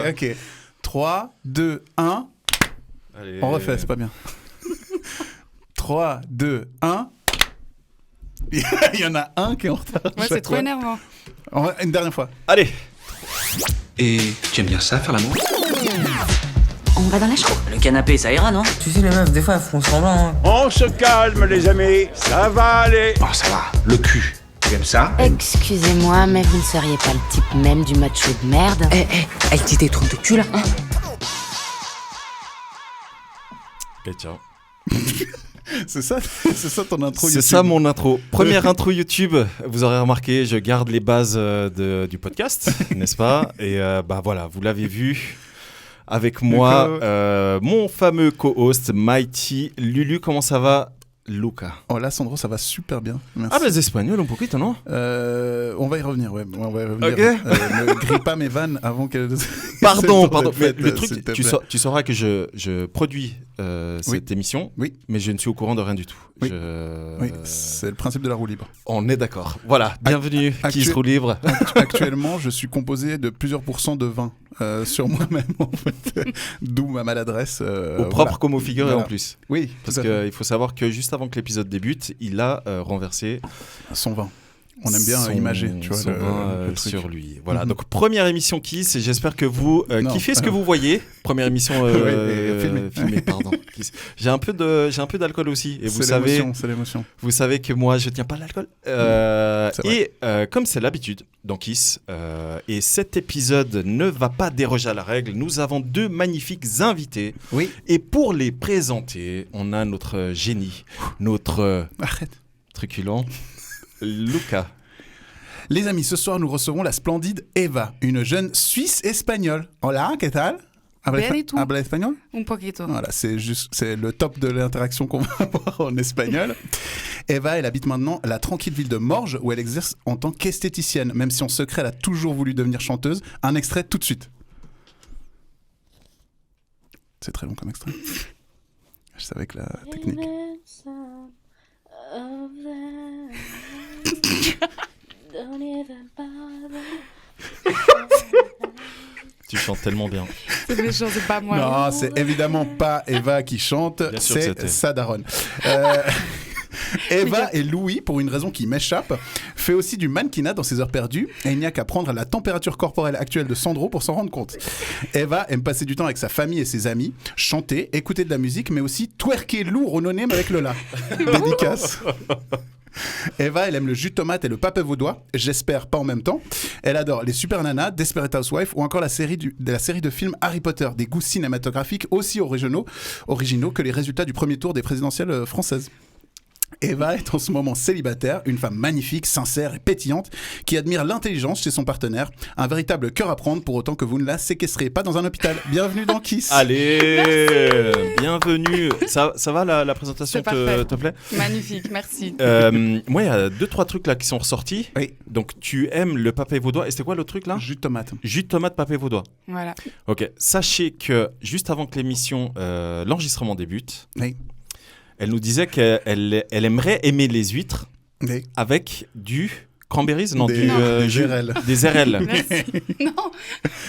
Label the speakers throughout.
Speaker 1: Ok. 3, 2, 1.
Speaker 2: Allez.
Speaker 1: On refait, c'est pas bien. 3, 2, 1. Il y en a un qui est en retard.
Speaker 3: Ouais, c'est trop énervant.
Speaker 1: Une dernière fois.
Speaker 2: Allez.
Speaker 4: Et tu aimes bien ça, faire l'amour?
Speaker 5: On va dans la chambre.
Speaker 6: Le canapé, ça ira, non?
Speaker 7: Tu sais, les meufs, des fois, elles font semblant. Hein.
Speaker 8: On se calme, les amis, ça va aller.
Speaker 4: Oh, ça va, le cul. Tu aimes ça?
Speaker 5: Excusez-moi, mais vous ne seriez pas le type même du macho de merde.
Speaker 7: Elle dit des trucs de cul, là. Hein.
Speaker 2: Et tiens.
Speaker 1: C'est ça ton intro
Speaker 2: C'est
Speaker 1: YouTube.
Speaker 2: ça mon intro. Première intro YouTube. Vous aurez remarqué, je garde les bases du podcast, n'est-ce pas? Et voilà, vous l'avez vu. Avec moi, mon fameux co-host, Mighty. Lulu, comment ça va, Luca?
Speaker 1: Oh là, Sandro, ça va super bien. Merci.
Speaker 2: Hablas espagnol un poquito, non?
Speaker 1: On va y revenir, ouais. On va y revenir.
Speaker 2: Ok.
Speaker 1: Ne grille pas mes vannes avant qu'elles...
Speaker 2: Pardon.
Speaker 1: C'est le temps
Speaker 2: Mais
Speaker 1: d'être
Speaker 2: le
Speaker 1: fait,
Speaker 2: truc,
Speaker 1: s'il te
Speaker 2: tu
Speaker 1: plaît.
Speaker 2: sauras que je produis cette émission,
Speaker 1: Oui.
Speaker 2: mais je ne suis au courant de rien du tout.
Speaker 1: Oui. Oui, c'est le principe de la roue libre.
Speaker 2: On est d'accord. Voilà, bienvenue, qui se roule libre.
Speaker 1: Actuellement, je suis composé de plusieurs pourcents de vin sur moi-même, en fait. D'où ma maladresse.
Speaker 2: Au propre comme au figuré en plus.
Speaker 1: Oui,
Speaker 2: Parce qu'il faut savoir que juste avant que l'épisode débute, il a renversé
Speaker 1: son vin. On aime bien imager, tu vois,
Speaker 2: son vin
Speaker 1: le truc.
Speaker 2: sur lui. Voilà, donc première émission Kiss, et j'espère que vous kiffez ce que vous voyez. Première émission filmée, pardon. Kiss. J'ai un peu d'alcool aussi, et vous savez,
Speaker 1: c'est l'émotion.
Speaker 2: vous savez que moi je tiens pas l'alcool. Comme c'est l'habitude dans Kiss, et cet épisode ne va pas déroger à la règle, nous avons deux magnifiques invités.
Speaker 1: Oui.
Speaker 2: Et pour les présenter, on a notre génie, notre truculent, Luca.
Speaker 1: Les amis, ce soir, nous recevrons la splendide Eva, une jeune Suisse-Espagnole. Hola, ¿qué tal?
Speaker 3: Bien et tout.
Speaker 1: Habla espagnol?
Speaker 3: Un poquito.
Speaker 1: Voilà, c'est le top de l'interaction qu'on va avoir en espagnol. Eva, elle habite maintenant la tranquille ville de Morges, où elle exerce en tant qu'esthéticienne, même si en secret, elle a toujours voulu devenir chanteuse. Un extrait tout de suite. C'est très long comme extrait. Je savais que la technique...
Speaker 2: Tu chantes tellement bien.
Speaker 3: C'est méchant, c'est pas moi.
Speaker 1: Non, c'est évidemment pas Eva qui chante,
Speaker 2: Bien sûr que
Speaker 1: c'est
Speaker 2: c'était.
Speaker 1: sa daronne. Eva et Louis, pour une raison qui m'échappe, fait aussi du mannequinat dans ses heures perdues, et il n'y a qu'à prendre la température corporelle actuelle de Sandro pour s'en rendre compte. Eva aime passer du temps avec sa famille et ses amis, chanter, écouter de la musique, mais aussi twerker lourd au no-name avec Lola. Dédicace. Eva, elle aime le jus de tomate et le papé vaudois, j'espère pas en même temps. Elle adore les Super Nanas, Desperate Housewives ou encore la série de films Harry Potter, des goûts cinématographiques aussi originaux que les résultats du premier tour des présidentielles françaises. Eva est en ce moment célibataire, une femme magnifique, sincère et pétillante, qui admire l'intelligence chez son partenaire, un véritable cœur à prendre pour autant que vous ne la séquestrez pas dans un hôpital. Bienvenue dans Kiss.
Speaker 2: Allez, bienvenue. Ça va la présentation, te plaît?
Speaker 3: Magnifique, merci.
Speaker 2: Moi, il y a 2-3 trucs là qui sont ressortis.
Speaker 1: Oui.
Speaker 2: Donc, tu aimes le papé vaudois. Et c'était quoi l'autre truc là?
Speaker 1: Jus de tomate.
Speaker 2: Jus de tomate papé vaudois.
Speaker 3: Voilà.
Speaker 2: Ok, sachez que juste avant que l'émission, l'enregistrement débute,
Speaker 1: Oui.
Speaker 2: elle nous disait qu'elle aimerait aimer les huîtres
Speaker 1: Oui.
Speaker 2: avec du cranberries, non,
Speaker 1: Des RL.
Speaker 2: Des RL.
Speaker 3: Merci. Non,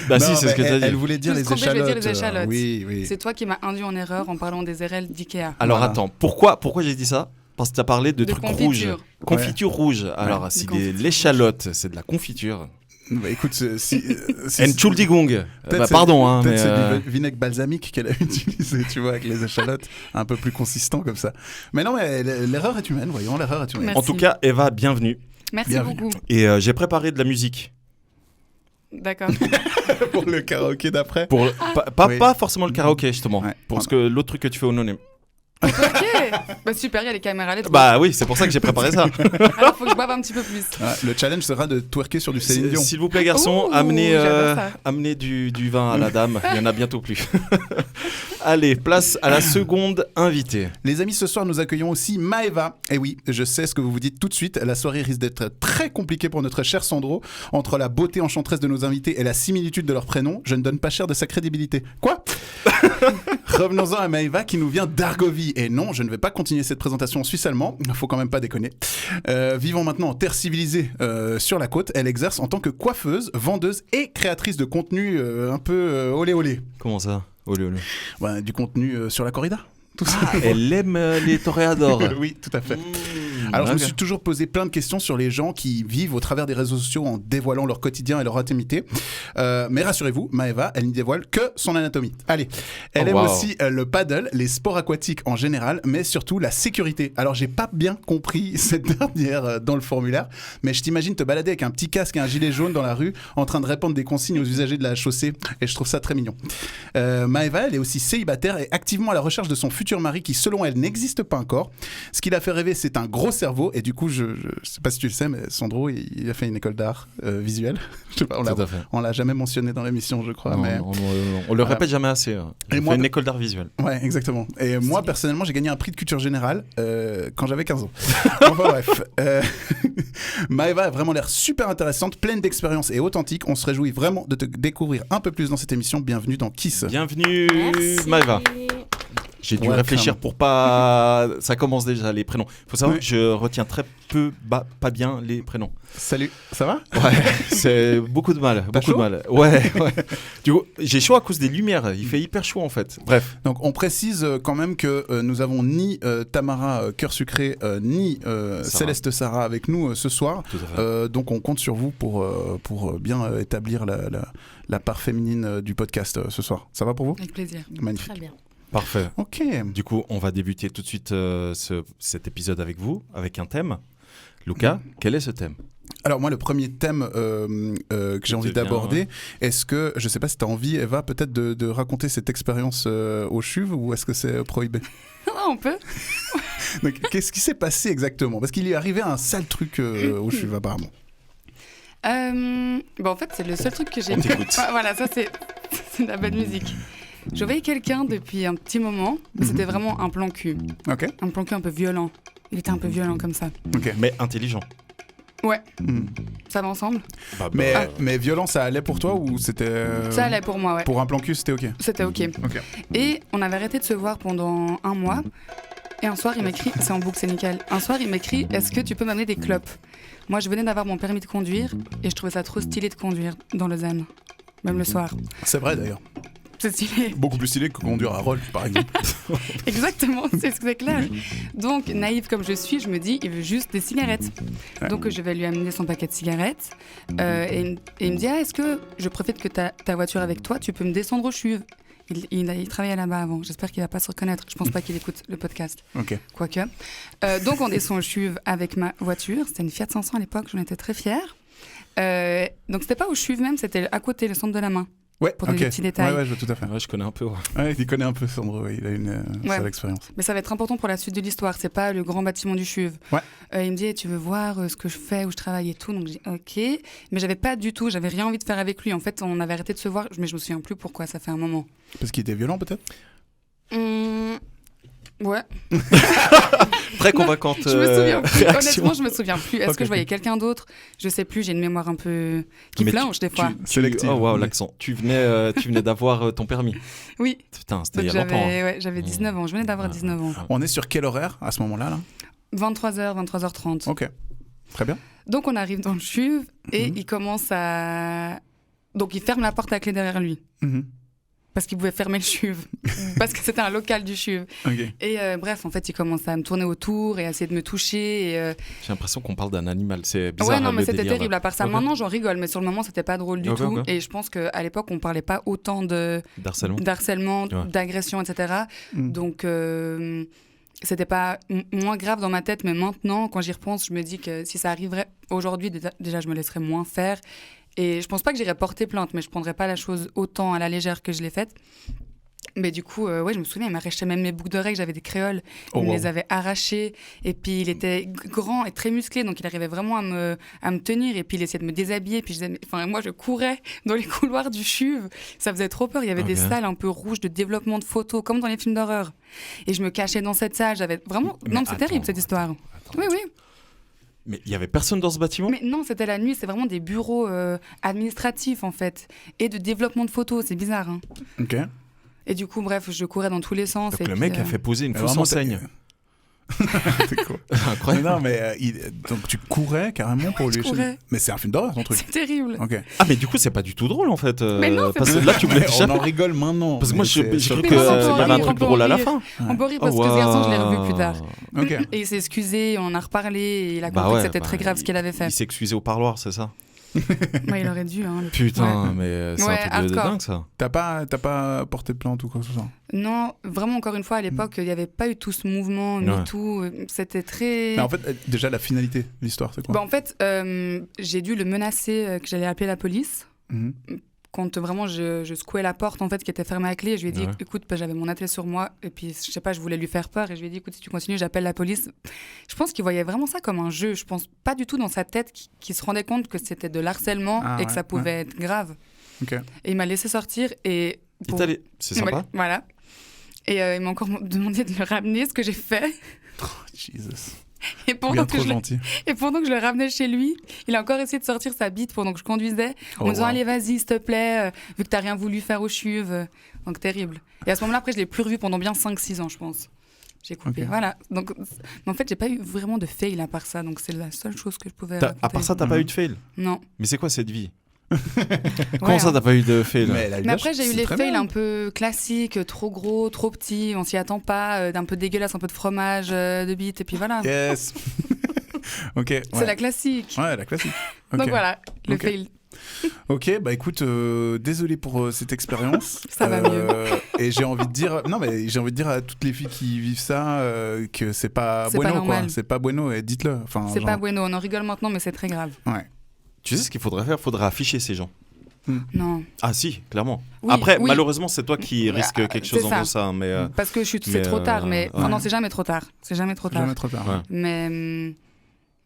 Speaker 2: Bah
Speaker 1: Non,
Speaker 2: si, c'est ce que tu as dit.
Speaker 1: Elle voulait dire les
Speaker 3: Juste tromper, je
Speaker 1: échalotes.
Speaker 3: vais dire les échalotes.
Speaker 1: Oui.
Speaker 3: c'est toi qui m'as induit en erreur en parlant des RL d'Ikea.
Speaker 2: Alors
Speaker 1: Voilà.
Speaker 2: attends, pourquoi j'ai dit ça? Parce que tu as parlé de trucs
Speaker 3: confiture.
Speaker 2: rouges. Confiture rouge. Alors,
Speaker 3: de
Speaker 2: si
Speaker 3: confiture.
Speaker 2: l'échalote, c'est de la confiture.
Speaker 1: Bah, écoute, si
Speaker 2: Entschuldigung.
Speaker 1: peut-être
Speaker 2: Pardon, hein,
Speaker 1: peut-être
Speaker 2: mais
Speaker 1: c'est du vinaigre balsamique qu'elle a utilisé, tu vois, avec les échalotes, un peu plus consistant comme ça. Mais non, mais l'erreur est humaine, voyons, l'erreur est humaine.
Speaker 3: Merci.
Speaker 2: en tout cas, Eva, bienvenue.
Speaker 3: Merci
Speaker 1: Bienvenue.
Speaker 3: beaucoup.
Speaker 2: Et j'ai préparé de la musique.
Speaker 3: D'accord.
Speaker 1: Pour le karaoké d'après.
Speaker 2: Pour,
Speaker 1: Oui.
Speaker 2: pas forcément le karaoké, justement.
Speaker 1: Ouais.
Speaker 2: Pour ce que l'autre truc que tu fais au non.
Speaker 3: Ok. Bah super, il y a les caméras là.
Speaker 2: Bah oui, c'est pour ça que j'ai préparé ça.
Speaker 3: Alors faut que je boive un petit peu plus.
Speaker 1: Ouais, le challenge sera de twerker sur du Céline Dion.
Speaker 2: S'il vous plaît, garçon,
Speaker 3: Ouh,
Speaker 2: amenez
Speaker 3: j'adore ça.
Speaker 2: du vin à la dame. Il y en a bientôt plus. Allez, place à la seconde invitée.
Speaker 1: Les amis, ce soir, nous accueillons aussi Maëva. Et oui, je sais ce que vous vous dites tout de suite. La soirée risque d'être très compliquée pour notre cher Sandro. Entre la beauté enchanteresse de nos invités et la similitude de leurs prénoms, je ne donne pas cher de sa crédibilité. Quoi ? Revenons-en à Maëva qui nous vient d'Argovie. Et non, je ne vais pas continuer cette présentation en suisse-allemand, il faut quand même pas déconner. Vivant maintenant en terre civilisée sur la côte, elle exerce en tant que coiffeuse, vendeuse et créatrice de contenu un peu olé olé.
Speaker 2: Comment ça? Olé, olé.
Speaker 1: Ouais, du contenu sur la corrida. Tout ça.
Speaker 2: Elle aime les toréadors.
Speaker 1: Oui, tout à fait. Alors, je me
Speaker 2: ok.
Speaker 1: suis toujours posé plein de questions sur les gens qui vivent au travers des réseaux sociaux en dévoilant leur quotidien et leur intimité. Mais rassurez-vous, Maëva, elle n'y dévoile que son anatomie. Allez, elle aime aussi le paddle, les sports aquatiques en général, mais surtout la sécurité. Alors, j'ai pas bien compris cette dernière dans le formulaire, mais je t'imagine te balader avec un petit casque et un gilet jaune dans la rue, en train de répandre des consignes aux usagers de la chaussée, et je trouve ça très mignon. Maëva, elle est aussi célibataire et activement à la recherche de son futur mari qui, selon elle, n'existe pas encore. Ce qui l'a fait rêver, c'est un gros cerveau. Et du coup, je sais pas si tu le sais, mais Sandro, il a fait une école d'art visuel. Je sais pas, on l'a jamais mentionné dans l'émission, je crois.
Speaker 2: Non,
Speaker 1: mais...
Speaker 2: on le répète jamais assez. Il
Speaker 1: moi,
Speaker 2: fait une école d'art visuel.
Speaker 1: Ouais, exactement. Et moi, personnellement, j'ai gagné un prix de culture générale quand j'avais 15 ans. Enfin bref. Maëva a vraiment l'air super intéressante, pleine d'expérience et authentique. On se réjouit vraiment de te découvrir un peu plus dans cette émission. Bienvenue dans Kiss.
Speaker 2: Bienvenue,
Speaker 5: Merci.
Speaker 2: Maëva. J'ai dû réfléchir pour pas. Ça commence déjà les prénoms. Faut savoir que je retiens très peu, pas bien les prénoms.
Speaker 1: Salut, ça va?
Speaker 2: Ouais, c'est beaucoup de mal. Beaucoup de mal. Ouais. Du coup, j'ai chaud à cause des lumières. Il fait hyper chaud en fait. Bref.
Speaker 1: Donc on précise quand même que nous avons ni Tamara Cœur Sucré ni Céleste Sarah avec nous ce soir.
Speaker 2: Tout à fait.
Speaker 1: Donc on compte sur vous pour bien établir la part féminine du podcast ce soir. Ça va pour vous?
Speaker 3: Avec plaisir.
Speaker 1: Magnifique.
Speaker 5: Très bien.
Speaker 2: Parfait.
Speaker 1: Ok.
Speaker 2: Du coup, on va débuter tout de suite cet épisode avec vous, avec un thème. Lucas, quel est ce thème?
Speaker 1: Alors moi, le premier thème que j'ai envie d'aborder, est-ce que, je sais pas si tu as envie, Eva, peut-être de raconter cette expérience au CHUV ou est-ce que c'est prohibé?
Speaker 3: On peut.
Speaker 1: Donc, qu'est-ce qui s'est passé exactement? Parce qu'il est arrivé un sale truc au CHUV apparemment.
Speaker 3: En fait, c'est le seul truc que j'ai.
Speaker 2: On t'écoute.
Speaker 3: Voilà, ça c'est de la bonne musique. Je voyais quelqu'un depuis un petit moment, mais c'était vraiment un plan cul.
Speaker 1: Ok.
Speaker 3: Un plan cul un peu violent. Il était un peu violent comme ça.
Speaker 1: Ok.
Speaker 2: Mais intelligent.
Speaker 3: Ouais.
Speaker 1: Mhm.
Speaker 3: Ça va ensemble?
Speaker 1: Mais violent, ça allait pour toi ou c'était...
Speaker 3: Ça allait pour moi, ouais.
Speaker 1: Pour un plan cul, c'était ok.
Speaker 3: C'était ok.
Speaker 1: Ok.
Speaker 3: Et on avait arrêté de se voir pendant 1 mois. Et un soir, il m'écrit, c'est en boucle, c'est nickel. Un soir, il m'écrit, est-ce que tu peux m'amener des clopes? Moi, je venais d'avoir mon permis de conduire et je trouvais ça trop stylé de conduire dans Lausanne. Même le soir.
Speaker 1: C'est vrai d'ailleurs.
Speaker 3: C'est stylé.
Speaker 1: Beaucoup plus stylé que conduire à Rolles, par exemple.
Speaker 3: Exactement, c'est clair. Donc, naïve comme je suis, je me dis, il veut juste des cigarettes.
Speaker 1: Ouais.
Speaker 3: Donc, je vais lui amener son paquet de cigarettes. Et il me dit, est-ce que je profite que ta voiture avec toi, tu peux me descendre au CHUV? Il travaillait là-bas avant. J'espère qu'il va pas se reconnaître. Je pense pas qu'il écoute le podcast.
Speaker 1: Ok.
Speaker 3: Quoique. Donc, on descend au CHUV avec ma voiture. C'était une Fiat 500 à l'époque. J'en étais très fière. Donc, c'était pas au CHUV même, c'était à côté, le centre de la main.
Speaker 1: Ouais,
Speaker 3: Pour des petits détails.
Speaker 1: Ouais, je vois tout à fait.
Speaker 2: Ouais, je connais un peu. Ouais.
Speaker 1: Ouais, il connaît un peu Sandro, il a une sale expérience.
Speaker 3: Mais ça va être important pour la suite de l'histoire. C'est pas le grand bâtiment du CHUV.
Speaker 1: Ouais.
Speaker 3: Il me dit, tu veux voir ce que je fais, où je travaille et tout. Donc je dis, ok. Mais j'avais pas du tout, j'avais rien envie de faire avec lui. En fait, on avait arrêté de se voir, mais je me souviens plus pourquoi. Ça fait un moment.
Speaker 1: Parce qu'il était violent, peut-être?
Speaker 3: Ouais.
Speaker 2: Très convaincante.
Speaker 3: Je me souviens plus.
Speaker 2: Réaction.
Speaker 3: Honnêtement, je me souviens plus. Est-ce
Speaker 1: Ok.
Speaker 3: que je voyais quelqu'un d'autre? Je sais plus. J'ai une mémoire un peu qui
Speaker 2: Mais
Speaker 3: flanche des fois.
Speaker 1: Sélective.
Speaker 2: Oh waouh, l'accent. Tu venais d'avoir ton permis.
Speaker 3: Oui.
Speaker 2: Putain, c'était il
Speaker 3: Donc
Speaker 2: y a longtemps.
Speaker 3: j'avais 19 ans. Je venais d'avoir 19 ans.
Speaker 1: On est sur quel horaire à ce moment-là là
Speaker 3: 23h, 23h30.
Speaker 1: Ok. Très bien.
Speaker 3: Donc on arrive dans le CHUV et
Speaker 1: Mhm.
Speaker 3: il commence à... Donc il ferme la porte à clé derrière lui.
Speaker 1: Mhm.
Speaker 3: Parce qu'il pouvait fermer le CHUV. Parce que c'était un local du CHUV.
Speaker 1: Ok.
Speaker 3: Et bref, en fait, il commence à me tourner autour et à essayer de me toucher. Et,
Speaker 2: J'ai l'impression qu'on parle d'un animal. C'est bizarre.
Speaker 3: ouais, non,
Speaker 2: le
Speaker 3: mais c'était
Speaker 2: délire,
Speaker 3: terrible.
Speaker 2: là.
Speaker 3: À part ça,
Speaker 2: Ok.
Speaker 3: maintenant, j'en rigole. Mais sur le moment, c'était pas drôle du
Speaker 2: Ok,
Speaker 3: tout.
Speaker 2: ok.
Speaker 3: Et je pense qu'à l'époque, on parlait pas autant
Speaker 2: D'harcèlement.
Speaker 3: d'harcèlement,
Speaker 2: Ouais.
Speaker 3: d'agression, etc.
Speaker 1: Mm.
Speaker 3: Donc... c'était pas moins grave dans ma tête, mais maintenant, quand j'y repense, je me dis que si ça arriverait aujourd'hui, déjà, je me laisserais moins faire. Et je pense pas que j'irais porter plainte, mais je prendrais pas la chose autant à la légère que je l'ai faite. Mais du coup, ouais, je me souviens, il m'arrachait même mes boucles d'oreilles, j'avais des créoles, il me les avait arrachées. Et puis, il était grand et très musclé, donc il arrivait vraiment à me tenir. Et puis, il essayait de me déshabiller. Puis, moi, je courais dans les couloirs du CHUV. Ça faisait trop peur. Il y avait des salles un peu rouges de développement de photos, comme dans les films d'horreur. Et je me cachais dans cette salle. J'avais vraiment... Non, c'est terrible, cette histoire. Oui, oui.
Speaker 2: Mais il y avait personne dans ce bâtiment?
Speaker 3: Mais non, c'était la nuit. C'est vraiment des bureaux administratifs, en fait. Et de développement de photos. C'est bizarre, hein.
Speaker 1: Ok.
Speaker 3: Et du coup, bref, je courais dans tous les sens.
Speaker 2: Donc
Speaker 3: et
Speaker 2: le
Speaker 3: puis,
Speaker 2: mec a fait poser une
Speaker 1: Mais
Speaker 2: fausse
Speaker 1: vraiment,
Speaker 2: enseigne.
Speaker 1: C'est quoi
Speaker 2: Incroyable.
Speaker 1: Non, mais donc tu courais carrément pour lui
Speaker 3: Je
Speaker 1: échapper.
Speaker 3: courais.
Speaker 1: Mais c'est un film d'horreur ton truc.
Speaker 3: C'est terrible.
Speaker 1: Ok.
Speaker 2: Ah, mais du coup, c'est pas du tout drôle en fait.
Speaker 3: Mais non, c'est
Speaker 2: parce que
Speaker 3: pas-
Speaker 2: là, tu voulais
Speaker 1: On
Speaker 2: t'échapper.
Speaker 1: en rigole maintenant.
Speaker 2: Parce que moi,
Speaker 1: mais
Speaker 2: j'ai
Speaker 1: c'est-
Speaker 2: cru
Speaker 3: Mais
Speaker 2: qu'il y
Speaker 3: non, on peut
Speaker 2: avait
Speaker 3: en
Speaker 2: un
Speaker 3: rire,
Speaker 2: truc
Speaker 3: on peut en
Speaker 2: drôle à la
Speaker 3: rire.
Speaker 2: fin.
Speaker 3: On peut rire parce que ce garçon, je l'ai revu plus tard.
Speaker 1: Ok.
Speaker 3: Et il s'est excusé, on en a reparlé, et il a
Speaker 2: Bah
Speaker 3: compris
Speaker 2: ouais,
Speaker 3: que c'était
Speaker 2: bah,
Speaker 3: très grave ce qu'il avait fait.
Speaker 2: Il s'est excusé au parloir, c'est ça?
Speaker 3: Ouais, il aurait dû. Hein,
Speaker 2: Putain,
Speaker 3: Ouais.
Speaker 2: mais c'est
Speaker 3: Ouais,
Speaker 2: un truc de
Speaker 3: hardcore.
Speaker 2: dingue ça.
Speaker 1: T'as pas porté plainte ou quoi que ce soit?
Speaker 3: Non, vraiment, encore une fois, à l'époque, il n'y avait pas eu tout ce mouvement,
Speaker 2: Ouais.
Speaker 3: MeToo. C'était très.
Speaker 1: Mais en fait, déjà la finalité de l'histoire, c'est quoi?
Speaker 3: Bah, en fait, j'ai dû le menacer que j'allais appeler la police.
Speaker 1: Mhm.
Speaker 3: Quand vraiment je secouais la porte en fait qui était fermée à clé, je lui ai dit
Speaker 2: Ouais.
Speaker 3: écoute, bah, j'avais mon attelé sur moi et puis je sais pas, je voulais lui faire peur et je lui ai dit écoute, si tu continues, j'appelle la police. Je pense qu'il voyait vraiment ça comme un jeu. Je pense pas du tout dans sa tête qu'il se rendait compte que c'était de l'harcèlement
Speaker 1: Ah
Speaker 3: et que
Speaker 1: ouais,
Speaker 3: ça pouvait être grave.
Speaker 1: Ok.
Speaker 3: Et il m'a laissé sortir et
Speaker 2: C'est sympa.
Speaker 3: Voilà. Et il m'a encore demandé de le ramener, ce que j'ai fait.
Speaker 1: Jesus.
Speaker 3: Et pendant,
Speaker 1: Bien
Speaker 3: que
Speaker 1: trop
Speaker 3: je le,
Speaker 1: gentil.
Speaker 3: et pendant que je le ramenais chez lui, il a encore essayé de sortir sa bite pendant que je conduisais, en
Speaker 1: Oh,
Speaker 3: me disant
Speaker 1: wow.
Speaker 3: allez vas-y s'il te plaît, vu que t'as rien voulu faire aux chuves. Donc terrible. Et à ce moment-là, après, je l'ai plus revu pendant bien 5-6 ans, je pense. J'ai coupé.
Speaker 1: Ok.
Speaker 3: Voilà. Donc, mais en fait, j'ai pas eu vraiment de fail à part ça. Donc c'est la seule chose que je pouvais.
Speaker 2: À
Speaker 3: raconter.
Speaker 2: part ça, t'as pas eu de fail?
Speaker 3: Non.
Speaker 2: Mais c'est quoi cette vie?
Speaker 3: Ouais,
Speaker 2: Comment ça,
Speaker 3: hein.
Speaker 2: t'as pas eu de fail?
Speaker 1: Mais,
Speaker 3: Mais après, j'ai eu
Speaker 1: c'est
Speaker 3: les
Speaker 1: très
Speaker 3: fails
Speaker 1: bien.
Speaker 3: un peu classiques, trop gros, trop petits, on s'y attend pas, d'un peu dégueulasse, un peu de fromage, de bite, et puis voilà.
Speaker 1: Yes. Ok. Ouais.
Speaker 3: C'est la classique.
Speaker 1: Ouais, la classique.
Speaker 3: Donc
Speaker 1: Ok.
Speaker 3: voilà, le
Speaker 1: Ok.
Speaker 3: fail.
Speaker 1: Ok, bah écoute, désolé pour cette expérience.
Speaker 3: Ça va mieux.
Speaker 1: Et j'ai envie de dire, non mais j'ai envie de dire à toutes les filles qui vivent ça que c'est pas
Speaker 3: C'est pas
Speaker 1: bueno quoi.
Speaker 3: normal.
Speaker 1: C'est pas bueno et dites-le. Enfin,
Speaker 3: C'est
Speaker 1: genre,
Speaker 3: pas bueno, on en rigole maintenant, mais c'est très grave.
Speaker 1: Ouais.
Speaker 2: Tu sais ce qu'il faudrait faire? Faudrait afficher ces gens.
Speaker 3: Non.
Speaker 2: Ah si, clairement.
Speaker 3: Oui,
Speaker 2: Après,
Speaker 3: oui.
Speaker 2: malheureusement, c'est toi qui risques quelque chose
Speaker 3: c'est
Speaker 2: en
Speaker 3: ça.
Speaker 2: faisant ça. Mais
Speaker 3: Parce que c'est
Speaker 2: mais,
Speaker 3: trop tard, mais. Enfin,
Speaker 2: ouais.
Speaker 3: non, c'est jamais trop tard. C'est jamais trop tard.
Speaker 1: Jamais trop tard.
Speaker 2: Ouais.
Speaker 3: Mais.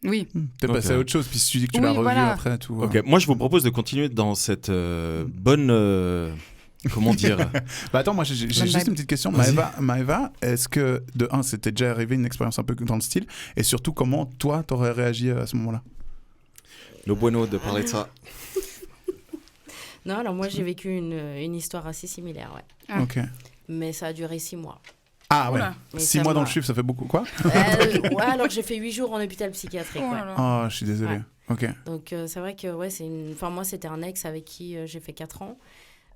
Speaker 3: Oui.
Speaker 1: T'es passé
Speaker 2: Ok.
Speaker 1: à autre chose, puis si tu dis que tu
Speaker 3: Oui,
Speaker 1: l'as revu
Speaker 3: voilà.
Speaker 1: après, tout.
Speaker 2: ok, moi je vous propose de continuer dans cette bonne. Comment dire?
Speaker 1: Bah attends, moi j'ai
Speaker 3: Bonne
Speaker 1: juste
Speaker 3: vibe.
Speaker 1: une petite question.
Speaker 2: Vas-y.
Speaker 1: Maëva, est-ce que de un, c'était déjà arrivé une expérience un peu dans le style, et surtout comment toi t'aurais réagi à ce moment-là?
Speaker 2: Le bueno de parler de ça.
Speaker 6: Non, alors moi j'ai vécu une histoire assez similaire, ouais.
Speaker 3: Ah.
Speaker 1: Ok.
Speaker 6: Mais ça a duré 6 mois.
Speaker 1: Ah ouais.
Speaker 3: Oula.
Speaker 6: Mais
Speaker 1: 6
Speaker 6: ça
Speaker 1: mois dans le
Speaker 6: m'a-
Speaker 1: chiffre, ça fait beaucoup quoi?
Speaker 6: Ouais, alors j'ai fait 8 jours en hôpital psychiatrique,
Speaker 3: Oh
Speaker 6: ouais.
Speaker 3: là là.
Speaker 1: Oh, je suis désolé.
Speaker 6: Ouais.
Speaker 1: Ok.
Speaker 6: Donc c'est vrai que ouais, enfin, moi c'était un ex avec qui j'ai fait 4 ans.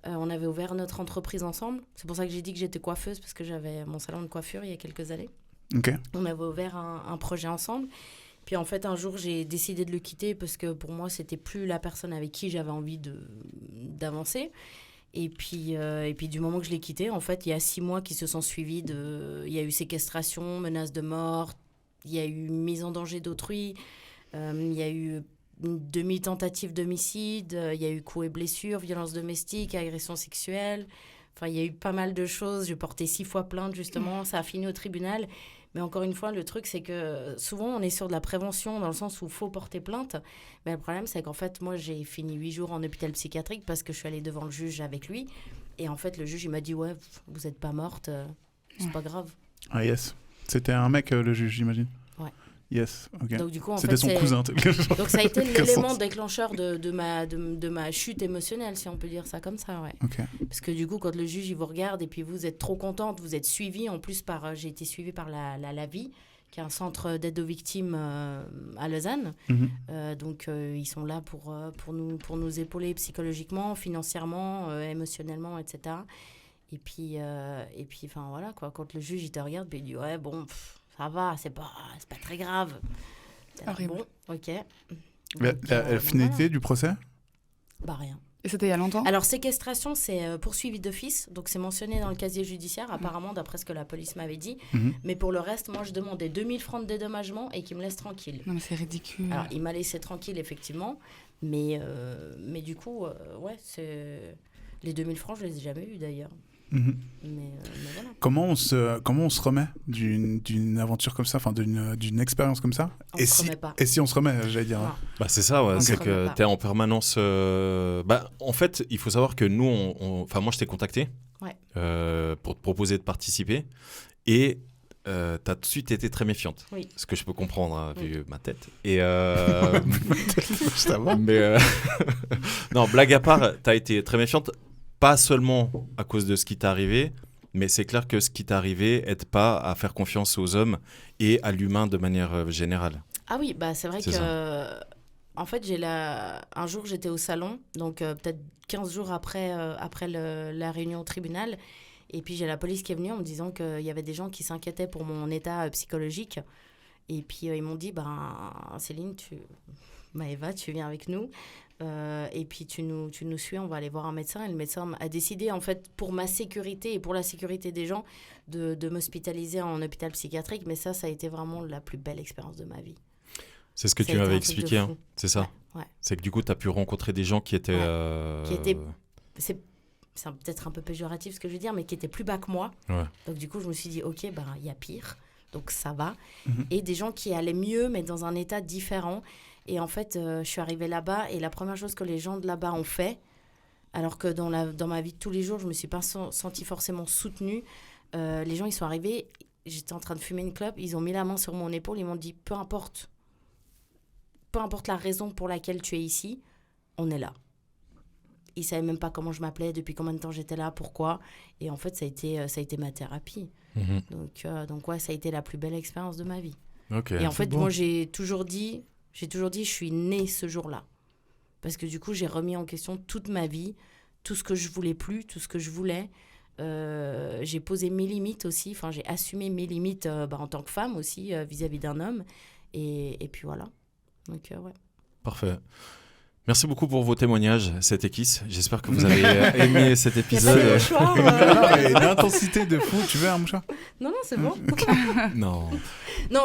Speaker 6: On avait ouvert notre entreprise ensemble. C'est pour ça que j'ai dit que j'étais coiffeuse, parce que j'avais mon salon de coiffure il y a quelques années.
Speaker 1: Ok.
Speaker 6: On avait ouvert un projet ensemble. Puis en fait, un jour, j'ai décidé de le quitter parce que pour moi, c'était plus la personne avec qui j'avais envie d'avancer. Et puis du moment que je l'ai quitté, en fait, il y a 6 mois qui se sont suivis. Il y a eu séquestration, menace de mort, il y a eu mise en danger d'autrui, il y a eu une demi-tentative d'homicide, il y a eu coups et blessures, violence domestique, agression sexuelle. Enfin, il y a eu pas mal de choses. J'ai porté 6 fois plainte, justement. Ça a fini au tribunal. Mais encore une fois, le truc, c'est que souvent, on est sur de la prévention dans le sens où il faut porter plainte. Mais le problème, c'est qu'en fait, moi, j'ai fini 8 jours en hôpital psychiatrique parce que je suis allée devant le juge avec lui. Et en fait, le juge, il m'a dit « Ouais, vous n'êtes pas morte, c'est pas grave.
Speaker 1: Ah yes. C'était un mec, le juge, j'imagine.
Speaker 6: Ouais.
Speaker 1: Yes, ok. »
Speaker 6: Donc du coup, en
Speaker 1: C'était
Speaker 6: fait,
Speaker 1: son cousin.
Speaker 6: Donc ça a été
Speaker 1: Aucun
Speaker 6: l'élément
Speaker 1: sens.
Speaker 6: déclencheur de ma chute émotionnelle, si on peut dire ça comme ça, ouais.
Speaker 1: Ok.
Speaker 6: Parce que du coup, quand le juge il vous regarde et puis vous êtes trop contente, vous êtes suivie, en plus j'ai été suivie par la vie, qui est un centre d'aide aux victimes à Lausanne.
Speaker 1: Mhm.
Speaker 6: Donc ils sont là pour nous épauler psychologiquement, financièrement, émotionnellement, etc. Et puis enfin voilà quoi, quand le juge il te regarde, il dit ouais bon, ça va, c'est pas très grave.
Speaker 3: Horrible.
Speaker 6: Bon, ok.
Speaker 1: La
Speaker 6: Donc,
Speaker 1: finalité
Speaker 6: voilà.
Speaker 1: du procès?
Speaker 6: Bah rien.
Speaker 3: Et c'était il y a longtemps?
Speaker 6: Alors, séquestration, c'est poursuivi d'office. Donc, c'est mentionné dans le casier judiciaire, apparemment, d'après ce que la police m'avait dit.
Speaker 1: Mhm.
Speaker 6: Mais pour le reste, moi, je demandais 2000 francs de dédommagement et qu'il me laisse tranquille.
Speaker 3: Non, mais c'est ridicule.
Speaker 6: Alors, il m'a laissé tranquille, effectivement. Mais du coup, ouais, les 2000 francs, je les ai jamais eus, d'ailleurs.
Speaker 1: Mhm.
Speaker 6: Mais voilà.
Speaker 1: Comment on se remet d'une aventure comme ça, enfin d'une expérience comme ça?
Speaker 6: On
Speaker 1: et
Speaker 6: se
Speaker 1: si
Speaker 6: remet pas.
Speaker 1: et si on se remet, j'allais dire.
Speaker 6: Non.
Speaker 2: Bah c'est ça, ouais,
Speaker 6: On
Speaker 2: c'est
Speaker 6: se remet
Speaker 2: que
Speaker 6: pas.
Speaker 2: tu es en permanence. En fait, il faut savoir que nous, enfin moi, je t'ai contacté
Speaker 6: Ouais.
Speaker 2: pour te proposer de participer et tu as tout de suite été très méfiante.
Speaker 6: Oui.
Speaker 2: Ce que je peux comprendre, hein,
Speaker 6: Oui.
Speaker 2: vu ma tête. Et
Speaker 1: Ça va.
Speaker 2: mais non, blague à part, tu as été très méfiante. pas seulement à cause de ce qui t'est arrivé, mais c'est clair que ce qui t'est arrivé aide pas à faire confiance aux hommes et à l'humain de manière générale.
Speaker 6: Ah oui, bah c'est vrai
Speaker 2: C'est
Speaker 6: que... En fait, un jour, j'étais au salon, donc peut-être 15 jours après la réunion au tribunal. Et puis, j'ai la police qui est venue en me disant qu'il y avait des gens qui s'inquiétaient pour mon état psychologique. Et puis, ils m'ont dit, Céline, Maëva, tu viens avec nous. Et puis, tu nous suis, on va aller voir un médecin. Et le médecin a décidé, en fait, pour ma sécurité et pour la sécurité des gens, de m'hospitaliser en hôpital psychiatrique. Mais ça a été vraiment la plus belle expérience de ma vie.
Speaker 2: C'est ce que tu m'avais expliqué, hein, c'est ça.
Speaker 6: Ouais.
Speaker 2: C'est que du coup, tu as pu rencontrer des gens qui étaient...
Speaker 6: C'est peut-être un peu péjoratif ce que je veux dire, mais qui étaient plus bas que moi.
Speaker 2: Ouais.
Speaker 6: Donc du coup, je me suis dit, ok, il y a pire, donc ça va. Et des gens qui allaient mieux, mais dans un état différent. Et en fait, je suis arrivée là-bas, et la première chose que les gens de là-bas ont fait, alors que dans ma vie de tous les jours, je ne me suis pas sentie forcément soutenue, les gens, ils sont arrivés, j'étais en train de fumer une clope, ils ont mis la main sur mon épaule, ils m'ont dit, peu importe la raison pour laquelle tu es ici, on est là. Ils ne savaient même pas comment je m'appelais, depuis combien de temps j'étais là, pourquoi. Et en fait, ça a été ma thérapie. Donc ouais, ça a été la plus belle expérience de ma vie.
Speaker 2: Okay.
Speaker 6: Et en fait, moi, j'ai toujours dit, je suis née ce jour-là. Parce que du coup, j'ai remis en question toute ma vie, tout ce que je voulais plus, tout ce que je voulais. J'ai posé mes limites aussi, j'ai assumé mes limites en tant que femme aussi, vis-à-vis d'un homme. Et puis voilà. Donc, ouais.
Speaker 2: Parfait. Merci beaucoup pour vos témoignages, c'était Kiss. J'espère que vous avez aimé cet épisode.
Speaker 6: Il y a pas de mouchoir,
Speaker 1: Une intensité de fou. Tu veux un mouchoir?
Speaker 6: Non, c'est bon. Non,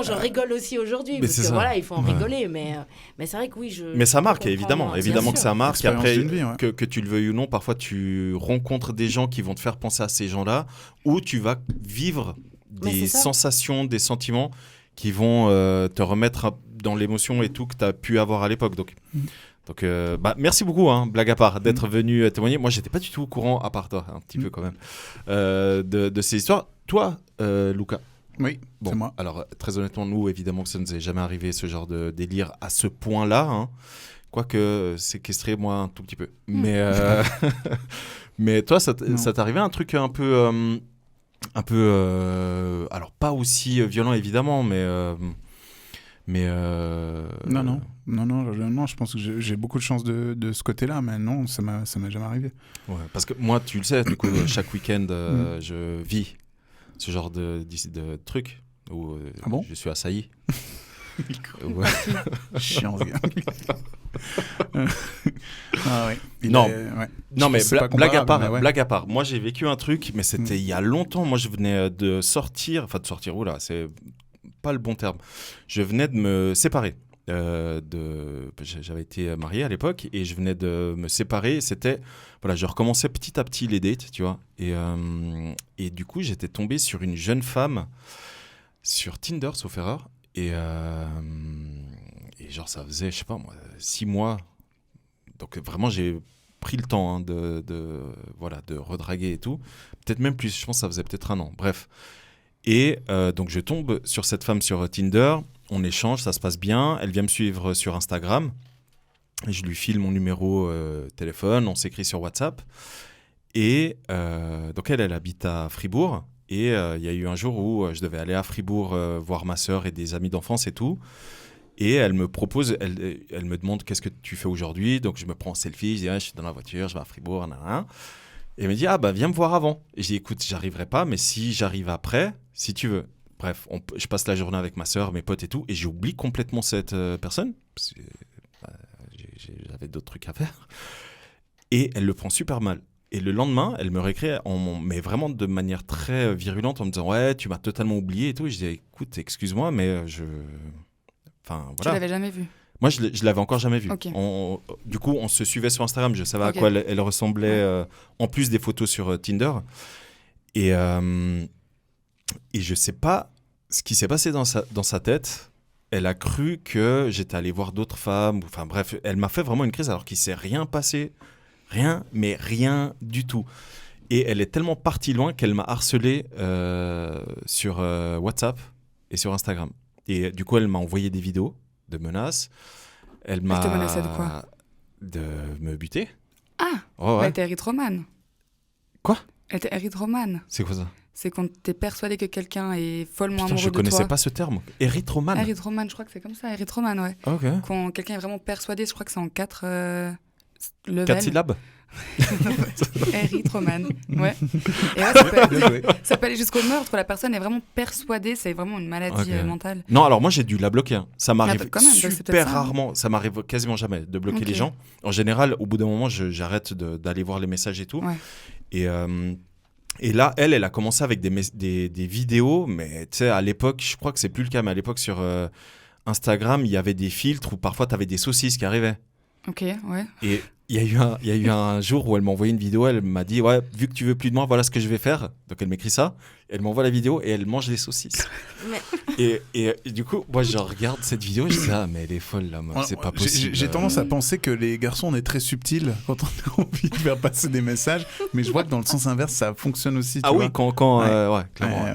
Speaker 6: j'en rigole aussi aujourd'hui, parce que voilà, il faut en rigoler. Mais c'est vrai que oui,
Speaker 2: Mais ça marque, évidemment que ça marque. Et après,
Speaker 1: vie,
Speaker 2: que tu le veuilles ou non, parfois tu rencontres des gens qui vont te faire penser à ces gens-là, ou tu vas vivre des sensations, des sentiments qui vont te remettre dans l'émotion et tout que tu as pu avoir à l'époque. Donc, merci beaucoup, blague à part, d'être venu témoigner. Moi, j'étais pas du tout au courant, à part toi, un petit peu quand même, de ces histoires. Toi, Luca.
Speaker 1: Oui, c'est moi.
Speaker 2: Alors, très honnêtement, nous, évidemment que ça ne nous est jamais arrivé, ce genre de délire à ce point-là. Quoique, séquestré, moi, un tout petit peu. Mais toi, ça t'est arrivé un truc un peu... alors, pas aussi violent, évidemment, mais
Speaker 1: Non, je pense que j'ai beaucoup de chance de ce côté-là, mais non, ça m'est jamais arrivé.
Speaker 2: Ouais, parce que moi, tu le sais, du coup, chaque week-end, je vis ce genre de truc où je suis assailli. Ouais.
Speaker 1: Chiant, ce gars.
Speaker 2: Non, mais blague à part. Moi, j'ai vécu un truc, mais c'était il y a longtemps. Moi, je venais de sortir, oula, c'est pas le bon terme. Je venais de me séparer. J'avais été marié à l'époque et je venais de me séparer. Je recommençais petit à petit les dates, tu vois. Et du coup, j'étais tombé sur une jeune femme sur Tinder, sauf erreur. Et genre, ça faisait, je sais pas moi, 6 mois. Donc vraiment, j'ai pris le temps de redraguer et tout. Peut-être même plus, je pense que ça faisait peut-être 1 an. Bref. Et donc, je tombe sur cette femme sur Tinder. On échange, ça se passe bien. Elle vient me suivre sur Instagram. Et je lui file mon numéro téléphone. On s'écrit sur WhatsApp. Et donc, elle habite à Fribourg. Et il y a eu un jour où je devais aller à Fribourg voir ma sœur et des amis d'enfance et tout. Et elle me propose, elle me demande qu'est-ce que tu fais aujourd'hui. Donc, je me prends en selfie. Je dis, je suis dans la voiture, je vais à Fribourg. Et elle me dit, viens me voir avant. Et je dis, écoute, j'arriverai pas, mais si j'arrive après, si tu veux. Bref, je passe la journée avec ma sœur, mes potes et tout, et j'oublie complètement cette personne. Parce que, j'avais d'autres trucs à faire. Et elle le prend super mal. Et le lendemain, elle me réécrit, mais vraiment de manière très virulente, en me disant, ouais, tu m'as totalement oublié et tout. Et je dis, écoute, excuse-moi, mais voilà.
Speaker 3: Tu l'avais jamais vu?
Speaker 2: Moi, je l'avais encore jamais vue.
Speaker 3: Okay.
Speaker 2: Du coup, on se suivait sur Instagram. Je savais à quoi elle ressemblait, en plus des photos sur Tinder. Et je sais pas ce qui s'est passé dans sa tête. Elle a cru que j'étais allé voir d'autres femmes. Enfin bref, elle m'a fait vraiment une crise alors qu'il s'est rien passé. Rien, mais rien du tout. Et elle est tellement partie loin qu'elle m'a harcelé sur WhatsApp et sur Instagram. Et du coup, elle m'a envoyé des vidéos de menaces. Elle te
Speaker 3: menaçait de quoi?
Speaker 2: De me buter.
Speaker 3: Ah, t'es érythromane.
Speaker 2: Quoi ?
Speaker 3: Elle était érythromane.
Speaker 2: C'est quoi ça ?
Speaker 3: C'est quand t'es persuadé que quelqu'un est follement
Speaker 2: Putain,
Speaker 3: amoureux
Speaker 2: je
Speaker 3: de toi.
Speaker 2: connaissais pas ce terme. Érythromane.
Speaker 3: Érythromane, je crois que c'est comme ça. Érythromane, ouais.
Speaker 2: Ok.
Speaker 3: Quand quelqu'un est vraiment persuadé, je crois que c'est en 4 levels.
Speaker 2: 4 syllabes.
Speaker 3: Érythromane, ouais. Et ouais, ça peut aller jusqu'au meurtre. La personne est vraiment persuadée, c'est vraiment une maladie mentale.
Speaker 2: Non, alors moi j'ai dû la bloquer. Hein. Ça m'arrive
Speaker 3: quand même, donc c'est
Speaker 2: super
Speaker 3: peut-être ça, hein.
Speaker 2: rarement. Ça m'arrive quasiment jamais de bloquer les gens. En général, au bout d'un moment, j'arrête d'aller voir les messages et tout. Ouais. Et là, elle a commencé avec des vidéos, mais tu sais, à l'époque, je crois que c'est plus le cas, mais à l'époque sur Instagram, il y avait des filtres où parfois tu avais des saucisses qui arrivaient.
Speaker 3: Ok, ouais.
Speaker 2: Et il y a eu un jour où elle m'a envoyé une vidéo, elle m'a dit ouais, vu que tu veux plus de moi, voilà ce que je vais faire. Donc elle m'écrit ça, elle m'envoie la vidéo et elle mange les saucisses. Et du coup, moi je regarde cette vidéo, je dis ah mais elle est folle là, moi, c'est pas possible.
Speaker 1: J'ai tendance à penser que les garçons on est très subtils quand on a envie de faire passer des messages, mais je vois que dans le sens inverse ça fonctionne aussi. Tu vois.
Speaker 2: Oui, quand clairement.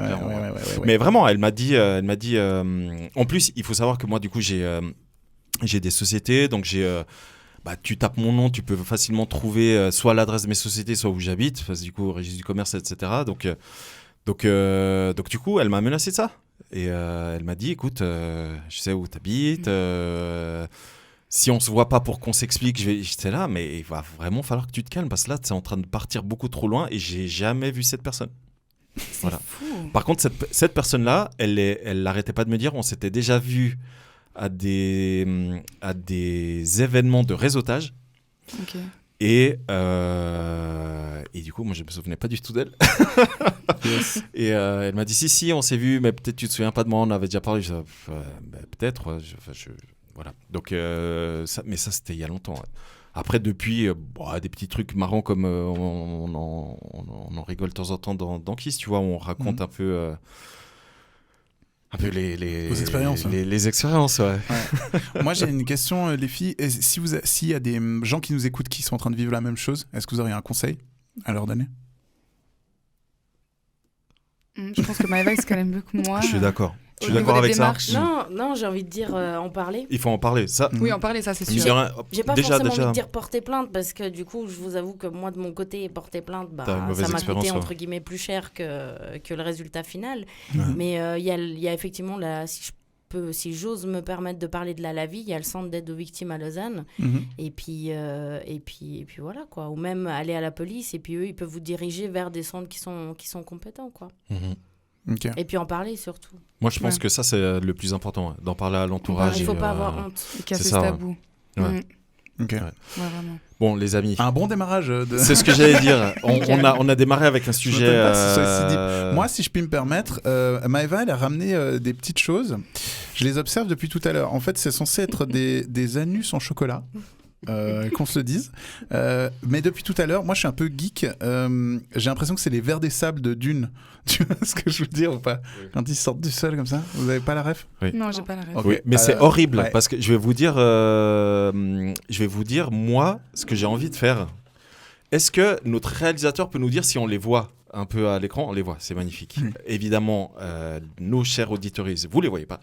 Speaker 2: Mais vraiment, elle m'a dit en plus, il faut savoir que moi du coup j'ai des sociétés, donc tu tapes mon nom, tu peux facilement trouver soit l'adresse de mes sociétés, soit où j'habite, parce que du coup, au registre du commerce, etc. Donc du coup, elle m'a menacé de ça. Et elle m'a dit, écoute, je sais où tu habites, si on se voit pas pour qu'on s'explique, j'étais là, mais il va vraiment falloir que tu te calmes, parce que là, c'est en train de partir beaucoup trop loin et j'ai jamais vu cette personne.
Speaker 3: C'est fou.
Speaker 2: Par contre, cette personne-là, elle n'arrêtait pas de me dire, on s'était déjà vu à des événements de réseautage.
Speaker 3: Ok.
Speaker 2: Et du coup, moi, je me souvenais pas du tout d'elle. Yes. Et elle m'a dit si, on s'est vu, mais peut-être tu te souviens pas de moi, on avait déjà parlé. Peut-être. Voilà. Donc, mais ça, c'était il y a longtemps. Ouais. Après, depuis, des petits trucs marrants comme on en rigole de temps en temps dans Kiss, tu vois, on raconte un peu les
Speaker 1: expériences.
Speaker 2: Les expériences, ouais.
Speaker 1: Moi, j'ai une question, les filles. S'il y a des gens qui nous écoutent qui sont en train de vivre la même chose, est-ce que vous auriez un conseil à leur donner ?
Speaker 3: Je pense que Maëva se connaît mieux que moi.
Speaker 2: Je suis d'accord. Je suis d'accord avec ça.
Speaker 6: Non, j'ai envie de dire en parler.
Speaker 2: Il faut en parler, ça.
Speaker 3: Oui, en parler, ça c'est sûr.
Speaker 6: J'ai pas forcément envie de dire porter plainte parce que du coup, je vous avoue que moi de mon côté, porter plainte, ça m'a coûté entre guillemets plus cher que le résultat final. Ouais. Mais il y a effectivement si j'ose me permettre de parler de la vie, il y a le centre d'aide aux victimes à Lausanne. Et puis voilà quoi. Ou même aller à la police et puis eux, ils peuvent vous diriger vers des centres qui sont compétents quoi.
Speaker 1: Okay.
Speaker 6: Et puis en parler surtout.
Speaker 2: Moi, je pense que ça, c'est le plus important, d'en parler à l'entourage.
Speaker 6: Il ne faut pas avoir honte.
Speaker 3: Et casser ce tabou.
Speaker 1: Ouais. Ok.
Speaker 3: Ouais, vraiment.
Speaker 2: Bon, les amis.
Speaker 1: Un bon démarrage.
Speaker 2: C'est ce que j'allais dire. On a démarré avec un sujet.
Speaker 1: Moi, si je puis me permettre, Maëva, elle a ramené des petites choses. Je les observe depuis tout à l'heure. En fait, c'est censé être des anus en chocolat. Qu'on se le dise. Mais depuis tout à l'heure, moi je suis un peu geek. J'ai l'impression que c'est les vers des sables de Dune. Tu vois ce que je veux dire ou pas ? Quand ils sortent du sol comme ça, vous avez pas la ref ?
Speaker 2: Oui.
Speaker 3: Non, j'ai pas la ref.
Speaker 2: Okay. Oui, mais c'est horrible parce que je vais vous dire, moi, ce que j'ai envie de faire. Est-ce que notre réalisateur peut nous dire si on les voit un peu à l'écran ? On les voit, c'est magnifique. Évidemment, nos chers auditeuristes, vous les voyez pas.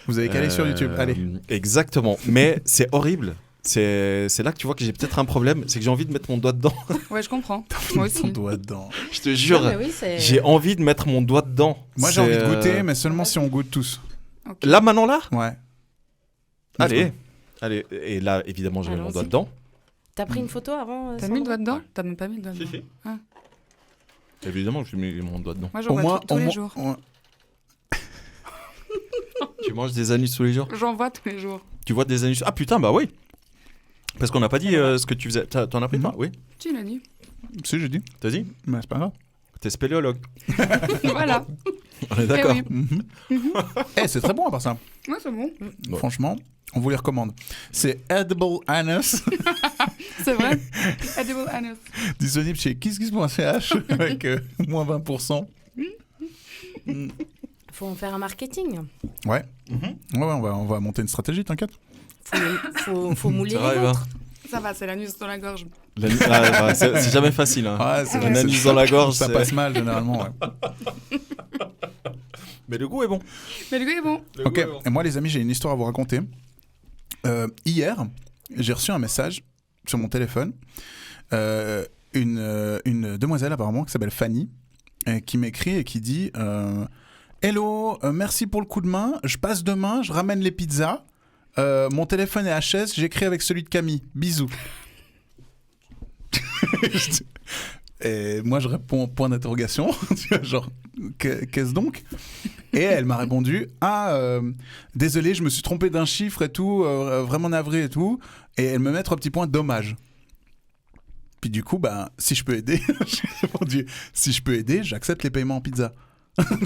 Speaker 1: Vous avez calé sur YouTube, allez.
Speaker 2: Exactement, mais c'est horrible. C'est là que tu vois que j'ai peut-être un problème, c'est que j'ai envie de mettre mon doigt dedans.
Speaker 3: Ouais, je comprends. Moi aussi.
Speaker 1: Ton doigt dedans.
Speaker 2: Je te jure, j'ai envie de mettre mon doigt dedans.
Speaker 1: Moi, j'ai envie de goûter, mais seulement si on goûte tous.
Speaker 3: Okay.
Speaker 2: Là, maintenant, là ?
Speaker 1: Ouais.
Speaker 2: Allez. Et là, évidemment, je mets mon doigt dedans.
Speaker 6: T'as pris une photo avant
Speaker 3: T'as mis le doigt dedans ? T'as même pas mis le doigt dedans.
Speaker 2: Ah. Évidemment, je mets mon doigt dedans.
Speaker 3: Moi, j'en vois tous les jours.
Speaker 2: Tu manges des anus tous les jours ?
Speaker 3: J'en vois tous les jours.
Speaker 2: Tu vois des anus ? Ah putain, bah oui. Parce qu'on n'a pas dit ce que tu faisais. T'en as pris pas ? Oui.
Speaker 3: Tu l'as dit.
Speaker 1: Si, j'ai dit.
Speaker 2: T'as dit ?
Speaker 1: Bah, c'est pas grave.
Speaker 2: T'es spéléologue.
Speaker 3: Voilà.
Speaker 2: On est d'accord.
Speaker 1: C'est très bon à part ça.
Speaker 3: Ouais, c'est bon.
Speaker 1: Franchement, on vous les recommande. C'est Edible Anus.
Speaker 3: C'est vrai. Edible Anus.
Speaker 1: Disponible chez kisskiss.ch avec moins 20%.
Speaker 6: Faut en faire un marketing.
Speaker 1: Ouais. Ouais, on va monter une stratégie, t'inquiète.
Speaker 6: Faut mouler les ventres.
Speaker 3: Ça va, c'est l'anus dans la gorge.
Speaker 2: C'est jamais facile. Hein.
Speaker 1: Ouais, c'est
Speaker 2: l'anus dans la gorge.
Speaker 1: Ça passe mal généralement. Ouais.
Speaker 2: Mais le goût est bon.
Speaker 1: Ok. Et moi, les amis, j'ai une histoire à vous raconter. Hier, j'ai reçu un message sur mon téléphone. une demoiselle apparemment qui s'appelle Fanny, qui m'écrit et qui dit Hello, merci pour le coup de main, je passe demain, je ramène les pizzas, mon téléphone est HS, j'écris avec celui de Camille, bisous. Et moi je réponds point d'interrogation, genre qu'est-ce donc? Et elle m'a répondu désolé, je me suis trompé d'un chiffre et tout, vraiment navré et tout. Et elle me met 3 petits points, dommage. Puis du coup, si je peux aider, j'ai répondu si je peux aider, j'accepte les paiements en pizza.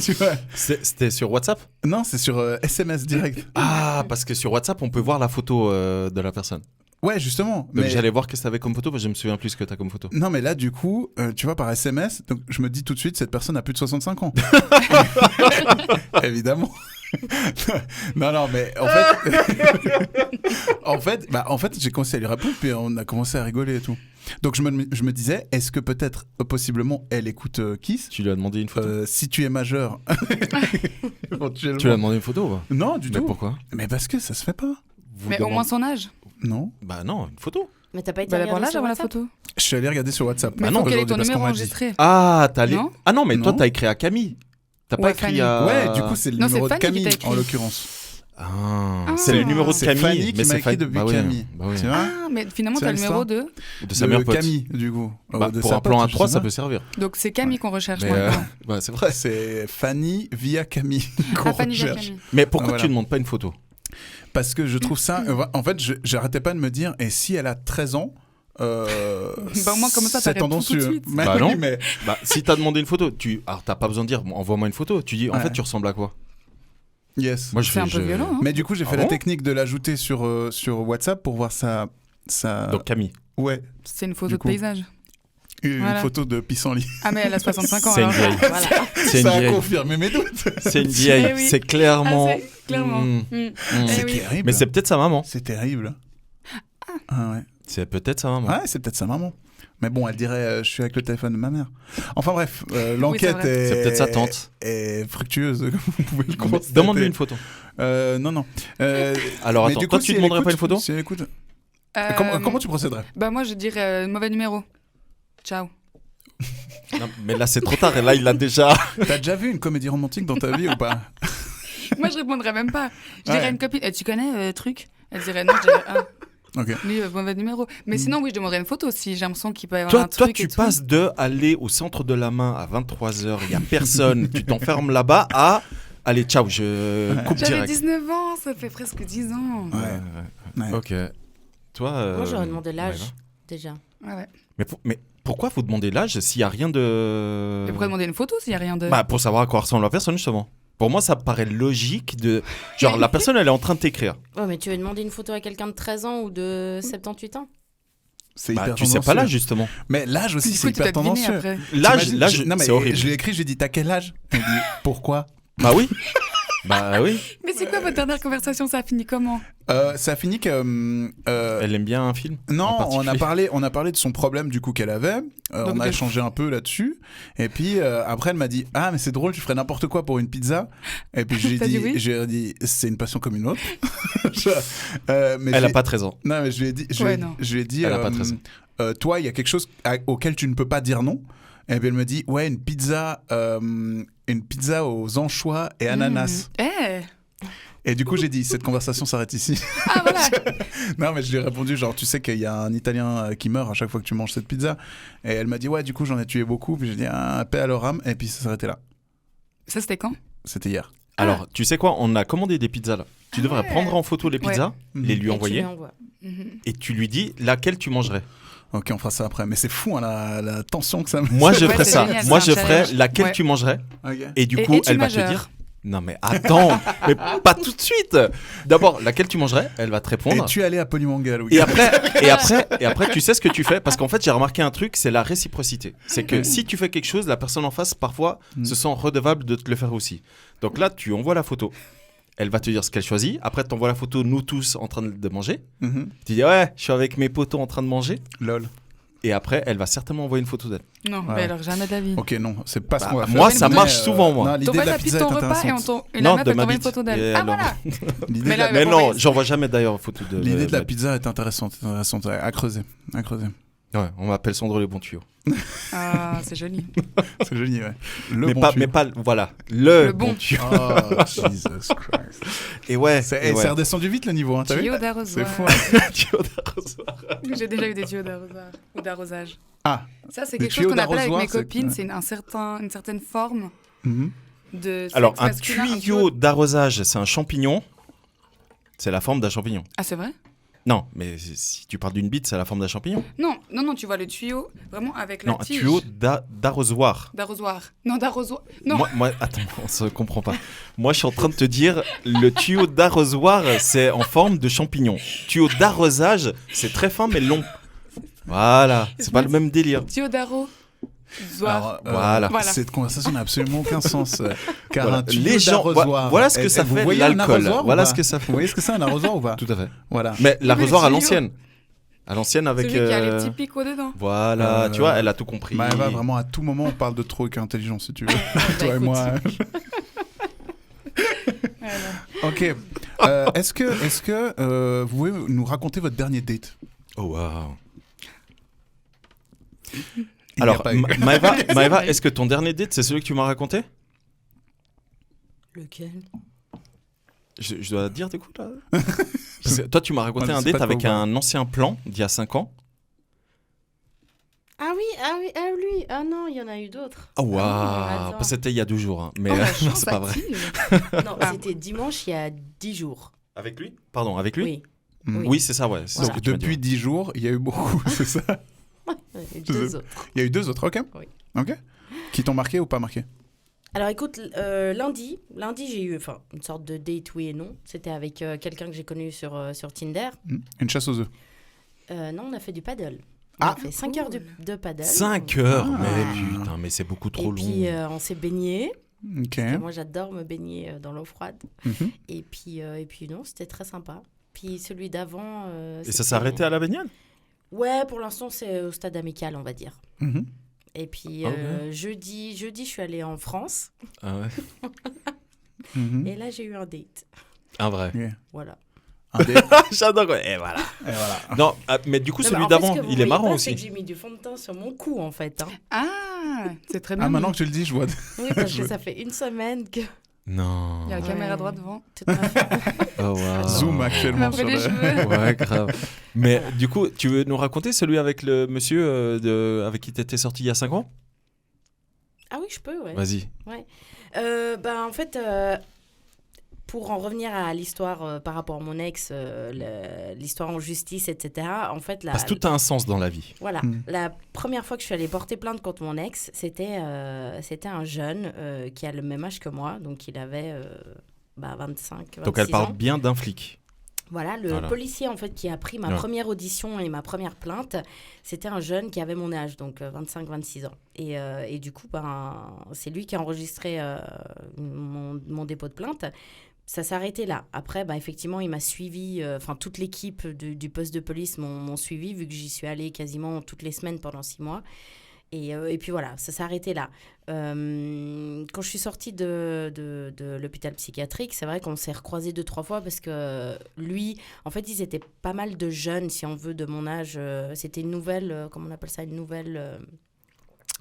Speaker 1: Tu vois?
Speaker 2: C'était sur WhatsApp?
Speaker 1: Non, c'est sur SMS direct.
Speaker 2: Ah, parce que sur WhatsApp, on peut voir la photo de la personne.
Speaker 1: Ouais, justement.
Speaker 2: Donc j'allais voir qu'est-ce que t'avais comme photo, parce que je me souviens plus ce que t'as comme photo.
Speaker 1: Non, mais là, du coup, tu vois, par SMS, donc, je me dis tout de suite, cette personne a plus de 65 ans. Évidemment. non, mais en fait, en fait, j'ai commencé à lui répondre, puis on a commencé à rigoler et tout. Donc je me disais, est-ce que peut-être, possiblement, elle écoute Kiss?
Speaker 2: Tu lui as demandé une photo?
Speaker 1: Si tu es majeur.
Speaker 2: Tu lui as demandé une photo ou pas?
Speaker 1: Non, du tout.
Speaker 2: Mais pourquoi?
Speaker 1: Mais parce que ça se fait pas.
Speaker 3: Au moins son âge.
Speaker 1: Non.
Speaker 2: Bah non, une photo.
Speaker 6: Mais t'as pas été
Speaker 3: D'abord
Speaker 6: regarder
Speaker 3: là,
Speaker 6: sur
Speaker 3: j'avais la
Speaker 6: WhatsApp?
Speaker 3: photo.
Speaker 1: Je suis allé regarder sur WhatsApp.
Speaker 3: Mais
Speaker 1: non,
Speaker 3: quel est ton
Speaker 1: parce qu'on
Speaker 3: numéro
Speaker 1: m'a dit.
Speaker 3: enregistré?
Speaker 2: Ah, t'as allé.
Speaker 3: Non.
Speaker 2: Ah non, mais toi
Speaker 1: Non.
Speaker 2: t'as écrit à Camille. T'as pas
Speaker 3: Ouais,
Speaker 2: écrit
Speaker 3: Fanny.
Speaker 2: à.
Speaker 1: Ouais, du coup, c'est le
Speaker 3: Non,
Speaker 1: numéro
Speaker 3: c'est
Speaker 1: de
Speaker 3: Fanny qui
Speaker 1: Camille,
Speaker 3: t'a écrit.
Speaker 1: en l'occurrence.
Speaker 2: C'est le numéro de
Speaker 1: C'est
Speaker 2: Camille.
Speaker 1: Fanny qui
Speaker 2: mais
Speaker 1: m'a
Speaker 2: c'est
Speaker 1: écrit depuis
Speaker 2: bah oui,
Speaker 1: Camille.
Speaker 2: Bah oui.
Speaker 1: Tu vois?
Speaker 3: Ah, mais finalement,
Speaker 1: C'est
Speaker 3: t'as le numéro de.
Speaker 2: De sa meilleure pote.
Speaker 1: Camille, du coup.
Speaker 2: Bah,
Speaker 1: De
Speaker 2: pour
Speaker 1: sa
Speaker 2: un plan
Speaker 1: pote, je
Speaker 2: A3,
Speaker 1: sais
Speaker 2: ça
Speaker 1: pas.
Speaker 2: peut servir.
Speaker 3: Donc c'est Camille qu'on recherche
Speaker 2: Mais
Speaker 3: maintenant.
Speaker 2: bah, c'est vrai.
Speaker 1: C'est Fanny via Camille qu'on
Speaker 3: Fanny via
Speaker 1: recherche.
Speaker 3: Camille.
Speaker 2: Mais pourquoi
Speaker 1: Voilà.
Speaker 2: tu demandes pas une photo?
Speaker 1: Parce que je trouve ça... en fait, j'arrêtais pas de me dire, et si elle a 13 ans...
Speaker 3: au moins, comme ça,
Speaker 1: c'est
Speaker 3: t'as répondu tout de
Speaker 1: tendancieux.
Speaker 3: suite.
Speaker 1: Mais
Speaker 2: Bah
Speaker 1: oui,
Speaker 2: non.
Speaker 1: mais...
Speaker 2: Bah, si t'as demandé une photo, alors t'as pas besoin de dire bon, envoie-moi une photo. Tu dis en
Speaker 1: Ouais.
Speaker 2: fait tu ressembles à quoi?
Speaker 1: Yes.
Speaker 2: Moi, je
Speaker 3: C'est un
Speaker 2: fais-
Speaker 3: peu violent. Hein.
Speaker 1: Mais du coup, j'ai fait
Speaker 2: Ah
Speaker 1: la
Speaker 2: bon
Speaker 1: technique de l'ajouter sur WhatsApp pour voir sa...
Speaker 2: Donc Camille.
Speaker 1: Ouais,
Speaker 3: C'est une photo
Speaker 1: Du
Speaker 3: de
Speaker 1: coup.
Speaker 3: paysage.
Speaker 1: une
Speaker 3: Voilà.
Speaker 1: photo de pissenlit.
Speaker 3: Ah, mais elle a 65 ans.
Speaker 2: C'est une
Speaker 3: alors.
Speaker 2: vieille.
Speaker 6: Voilà.
Speaker 2: C'est une
Speaker 1: Ça a
Speaker 2: vieille.
Speaker 1: confirmé mes doutes.
Speaker 2: C'est une vieille.
Speaker 3: Eh oui.
Speaker 2: C'est clairement.
Speaker 3: Ah, c'est clairement.
Speaker 2: Mm.
Speaker 1: C'est
Speaker 3: Eh oui.
Speaker 1: terrible.
Speaker 2: Mais c'est peut-être sa maman.
Speaker 1: C'est terrible. Ah ouais.
Speaker 2: C'est peut-être sa maman.
Speaker 1: Ouais, c'est peut-être sa maman. Mais bon, elle dirait je suis avec le téléphone de ma mère. Enfin bref, l'enquête
Speaker 3: c'est vrai.
Speaker 2: C'est peut-être sa tante.
Speaker 1: est fructueuse, comme vous pouvez le constater.
Speaker 2: Demande-lui une photo.
Speaker 1: Non.
Speaker 2: Alors
Speaker 1: Mais
Speaker 2: attends,
Speaker 1: du
Speaker 2: toi
Speaker 1: coup,
Speaker 2: tu
Speaker 1: si
Speaker 2: demanderais
Speaker 1: elle
Speaker 2: pas une
Speaker 1: écoute-
Speaker 2: photo?
Speaker 1: si elle écoute-
Speaker 3: Euh,
Speaker 1: Comment tu procéderais?
Speaker 3: Bah, moi, je dirais mauvais numéro. Ciao.
Speaker 2: Non, mais là c'est trop tard. Et là il l'a déjà.
Speaker 1: T'as déjà vu une comédie romantique dans ta vie ou pas?
Speaker 3: Moi, je répondrais même pas. Je
Speaker 1: Ouais.
Speaker 3: dirais à une copine, tu connais truc? Elle dirait non, je dirais
Speaker 1: Ok.
Speaker 3: lui, mauvais numéro. Mais sinon, oui, je demanderais une photo si j'ai l'impression qu'il peut y avoir
Speaker 2: Toi,
Speaker 3: un truc.
Speaker 2: tu
Speaker 3: et tout.
Speaker 2: passes de aller au centre de la main à 23h, il y a personne, tu t'enfermes là-bas à allez ciao, je coupe
Speaker 3: J'avais
Speaker 2: direct.
Speaker 3: 19 ans, ça fait presque 10 ans.
Speaker 1: Ouais.
Speaker 2: Ok. Toi.
Speaker 6: Moi, j'aurais demandé l'âge,
Speaker 2: Maëva.
Speaker 6: déjà.
Speaker 3: Ouais.
Speaker 2: Mais pourquoi vous demandez l'âge s'il n'y a rien de.
Speaker 3: Et pourquoi demander une photo s'il n'y a rien de.
Speaker 2: Bah, pour savoir à quoi ressemble la personne, justement. Pour moi, ça paraît logique de. Genre, la personne, elle est en train de t'écrire.
Speaker 6: Ouais, mais tu veux demander une photo à quelqu'un de 13 ans ou de 78 ans?
Speaker 1: C'est
Speaker 2: Bah,
Speaker 1: hyper
Speaker 2: tu sais
Speaker 1: tendancieux.
Speaker 2: pas l'âge, justement.
Speaker 1: Mais l'âge aussi,
Speaker 3: Du
Speaker 1: c'est
Speaker 3: coup, tu dois
Speaker 1: hyper
Speaker 3: deviner
Speaker 1: tendancieux.
Speaker 3: après.
Speaker 2: L'âge,
Speaker 1: Non, mais
Speaker 2: c'est horrible.
Speaker 1: je l'ai écrit, j'ai dit t'as quel âge? Elle dit pourquoi?
Speaker 2: Bah oui. Bah oui.
Speaker 3: Mais c'est quoi votre dernière conversation? Ça a fini comment?
Speaker 1: Ça a fini que.
Speaker 2: Elle aime bien un film en
Speaker 1: Non,
Speaker 2: particulier.
Speaker 1: on a parlé de son problème du coup qu'elle avait. On a échangé un peu là-dessus. Et puis après, elle m'a dit mais c'est drôle, tu ferais n'importe quoi pour une pizza. Et puis
Speaker 3: T'as dit oui
Speaker 1: j'ai dit c'est une passion comme une autre. Mais
Speaker 2: Elle a pas 13 ans.
Speaker 1: Non, mais je lui ai dit,
Speaker 3: Ouais, non.
Speaker 1: je lui ai dit
Speaker 2: Elle a pas 13 ans.
Speaker 1: toi, il y a quelque chose auquel tu ne peux pas dire non. Et puis elle me dit ouais, une pizza aux anchois et ananas. Et du coup, j'ai dit cette conversation s'arrête ici.
Speaker 3: Ah voilà.
Speaker 1: Non, mais je lui ai répondu genre tu sais qu'il y a un Italien qui meurt à chaque fois que tu manges cette pizza. Et elle m'a dit ouais, du coup j'en ai tué beaucoup. Puis j'ai dit paix à leur âme. Et puis ça s'arrêtait là.
Speaker 3: Ça, c'était quand?
Speaker 1: C'était hier.
Speaker 2: Alors, tu sais quoi? On a commandé des pizzas là. Tu devrais
Speaker 3: ouais.
Speaker 2: prendre en photo les pizzas, les lui
Speaker 6: Et tu
Speaker 2: envoyer,
Speaker 6: lui envoies.
Speaker 2: et tu lui dis laquelle tu mangerais.
Speaker 1: Ok, on fera ça après. Mais c'est fou hein, la tension que ça me.
Speaker 2: Moi, je
Speaker 3: Ouais,
Speaker 2: ferais
Speaker 3: c'est
Speaker 2: ça.
Speaker 3: génial,
Speaker 2: Moi,
Speaker 3: c'est
Speaker 2: je
Speaker 3: un
Speaker 2: ferais
Speaker 3: challenge.
Speaker 2: laquelle
Speaker 3: Ouais.
Speaker 2: tu mangerais.
Speaker 1: Ok.
Speaker 2: Et du
Speaker 3: Et
Speaker 2: coup,
Speaker 3: es-tu
Speaker 2: elle va te
Speaker 3: majeur?
Speaker 2: dire. Non, mais attends, mais pas tout de suite. D'abord, laquelle tu mangerais? Elle va te
Speaker 1: Et
Speaker 2: répondre.
Speaker 1: tu es allé à Polymangal.
Speaker 2: Et après, tu sais ce que tu fais. Parce qu'en fait, j'ai remarqué un truc, c'est la réciprocité. C'est que si tu fais quelque chose, la personne en face, parfois, se sent redevable de te le faire aussi. Donc là, tu envoies la photo. Elle va te dire ce qu'elle choisit. Après, tu envoies la photo, nous tous, en train de manger. Tu dis, ouais, je suis avec mes potos en train de manger.
Speaker 1: Lol.
Speaker 2: Et après, elle va certainement envoyer une photo d'elle.
Speaker 3: Non,
Speaker 1: Ouais.
Speaker 3: mais alors jamais de la vie.
Speaker 1: Ok, non, c'est pas ce
Speaker 2: Bah,
Speaker 1: qu'on va faire.
Speaker 2: moi, ça
Speaker 1: Mais,
Speaker 2: marche souvent, moi.
Speaker 1: Non, l'idée de
Speaker 3: T'envoies
Speaker 1: la
Speaker 3: la piste
Speaker 1: pizza
Speaker 3: ton
Speaker 1: est
Speaker 3: repas et
Speaker 1: intéressante.
Speaker 3: la
Speaker 2: Non,
Speaker 3: meuf,
Speaker 2: de
Speaker 3: elle
Speaker 2: ma
Speaker 3: t'envoie une
Speaker 2: bite.
Speaker 3: photo d'elle.
Speaker 2: Et
Speaker 3: Ah
Speaker 2: elle
Speaker 3: voilà.
Speaker 1: L'idée
Speaker 3: Mais
Speaker 1: de
Speaker 3: là,
Speaker 1: la-
Speaker 3: elle
Speaker 2: Mais
Speaker 3: va
Speaker 2: non,
Speaker 3: envoyer-
Speaker 2: j'envoie jamais d'ailleurs photo de.
Speaker 1: L'idée de la
Speaker 2: ma-
Speaker 1: pizza est intéressante à creuser.
Speaker 2: Ouais, on m'appelle Sandro les bons tuyaux.
Speaker 3: Ah, c'est joli.
Speaker 1: C'est joli, ouais.
Speaker 2: Mais pas, voilà, le bon
Speaker 3: bon.
Speaker 2: tuyau.
Speaker 1: Oh, Jesus Christ.
Speaker 2: Et ouais,
Speaker 1: C'est redescendu vite le niveau, hein, t'as vu?
Speaker 3: Tuyau
Speaker 1: C'est
Speaker 3: d'arrosoir.
Speaker 1: fou. Hein.
Speaker 2: tuyau d'arrosoir.
Speaker 3: J'ai déjà eu des tuyaux d'arrosoir ou d'arrosage.
Speaker 1: Ah.
Speaker 3: Ça, c'est
Speaker 1: Des
Speaker 3: quelque chose qu'on
Speaker 1: tuyaux
Speaker 3: appelle avec mes
Speaker 1: d'arrosoir,
Speaker 3: copines.
Speaker 1: c'est-
Speaker 3: C'est une certaine forme
Speaker 1: Mhm.
Speaker 3: de sexe
Speaker 2: Alors, un
Speaker 3: masculin,
Speaker 2: tuyau d'arrosage, c'est un champignon. C'est la forme d'un champignon.
Speaker 3: Ah, c'est vrai?
Speaker 2: Non, mais si tu parles d'une bite, c'est la forme d'un champignon.
Speaker 3: Non, tu vois le tuyau vraiment avec la
Speaker 2: Non, un
Speaker 3: tige.
Speaker 2: tuyau d'arrosoir.
Speaker 3: D'arrosoir. Non, d'arrosoir. Non.
Speaker 2: Moi, attends, on se comprend pas. Moi, je suis en train de te dire, le tuyau d'arrosoir, c'est en forme de champignon. Tuyau d'arrosage, c'est très fin mais long. Voilà, c'est pas le même délire.
Speaker 3: Tuyau d'arrosoir.
Speaker 1: Alors,
Speaker 2: Voilà.
Speaker 1: Cette conversation n'a absolument aucun sens. Car
Speaker 2: Voilà.
Speaker 1: un tuyau
Speaker 2: Les gens,
Speaker 1: d'arrosoir.
Speaker 2: voilà ce que ça
Speaker 1: vous
Speaker 2: fait,
Speaker 1: voyez un
Speaker 2: l'alcool.
Speaker 1: arrosoir ou
Speaker 2: Voilà
Speaker 1: pas
Speaker 2: ce que ça fait.
Speaker 1: Vous voyez ce que c'est un arrosoir ou pas?
Speaker 2: Tout à fait.
Speaker 1: Voilà.
Speaker 2: Mais l'arrosoir à
Speaker 3: tuyau.
Speaker 2: l'ancienne. À l'ancienne avec.
Speaker 3: Celui qui a les petits picots dedans.
Speaker 2: Voilà, tu vois, elle a tout compris.
Speaker 1: Bah, Eva, vraiment, à tout moment, on parle de trop intelligent, si tu veux.
Speaker 3: Bah,
Speaker 1: Toi et
Speaker 3: écoute.
Speaker 1: moi.
Speaker 3: Voilà.
Speaker 1: Ok. Est-ce que vous pouvez nous raconter votre dernier date?
Speaker 2: Oh waouh.
Speaker 1: Il y a
Speaker 2: Alors,
Speaker 1: pas eu.
Speaker 2: Maëva, est-ce que ton dernier date, c'est celui que tu m'as raconté?
Speaker 6: Lequel?
Speaker 2: Je dois te dire du coup là. Parce que toi, tu m'as raconté
Speaker 1: Moi, je
Speaker 2: un
Speaker 1: sais
Speaker 2: date
Speaker 1: pas de quoi
Speaker 2: avec
Speaker 1: vous parlez.
Speaker 2: un ancien plan d'il y a 5 ans.
Speaker 6: Ah oui, lui. Ah non, il y en a eu d'autres.
Speaker 2: Oh waouh.
Speaker 6: attends.
Speaker 2: Parce que c'était il y a 2 jours. Hein. Mais
Speaker 3: Oh, la
Speaker 2: non,
Speaker 3: chance
Speaker 2: c'est pas vrai.
Speaker 3: active.
Speaker 6: Non, c'était dimanche il y a 10 jours.
Speaker 2: Avec lui? Pardon, avec lui?
Speaker 6: Oui.
Speaker 1: Mm.
Speaker 2: Oui, c'est ça, ouais. C'est ce
Speaker 1: Donc,
Speaker 2: que tu m'as dit,
Speaker 1: depuis
Speaker 2: ouais.
Speaker 1: 10 jours, il y a eu beaucoup, c'est ça?
Speaker 6: Et deux autres.
Speaker 1: Il y a eu 2 autres, ok?
Speaker 6: Oui.
Speaker 1: Ok. Qui t'ont marqué ou pas marqué?
Speaker 6: Alors écoute, lundi j'ai eu une sorte de date oui et non. C'était avec quelqu'un que j'ai connu sur Tinder.
Speaker 1: Une chasse aux œufs.
Speaker 6: Non, on a fait du paddle.
Speaker 1: Ah.
Speaker 6: On a fait 5 heures de paddle.
Speaker 2: 5 heures?
Speaker 1: Ah.
Speaker 2: Mais putain, mais c'est beaucoup trop
Speaker 6: Et
Speaker 2: long.
Speaker 6: puis on s'est baigné.
Speaker 1: Ok.
Speaker 6: Moi j'adore me baigner dans l'eau froide.
Speaker 1: Mhm.
Speaker 6: Et puis non, c'était très sympa. Puis celui d'avant...
Speaker 2: Et ça s'est arrêté à la baignade?
Speaker 6: Ouais, pour l'instant c'est au stade amical, on va dire.
Speaker 1: Mhm.
Speaker 6: Et puis
Speaker 2: Ah ouais.
Speaker 6: jeudi, je suis allée en France.
Speaker 2: Ah ouais.
Speaker 1: Mhm.
Speaker 6: Et là j'ai eu un date.
Speaker 2: Un vrai.
Speaker 1: Yeah.
Speaker 6: Voilà.
Speaker 1: Un date.
Speaker 2: J'adore. Et voilà.
Speaker 1: Et voilà.
Speaker 2: Non, mais du coup,
Speaker 6: Non, mais
Speaker 2: celui
Speaker 6: en fait,
Speaker 2: d'avant,
Speaker 6: ce que vous
Speaker 2: il est
Speaker 6: voyez
Speaker 2: marrant
Speaker 6: pas, c'est que
Speaker 2: aussi.
Speaker 6: j'ai mis du fond de teint sur mon cou en fait. Hein.
Speaker 3: Ah, c'est très bien.
Speaker 1: Ah, maintenant que tu le dis, je vois.
Speaker 6: Oui, parce que ça fait une semaine que...
Speaker 2: Non.
Speaker 3: Il y a la
Speaker 6: Ouais.
Speaker 3: caméra droite devant.
Speaker 6: Toute ma famille-
Speaker 2: Oh, wow.
Speaker 1: Zoom actuellement
Speaker 3: Après
Speaker 1: sur
Speaker 3: les
Speaker 1: le...
Speaker 3: cheveux.
Speaker 2: Ouais, grave. Mais du coup, tu veux nous raconter celui avec le monsieur avec qui t'étais sorti il y a 5 ans?
Speaker 6: Ah oui, je peux, ouais.
Speaker 2: Vas-y.
Speaker 6: En fait, pour en revenir à l'histoire par rapport à mon ex, l'histoire en justice, etc. En fait,
Speaker 2: Parce que tout a un sens dans la vie.
Speaker 6: voilà,
Speaker 1: Mm.
Speaker 6: la première fois que je suis allée porter plainte contre mon ex, c'était un jeune qui a le même âge que moi, donc il avait 25, 26
Speaker 2: Donc elle parle
Speaker 6: ans.
Speaker 2: bien d'un flic.
Speaker 6: Voilà, le
Speaker 2: Voilà.
Speaker 6: policier en fait qui a pris ma
Speaker 2: Ouais.
Speaker 6: première audition et ma première plainte, c'était un jeune qui avait mon âge, donc 25-26 ans. Et du coup, c'est lui qui a enregistré mon dépôt de plainte. Ça s'est arrêté là. Après, effectivement, il m'a suivi, toute l'équipe du poste de police m'ont suivi, vu que j'y suis allée quasiment toutes les semaines pendant 6 mois. Et puis voilà, ça s'est arrêté là. Quand je suis sortie de l'hôpital psychiatrique, c'est vrai qu'on s'est recroisés 2-3 fois parce que lui, en fait, ils étaient pas mal de jeunes, si on veut, de mon âge. C'était une nouvelle, comment on appelle ça, une nouvelle...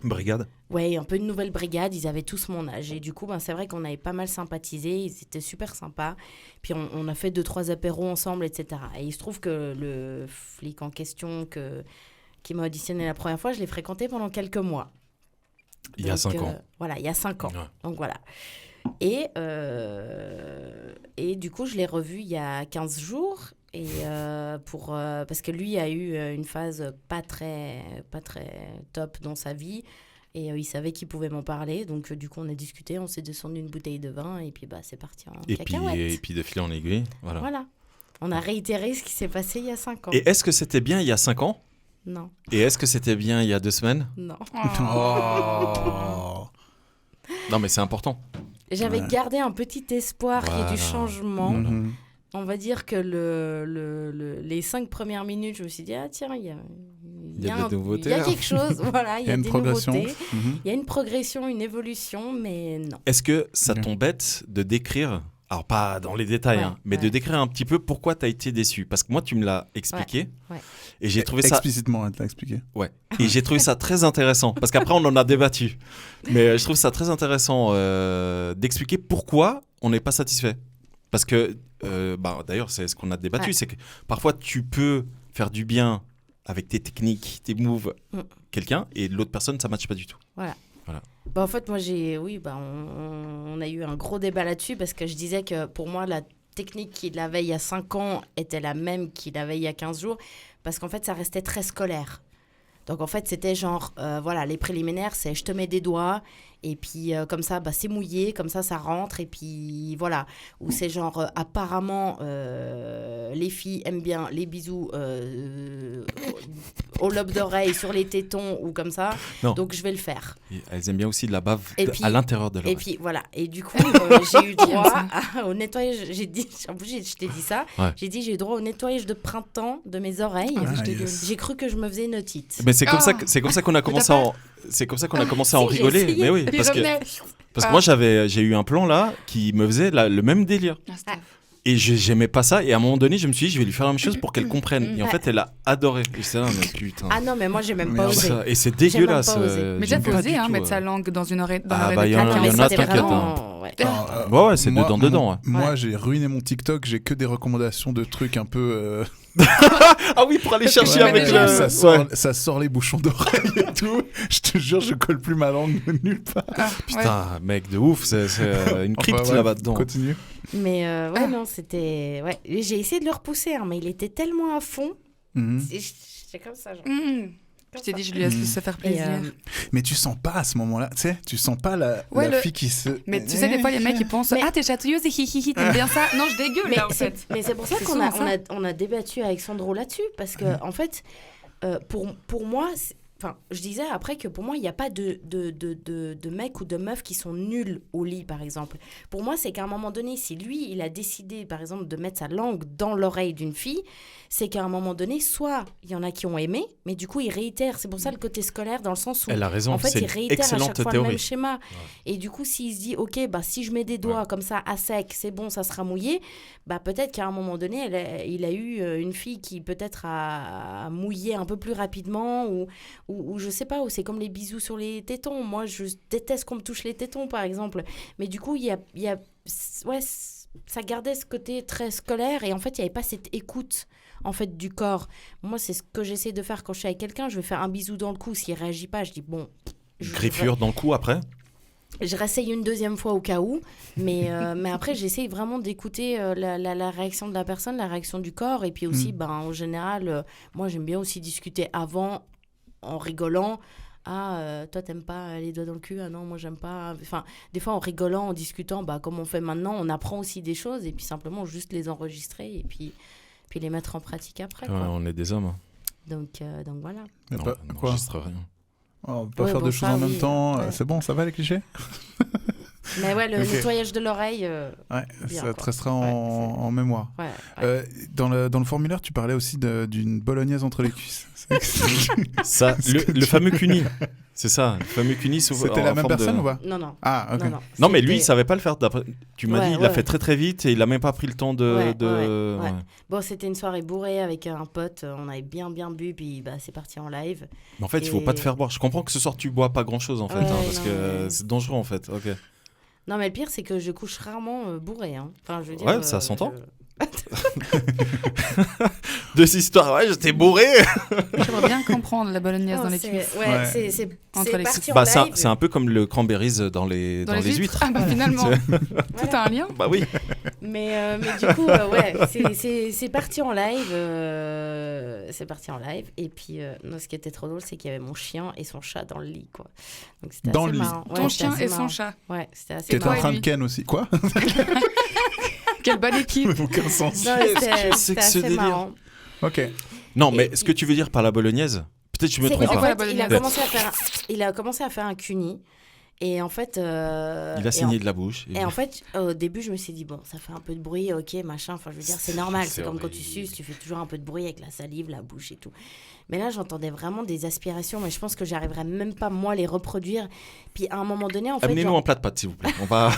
Speaker 2: Brigade.
Speaker 6: Ouais, un peu une nouvelle brigade, ils avaient tous mon âge. Et du coup, c'est vrai qu'on avait pas mal sympathisé, ils étaient super sympas. Puis on a fait 2-3 apéros ensemble, etc. Et il se trouve que le flic en question qui m'a auditionné la première fois, je l'ai fréquenté pendant quelques mois.
Speaker 2: Il y a 5 ans.
Speaker 6: Voilà, il y a 5 ans.
Speaker 2: Ouais.
Speaker 6: Donc voilà. Et du coup, je l'ai revu il y a 15 jours. Et parce que lui a eu une phase pas très top dans sa vie. Et il savait qu'il pouvait m'en parler. Donc du coup, on a discuté, on s'est descendu une bouteille de vin. Et puis c'est parti en cacahuète.
Speaker 2: Et puis de fil en aiguille. Voilà.
Speaker 6: On a réitéré ce qui s'est passé il y a 5 ans.
Speaker 2: Et est-ce que c'était bien il y a 5 ans?
Speaker 6: Non.
Speaker 2: Et est-ce que c'était bien il y a 2 semaines?
Speaker 6: Non.
Speaker 1: Oh.
Speaker 2: Non, mais c'est important.
Speaker 6: J'avais
Speaker 1: Ouais.
Speaker 6: gardé un petit espoir qu'il y ait
Speaker 2: Voilà.
Speaker 6: du changement.
Speaker 1: Mhm.
Speaker 6: On va dire que les 5 premières minutes, je me suis dit, ah tiens, il y a
Speaker 2: de la nouveauté.
Speaker 6: Il y a quelque chose, voilà, il y a
Speaker 1: une
Speaker 6: des
Speaker 1: progression.
Speaker 6: nouveautés.
Speaker 1: Mhm.
Speaker 6: Il y a une progression, une évolution, mais non.
Speaker 2: Est-ce que ça
Speaker 1: Ok.
Speaker 2: t'embête de décrire alors pas dans les détails,
Speaker 6: Ouais,
Speaker 2: hein, mais de décrire un petit peu pourquoi tu as été déçu. Parce que moi, tu me l'as expliqué.
Speaker 6: Ouais.
Speaker 2: Et j'ai trouvé ça...
Speaker 1: Explicitement, elle te l'a expliqué.
Speaker 2: Ouais. Et j'ai trouvé ça très intéressant. Parce qu'après, on en a débattu. Mais je trouve ça très intéressant d'expliquer pourquoi on n'est pas satisfait. Parce que, d'ailleurs, c'est ce qu'on a débattu.
Speaker 6: Ouais.
Speaker 2: C'est que parfois, tu peux faire du bien avec tes techniques, tes moves, quelqu'un, et l'autre personne, ça ne matche pas du tout.
Speaker 6: Voilà. En fait, moi, on a eu un gros débat là-dessus parce que je disais que pour moi, la technique qu'il avait il y a 5 ans était la même qu'il avait il y a 15 jours parce qu'en fait, ça restait très scolaire. Donc, en fait, c'était genre, les préliminaires, c'est je te mets des doigts et puis comme ça, c'est mouillé, comme ça rentre et puis voilà. Ou c'est genre, apparemment, les filles aiment bien les bisous au lobe d'oreille, sur les tétons ou comme ça. Non. Donc, je vais le faire.
Speaker 2: Et elles aiment bien aussi de la bave à l'intérieur de l'oreille.
Speaker 6: Et puis voilà. Et du coup, j'ai eu droit au nettoyage. En plus, je t'ai dit ça. Ouais. J'ai dit, j'ai eu droit au nettoyage de printemps de mes oreilles. J'ai cru que je me faisais une otite.
Speaker 2: Mais c'est comme ça qu'on a commencé à en rigoler.
Speaker 6: Essayé.
Speaker 2: Mais oui, parce que moi j'ai eu un plan là qui me faisait le même délire. Et j'aimais pas ça, et à un moment donné je me suis dit je vais lui faire la même chose pour qu'elle comprenne, et en fait elle a adoré. Et c'est là, mais putain.
Speaker 6: Ah non, mais moi j'ai même pas osé.
Speaker 2: Et c'est dégueulasse.
Speaker 3: Mais déjà t'as osé mettre sa langue dans une oreille.
Speaker 2: Il y en a, t'inquiète. Ouais, c'est dedans.
Speaker 1: Moi j'ai ruiné mon TikTok, j'ai que des recommandations de trucs un peu.
Speaker 2: Ah oui, pour aller chercher avec
Speaker 1: ça sort les bouchons d'oreille et tout. Je te jure, je colle plus ma langue nulle part.
Speaker 2: Putain, mec, de ouf, c'est une crypte là-bas dedans.
Speaker 1: Continue.
Speaker 6: Mais non, c'était. Ouais. J'ai essayé de le repousser, mais il était tellement à fond. C'est comme ça, genre.
Speaker 3: Je t'ai dit, je lui laisse se faire plaisir.
Speaker 1: Mais tu sens pas à ce moment-là, tu sais, tu sens pas la fille qui se.
Speaker 3: Mais tu sais, des fois, les mecs, ils pensent t'es chatouilleuse et hihihi, t'aimes bien ça. Non, je dégueule, là, en fait.
Speaker 6: Mais c'est pour ça qu'on a débattu avec Sandro là-dessus, parce que, en fait, pour moi, enfin, je disais après que pour moi, il n'y a pas de mecs ou de meufs qui sont nuls au lit, par exemple. Pour moi, c'est qu'à un moment donné, si lui, il a décidé, par exemple, de mettre sa langue dans l'oreille d'une fille, c'est qu'à un moment donné, soit il y en a qui ont aimé, mais du coup, il réitère. C'est pour ça le côté scolaire, dans le sens où,
Speaker 2: elle a raison,
Speaker 6: en fait, il réitère à chaque fois
Speaker 2: théorie.
Speaker 6: le même schéma. Ouais. Et du coup, s'il se dit, ok, si je mets des doigts comme ça à sec, c'est bon, ça sera mouillé, peut-être qu'à un moment donné, il a eu une fille qui peut-être a mouillé un peu plus rapidement, ou je sais pas, ou c'est comme les bisous sur les tétons. Moi, je déteste qu'on me touche les tétons, par exemple. Mais du coup, il y a ça gardait ce côté très scolaire, et en fait, il n'y avait pas cette écoute en fait du corps. Moi, c'est ce que j'essaie de faire quand je suis avec quelqu'un. Je vais faire un bisou dans le cou. S'il réagit pas, je dis bon.
Speaker 2: Griffure dans le cou après.
Speaker 6: Je réessaye une deuxième fois au cas où, mais après j'essaye vraiment d'écouter la réaction de la personne, la réaction du corps, et puis aussi en général, moi j'aime bien aussi discuter avant en rigolant. Toi t'aimes pas les doigts dans le cul, non moi j'aime pas, enfin des fois en rigolant, en discutant, comme on fait maintenant, on apprend aussi des choses, et puis simplement juste les enregistrer et puis les mettre en pratique après, quoi.
Speaker 2: On est des hommes.
Speaker 6: Donc voilà.
Speaker 1: Mais
Speaker 2: non,
Speaker 1: pas,
Speaker 2: on
Speaker 1: quoi
Speaker 2: n'enregistre rien.
Speaker 1: On peut pas faire deux choses en même temps, c'est bon, ça va les clichés.
Speaker 6: Mais ouais, le nettoyage de l'oreille.
Speaker 1: Ça te restera en mémoire. Ouais. Dans le formulaire, tu parlais aussi d'une bolognaise entre les cuisses.
Speaker 2: Ça, le fameux cuni. C'est ça, le fameux cuni.
Speaker 1: C'était la même personne ou pas ?
Speaker 6: Non.
Speaker 1: Ah, ok.
Speaker 2: Non, mais lui, il savait pas le faire. Tu m'as dit, il l'a fait très très vite et il a même pas pris le temps de.
Speaker 6: Ouais. Bon, c'était une soirée bourrée avec un pote. On avait bien bu, puis c'est parti en live.
Speaker 2: Mais en fait, il faut pas te faire boire. Je comprends que ce soir tu bois pas grand chose en fait, parce que c'est dangereux en fait. Ok.
Speaker 6: Non, mais le pire, c'est que je couche rarement bourré. Enfin, je veux dire,
Speaker 2: ça s'entend. Deux histoires, j'étais bourré.
Speaker 3: J'aimerais bien comprendre la bolognaise dans les cuisses.
Speaker 6: C'est
Speaker 3: entre les
Speaker 6: parti
Speaker 3: cuisses.
Speaker 6: en live.
Speaker 2: C'est un peu comme le cranberries dans les huîtres.
Speaker 3: Ah finalement, tout a un lien.
Speaker 2: Bah oui.
Speaker 6: Mais du coup, c'est parti en live. Et puis, ce qui était trop drôle, c'est qu'il y avait mon chien et son chat dans le lit, quoi. Donc, c'était
Speaker 1: dans
Speaker 6: assez
Speaker 1: le lit.
Speaker 6: marrant.
Speaker 3: Ton chien et son chat.
Speaker 6: Ouais, c'était assez
Speaker 1: Qui était en
Speaker 6: marrant.
Speaker 1: train de ken aussi. Quoi ?
Speaker 3: Quelle bonne équipe.
Speaker 1: Aucun sens.
Speaker 6: Non, c'était assez marrant.
Speaker 1: Ok.
Speaker 2: Non, mais ce que tu veux dire par la bolognaise, peut-être que je me trompe.
Speaker 6: En fait, il a commencé à faire un cuni. Et en fait...
Speaker 2: Il a saigné de la bouche.
Speaker 6: Et en fait, au début, je me suis dit, bon, ça fait un peu de bruit, ok, machin. Enfin, je veux dire, c'est normal. C'est comme quand tu suces, tu fais toujours un peu de bruit avec la salive, la bouche et tout. Mais là, j'entendais vraiment des aspirations, mais je pense que j'arriverais même pas, moi, à les reproduire. Puis à un moment donné, en fait...
Speaker 2: Amenez-nous un plat de pâtes, s'il vous plaît. On va...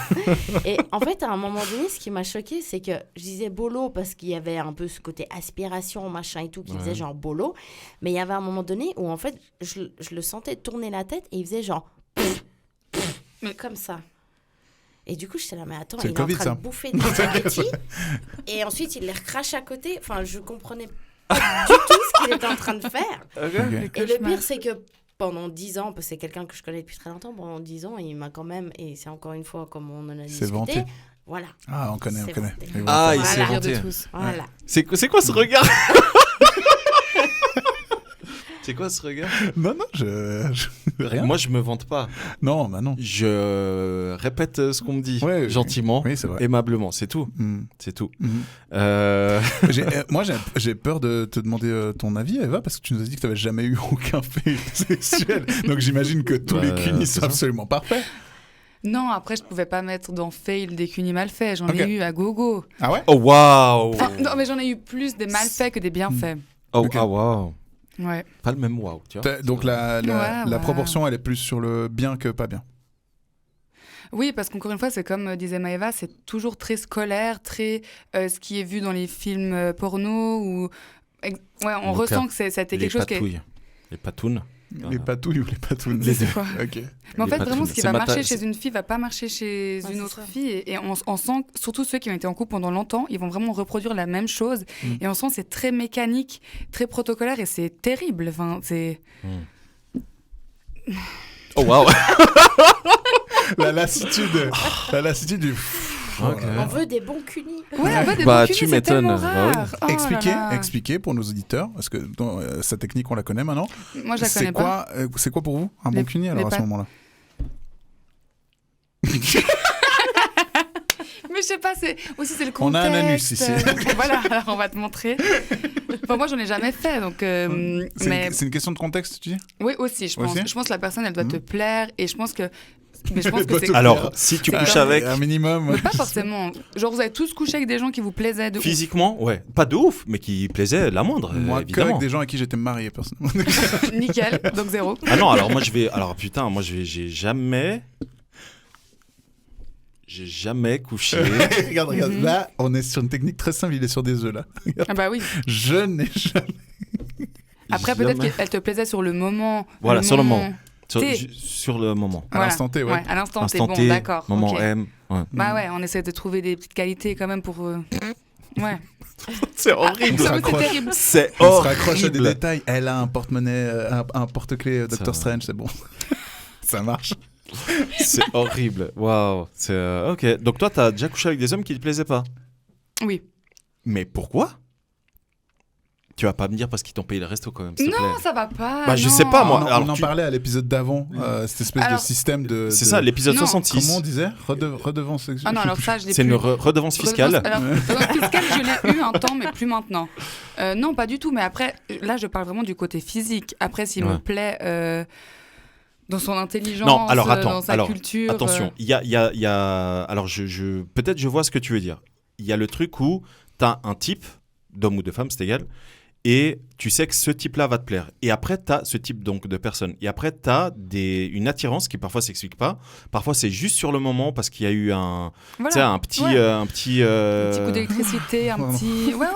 Speaker 6: Et en fait, à un moment donné, ce qui m'a choquée, c'est que je disais bolo parce qu'il y avait un peu ce côté aspiration, machin et tout, qui faisait genre bolo. Mais il y avait un moment donné où, en fait, je le sentais tourner la tête et il faisait genre... Mais comme ça. Et du coup, j'étais là, mais attends, il est en train de bouffer des spaghettis. Et ensuite, il les recrache à côté. Enfin, je comprenais pas du tout ce qu'il était en train de faire.
Speaker 1: Okay.
Speaker 6: Et le pire, c'est que pendant 10 ans, parce que c'est quelqu'un que je connais depuis très longtemps, pendant 10 ans, il m'a quand même, et c'est encore une fois comme on en a discuté,
Speaker 1: vanté.
Speaker 6: Voilà.
Speaker 1: Ah, on connaît.
Speaker 2: Ah, il s'est vanté.
Speaker 6: Voilà.
Speaker 2: C'est quoi ce regard? C'est quoi ce regard?
Speaker 1: Non, rien.
Speaker 2: Moi, je me vante pas.
Speaker 1: Non, bah non.
Speaker 2: Je répète ce qu'on me dit, gentiment, aimablement, c'est tout. C'est tout.
Speaker 1: Moi, j'ai peur de te demander ton avis, Eva, parce que tu nous as dit que tu n'avais jamais eu aucun fait sexuel. Donc j'imagine que tous les cunis sont absolument parfaits.
Speaker 3: Non, après, je pouvais pas mettre dans fail des cunis mal faits. J'en ai eu à gogo.
Speaker 1: Ah ouais?
Speaker 2: Oh, waouh!
Speaker 3: Non, mais j'en ai eu plus des mal faits que des bien faits.
Speaker 2: Oh, ah, waouh!
Speaker 3: Ouais.
Speaker 2: Pas le même waouh, tu vois.
Speaker 1: Donc la proportion, elle est plus sur le bien que pas bien.
Speaker 3: Oui, parce qu'encore une fois, c'est comme disait Maëva, c'est toujours très scolaire, très ce qui est vu dans les films porno. Ou... Ouais, on ressent que c'était quelque chose qui est...
Speaker 2: Les patounes.
Speaker 1: Les patouilles ou les patounes?
Speaker 3: C'est quoi?
Speaker 1: Okay.
Speaker 3: Mais en fait, vraiment, ce qui va marcher chez une fille va pas marcher chez une autre fille. Et on sent, surtout ceux qui ont été en couple pendant longtemps, ils vont vraiment reproduire la même chose. Et on sent que c'est très mécanique, très protocolaire et c'est terrible. Enfin, c'est...
Speaker 2: Oh, waouh!
Speaker 1: La lassitude du...
Speaker 6: Okay. On veut des bons cunis.
Speaker 3: Ouais, on veut des bons cunis,
Speaker 2: tu
Speaker 3: c'est tellement
Speaker 2: m'étonnes.
Speaker 3: rare. Oh
Speaker 1: expliquez pour nos auditeurs, parce que sa technique, on la connaît maintenant.
Speaker 3: Moi, je la connais pas.
Speaker 1: C'est quoi pour vous un bon cuni, alors, à ce moment-là?
Speaker 3: Mais je sais pas, c'est le contexte.
Speaker 1: On a un anus ici.
Speaker 3: Voilà, alors on va te montrer. Enfin, moi, j'en ai jamais fait, donc...
Speaker 1: C'est une question de contexte, tu dis?
Speaker 3: Oui, aussi, je pense. Je pense que la personne, elle doit te plaire, et je pense que... Mais je pense
Speaker 1: que
Speaker 3: c'est...
Speaker 2: Alors, si tu couches avec...
Speaker 1: Un minimum.
Speaker 3: Mais pas forcément. Genre, vous avez tous couché avec des gens qui vous plaisaient de ouf.
Speaker 2: Physiquement, ouais. Pas de ouf, mais qui plaisaient la moindre,
Speaker 1: moi,
Speaker 2: évidemment.
Speaker 1: Qu'avec des gens avec qui j'étais marié, personnellement.
Speaker 3: Nickel, donc 0.
Speaker 2: Ah non, alors moi, j'ai jamais... J'ai jamais couché.
Speaker 1: regarde. Là, on est sur une technique très simple. Il est sur des œufs, là.
Speaker 3: Ah bah oui.
Speaker 1: Je n'ai jamais...
Speaker 3: Après, peut-être qu'elle te plaisait sur le moment.
Speaker 2: Voilà, sur le moment. Sur le moment.
Speaker 1: À l'instant T, ouais.
Speaker 3: À l'instant T, bon, d'accord.
Speaker 2: Moment M. Ouais.
Speaker 3: Bah ouais, on essaie de trouver des petites qualités quand même pour... Ouais.
Speaker 2: C'est horrible. C'est horrible.
Speaker 1: On se raccroche à des détails. Elle a un porte-monnaie, un porte-clés Doctor Strange, c'est bon. Ça marche.
Speaker 2: C'est horrible. Waouh. Ok. Donc toi, t'as déjà couché avec des hommes qui te plaisaient pas?
Speaker 3: Oui.
Speaker 2: Mais pourquoi? Tu vas pas me dire parce qu'ils t'ont payé le resto quand même, s'il te plaît.
Speaker 3: Non, ça va pas.
Speaker 2: Bah, je sais pas, moi.
Speaker 1: On en parlait à l'épisode d'avant, cette espèce de système de...
Speaker 2: C'est ça, l'épisode 66.
Speaker 1: Comment on disait? Redevance sexuelle.
Speaker 3: Ah non, alors ça, je l'ai plus.
Speaker 2: C'est une redevance fiscale.
Speaker 3: Redevance fiscale, je l'ai eu un temps, mais plus maintenant. Non, pas du tout. Mais après, là, je parle vraiment du côté physique. Après, s'il me plaît... dans son intelligence,
Speaker 2: non, alors, attends,
Speaker 3: dans sa culture.
Speaker 2: Attention, il y a... Alors, peut-être je vois ce que tu veux dire. Il y a le truc où tu as un type, d'homme ou de femme, c'est égal, et tu sais que ce type-là va te plaire. Et après, tu as ce type donc, de personne. Et après, tu as une attirance qui parfois ne s'explique pas. Parfois, c'est juste sur le moment parce qu'il y a eu un petit
Speaker 3: coup d'électricité, un petit... Ouais.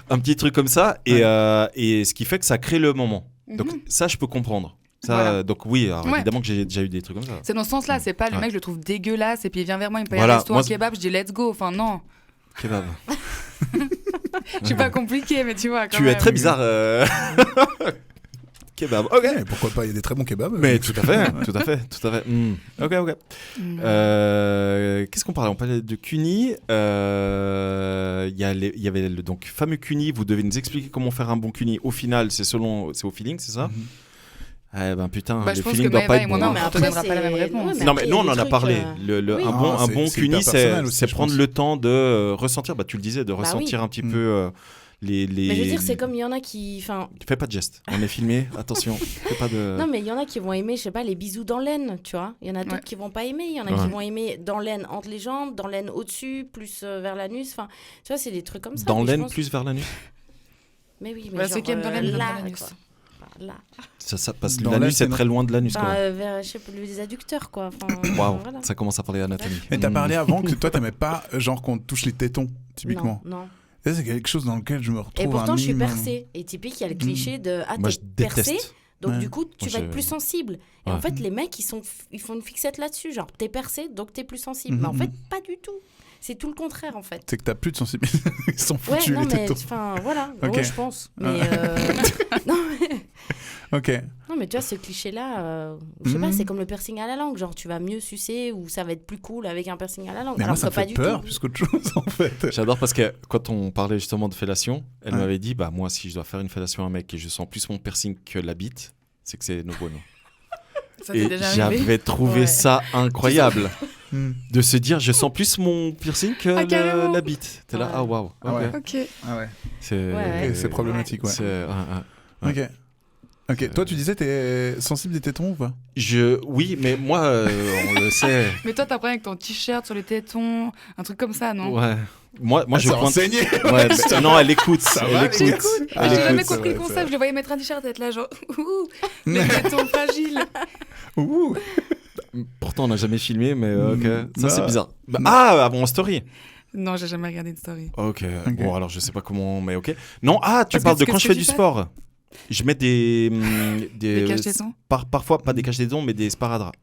Speaker 2: Un petit truc comme ça. Et ce qui fait que ça crée le moment. Donc ça, je peux comprendre. Donc oui, alors, évidemment que j'ai déjà eu des trucs comme ça.
Speaker 3: C'est dans ce sens-là, c'est pas le mec, je le trouve dégueulasse et puis il vient vers moi, il me paye un resto, un kebab, je dis let's go, enfin non.
Speaker 2: Kebab.
Speaker 3: Je suis pas compliqué, mais tu vois quand
Speaker 2: tu
Speaker 3: même.
Speaker 2: Es très bizarre. Kebab, ok.
Speaker 1: Mais pourquoi pas, il y a des très bons kebabs.
Speaker 2: Mais tout à fait. Ok. Qu'est-ce qu'on parlait? On parlait de Cuny. Il y avait le donc, fameux Cuny. Vous devez nous expliquer comment faire un bon Cuny. Au final, c'est au feeling, c'est ça? Eh ben putain, le feeling doit pas être bon.
Speaker 3: Non, mais on te donnera pas la même réponse.
Speaker 2: Non, mais nous on en a parlé. Un bon Cuny, c'est prendre le temps de ressentir. Bah tu le disais, de ressentir un petit peu les...
Speaker 6: Mais je veux dire, c'est comme il y en a qui...
Speaker 2: Fais pas de gestes, on est filmé, attention. Fais pas de...
Speaker 6: Non, mais il y en a qui vont aimer, je sais pas, les bisous dans l'aine, tu vois. Il y en a d'autres qui vont pas aimer. Il y en a qui vont aimer dans l'aine entre les jambes, dans l'aine au-dessus, plus vers l'anus. Enfin, tu vois, c'est des trucs comme ça.
Speaker 2: Dans l'aine, plus vers l'anus.
Speaker 6: Mais oui, mais
Speaker 3: ceux qui aiment dans l'aine,
Speaker 6: là,
Speaker 3: dans l'anus.
Speaker 6: quoi. Là.
Speaker 2: Ça passe
Speaker 1: Dans
Speaker 2: l'anus,
Speaker 1: l'aine,
Speaker 2: c'est très loin de l'anus, quoi.
Speaker 6: Vers, je sais pas, les adducteurs, quoi.
Speaker 2: Waouh,
Speaker 6: voilà.
Speaker 2: ça commence à parler anatomie.
Speaker 1: Mais t'as parlé avant que toi, t'aimais pas, genre, qu'on te touche les tétons, typiquement.
Speaker 6: Non.
Speaker 1: Ça, c'est quelque chose dans lequel je me retrouve.
Speaker 6: Et pourtant,
Speaker 1: un
Speaker 6: je suis
Speaker 1: minimum.
Speaker 6: percée. Et typique, il y a le cliché de
Speaker 2: Moi,
Speaker 6: t'es
Speaker 2: je
Speaker 6: percée,
Speaker 2: déteste.
Speaker 6: donc
Speaker 1: Ouais.
Speaker 6: du coup, tu
Speaker 2: Moi,
Speaker 6: vas être plus sensible. Et
Speaker 2: Ouais.
Speaker 6: en fait, les mecs, ils font une fixette là-dessus. Genre, t'es percée, donc t'es plus sensible. Mais en fait, pas du tout. C'est tout le contraire, en fait.
Speaker 1: C'est que t'as plus de sensibilité. Ils sont
Speaker 6: Ouais,
Speaker 1: foutus,
Speaker 6: non,
Speaker 1: les
Speaker 6: mais
Speaker 1: tétons.
Speaker 6: enfin, voilà.
Speaker 1: Ok.
Speaker 6: Ouais, je pense. Mais
Speaker 1: Ok.
Speaker 6: non, mais tu vois, ce cliché-là, je sais pas, c'est comme le piercing à la langue. Genre, tu vas mieux sucer ou ça va être plus cool avec un piercing à la langue.
Speaker 1: Mais
Speaker 6: Alors
Speaker 1: moi, ça
Speaker 6: que
Speaker 1: me
Speaker 6: pas
Speaker 1: fait
Speaker 6: du
Speaker 1: peur
Speaker 6: tout.
Speaker 1: plus qu'autre chose, en fait.
Speaker 2: J'adore parce que quand on parlait justement de fellation, elle
Speaker 1: Ouais.
Speaker 2: m'avait dit, bah moi, si je dois faire une fellation à un mec et je sens plus mon piercing que la bite, c'est que c'est no bueno.
Speaker 3: Ça t'est
Speaker 2: Et
Speaker 3: déjà arrivé?
Speaker 2: j'avais trouvé
Speaker 6: Ouais.
Speaker 2: ça incroyable.
Speaker 1: Hmm.
Speaker 2: De se dire, je sens plus mon piercing que
Speaker 3: Ah, carrément.
Speaker 2: la bite. T'es là,
Speaker 6: Ouais.
Speaker 2: ah waouh.
Speaker 1: Ah ouais.
Speaker 3: Ok.
Speaker 1: Ah ouais.
Speaker 2: C'est
Speaker 6: Ouais.
Speaker 1: Ok, c'est problématique, ouais.
Speaker 2: Ouais.
Speaker 1: Ok. Toi, tu disais, t'es sensible des tétons ou pas?
Speaker 2: Oui, mais moi, on le sait.
Speaker 3: Mais toi, t'as un problème avec ton t-shirt sur les tétons, un truc comme ça, non?
Speaker 2: Ouais. Moi, je
Speaker 1: s'est
Speaker 2: pointe.
Speaker 1: renseignée.
Speaker 2: Ouais, mais- non, elle écoute.
Speaker 1: Ça
Speaker 2: elle
Speaker 1: va,
Speaker 2: écoute.
Speaker 1: elle
Speaker 3: J'ai
Speaker 1: Ah,
Speaker 3: jamais
Speaker 1: c'est
Speaker 3: compris
Speaker 1: vrai,
Speaker 3: le
Speaker 1: c'est
Speaker 3: concept.
Speaker 1: vrai.
Speaker 3: Je le voyais mettre un t-shirt et être là, genre, ouh, les tétons fragiles.
Speaker 1: Ouh.
Speaker 2: Pourtant, on n'a jamais filmé, mais ok. Ça,
Speaker 1: Non.
Speaker 2: c'est bizarre. Bah, ah, avant story.
Speaker 3: Non, j'ai jamais regardé une story.
Speaker 2: Ok.
Speaker 1: Ok.
Speaker 2: Bon, alors je sais pas comment, mais ok. Non, tu
Speaker 3: Parce que
Speaker 2: parles de
Speaker 3: qu'est-ce
Speaker 2: quand je
Speaker 3: que
Speaker 2: fais
Speaker 3: tu
Speaker 2: du
Speaker 3: fais
Speaker 2: sport. Je mets des
Speaker 3: Des caches-tétons
Speaker 2: parfois pas des caches-tétons, mais des sparadraps.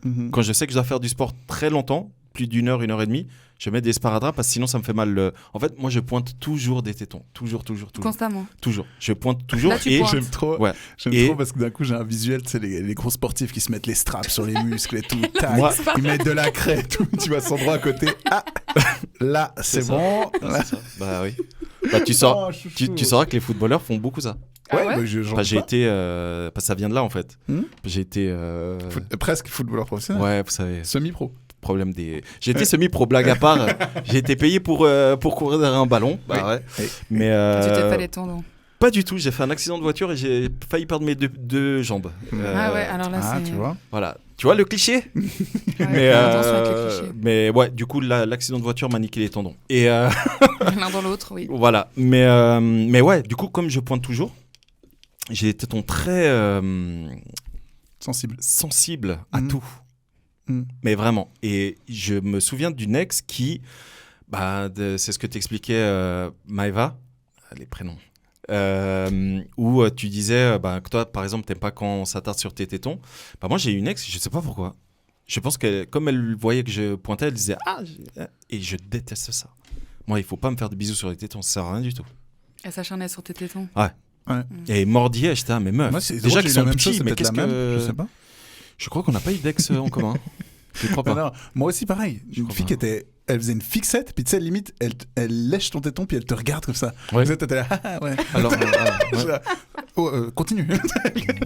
Speaker 1: Mhm.
Speaker 2: Quand je sais que je dois faire du sport très longtemps, plus d'1 heure, 1 heure et demie, je mets des sparadraps parce que sinon ça me fait mal. En fait, moi je pointe toujours des tétons, toujours.
Speaker 3: Constamment.
Speaker 2: Toujours. Je pointe toujours
Speaker 3: Là, tu
Speaker 2: et
Speaker 3: pointes.
Speaker 1: J'aime trop.
Speaker 2: Ouais.
Speaker 1: J'aime
Speaker 2: Et-
Speaker 1: trop parce que d'un coup j'ai un visuel, tu sais, les gros sportifs qui se mettent les straps sur les muscles et tout. Tac.
Speaker 2: Moi-
Speaker 1: Ils mettent de la craie et tout. Tu vois Sandro à côté. Ah, là c'est
Speaker 2: ça.
Speaker 1: bon.
Speaker 2: Ah, c'est ça. Bah oui. Bah tu sors.
Speaker 1: Oh, chouchou.
Speaker 2: Tu sauras que les footballeurs font beaucoup ça.
Speaker 3: Ah ouais
Speaker 1: bah, j'en
Speaker 2: Enfin, j'ai
Speaker 1: doute pas.
Speaker 2: été, parce que ça vient de là en fait.
Speaker 1: Hmm
Speaker 2: J'ai été,
Speaker 1: Presque footballeur professionnel.
Speaker 2: ouais, vous savez,
Speaker 1: Semi-pro.
Speaker 2: problème des. J'ai été semi-pro, blague à part. J'ai été payé pour courir derrière un ballon. Bah
Speaker 1: Oui.
Speaker 2: ouais.
Speaker 1: Oui.
Speaker 2: Mais
Speaker 3: Tu t'es fait les tendons.
Speaker 2: pas du tout. J'ai fait un accident de voiture et j'ai failli perdre mes deux jambes.
Speaker 3: Ah ouais, alors là,
Speaker 1: Ah,
Speaker 3: c'est.
Speaker 1: tu vois.
Speaker 2: Voilà. Tu vois le cliché.
Speaker 3: Ouais,
Speaker 2: Mais,
Speaker 3: attention avec les clichés.
Speaker 2: mais ouais, du coup, l'accident de voiture m'a niqué les tendons. Et
Speaker 3: L'un dans l'autre, oui.
Speaker 2: voilà. Mais ouais, du coup, comme je pointe toujours, j'ai des tétons très
Speaker 1: Sensible.
Speaker 2: sensibles à
Speaker 1: Mhm.
Speaker 2: tout.
Speaker 1: Mhm.
Speaker 2: Mais vraiment. Et je me souviens d'une ex qui, c'est ce que t'expliquais, Maëva, les prénoms, où tu disais que toi, par exemple, t'aimes pas quand on s'attarde sur tes tétons. Bah, moi, j'ai une ex, je sais pas pourquoi. Je pense que comme elle voyait que je pointais, elle disait et je déteste ça. Moi, il faut pas me faire des bisous sur les tétons, ça sert à rien du tout.
Speaker 3: Elle s'acharnait sur tes tétons.
Speaker 2: Et mordillait, j'étais mais meuf.
Speaker 1: Moi, c'est
Speaker 2: déjà
Speaker 1: drôle,
Speaker 2: qu'ils
Speaker 1: j'ai eu
Speaker 2: sont
Speaker 1: la même chose,
Speaker 2: petits,
Speaker 1: c'est
Speaker 2: mais
Speaker 1: peut-être
Speaker 2: qu'est-ce
Speaker 1: la même,
Speaker 2: que
Speaker 1: je sais pas.
Speaker 2: Je crois qu'on n'a pas eu d'ex en commun. Je crois pas.
Speaker 1: Non, moi aussi pareil. Une
Speaker 2: crois
Speaker 1: fille
Speaker 2: pas.
Speaker 1: qui elle faisait une fixette, puis tu sais, limite, elle lèche ton téton, puis elle te regarde comme ça.
Speaker 2: Ouais.
Speaker 1: Vous êtes là, ah, ouais.
Speaker 2: Alors, ouais.
Speaker 1: Oh, continue.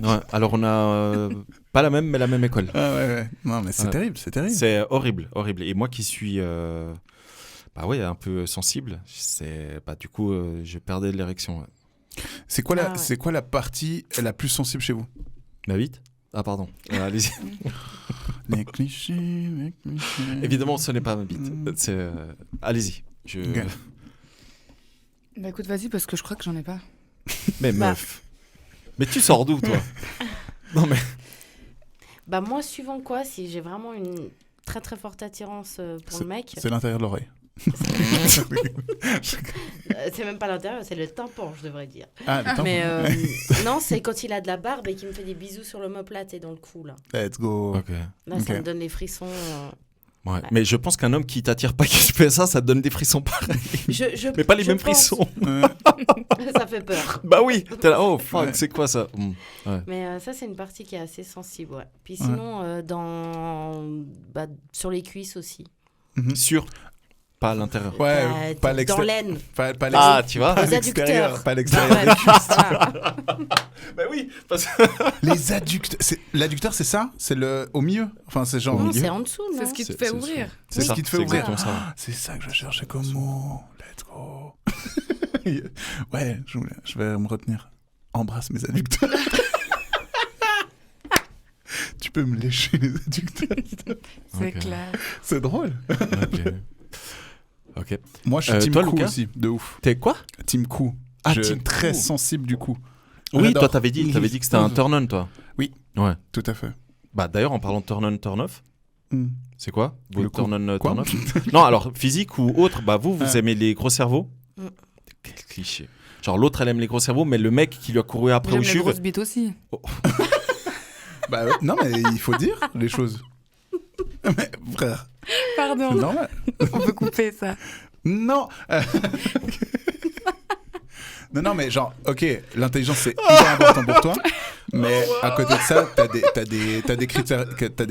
Speaker 2: Ouais, alors on a pas la même, mais la même école.
Speaker 1: Ah ouais, ouais. Non, mais c'est
Speaker 2: Ouais.
Speaker 1: terrible, c'est terrible.
Speaker 2: C'est horrible. Et moi qui suis un peu sensible, du coup, je perdais de l'érection. Ouais.
Speaker 1: C'est quoi,
Speaker 6: Ah ouais.
Speaker 1: c'est quoi la partie la plus sensible chez vous?
Speaker 2: Ma bite. Ah pardon. Allez-y.
Speaker 1: Les clichés, les clichés.
Speaker 2: Évidemment, ce n'est pas ma bite.
Speaker 1: Mm.
Speaker 2: Allez-y.
Speaker 1: Ok.
Speaker 3: Bah écoute, vas-y, parce que je crois que j'en ai pas.
Speaker 2: Mais meuf. Mais tu sors d'où, toi? Non mais.
Speaker 6: Bah, moi, suivant quoi, si j'ai vraiment une très très forte attirance pour le mec,
Speaker 1: C'est l'intérieur de l'oreille.
Speaker 6: c'est même pas l'intérieur, c'est le tympan, je devrais dire.
Speaker 1: Ah, attends.
Speaker 6: Mais non, c'est quand il a de la barbe et qu'il me fait des bisous sur l'omoplate et dans le cou, là.
Speaker 1: Let's go.
Speaker 2: Ok.
Speaker 6: Là,
Speaker 1: Ok.
Speaker 6: ça me donne les frissons.
Speaker 2: Ouais. Mais je pense qu'un homme qui t'attire pas, qui fait ça te donne des frissons pareils. Mais pas les
Speaker 6: je
Speaker 2: mêmes
Speaker 6: pense.
Speaker 2: frissons.
Speaker 6: Ça fait peur.
Speaker 2: Bah oui. T'es là, oh fuck,
Speaker 1: Ouais.
Speaker 2: c'est quoi ça? Ouais.
Speaker 6: Mais ça, c'est une partie qui est assez sensible, ouais. Puis sinon, sur les cuisses aussi.
Speaker 2: Sur. pas à l'intérieur.
Speaker 1: Ouais,
Speaker 6: Bah,
Speaker 1: pas
Speaker 6: dans
Speaker 1: l'extérieur.
Speaker 6: l'aine.
Speaker 1: Pas
Speaker 2: Ah, tu vois.
Speaker 1: pas
Speaker 6: Les
Speaker 1: l'extérieur.
Speaker 6: adducteurs.
Speaker 1: Pas l'extérieur.
Speaker 6: Ouais, voilà.
Speaker 2: Bah oui, parce que...
Speaker 1: Les adducteurs. L'adducteur, c'est ça? C'est au milieu? Enfin, c'est genre.
Speaker 6: Non, c'est en dessous, non?
Speaker 3: C'est ce qui te
Speaker 2: C'est-
Speaker 3: fait
Speaker 2: c'est-
Speaker 3: ouvrir.
Speaker 1: C'est ce
Speaker 2: ça,
Speaker 1: qui te fait
Speaker 2: c'est
Speaker 1: ouvrir.
Speaker 2: exactement ça.
Speaker 1: Ah, c'est ça que je cherchais comme mot. Let's go. Ouais, je vais me retenir. Embrasse mes adducteurs. Tu peux me lécher les adducteurs.
Speaker 3: C'est
Speaker 2: Ok.
Speaker 3: clair.
Speaker 1: C'est drôle.
Speaker 2: Ok.
Speaker 1: Moi, je suis team
Speaker 2: toi,
Speaker 1: cou
Speaker 2: Lucas
Speaker 1: aussi, de ouf.
Speaker 2: T'es quoi?
Speaker 1: Team cou.
Speaker 2: Ah,
Speaker 1: je
Speaker 2: team
Speaker 1: très
Speaker 2: cou.
Speaker 1: sensible du coup.
Speaker 2: Oui,
Speaker 1: J'adore.
Speaker 2: toi, t'avais dit que c'était un turn-on, toi.
Speaker 1: Oui.
Speaker 2: Ouais.
Speaker 1: Tout à fait.
Speaker 2: Bah, d'ailleurs, en parlant de turn-on, turn-off, c'est quoi?
Speaker 1: Le
Speaker 2: Votre
Speaker 1: coup.
Speaker 2: turn-on,
Speaker 1: Quoi
Speaker 2: turn-off? Non, alors, physique ou autre, bah, vous
Speaker 1: Ah.
Speaker 2: aimez les gros cerveaux?
Speaker 6: Mm.
Speaker 2: Quel cliché. Genre, l'autre, elle aime les gros cerveaux, mais le mec qui lui a couru après
Speaker 3: J'aime
Speaker 2: au
Speaker 3: les
Speaker 2: chuve.
Speaker 3: grosses bites aussi.
Speaker 1: Bah non, mais il faut dire les choses. Mais frère, c'est
Speaker 3: Pardon.
Speaker 1: normal.
Speaker 3: On peut couper ça.
Speaker 1: Non. Non, mais genre, ok, l'intelligence c'est hyper important pour toi, mais à côté de ça, t'as des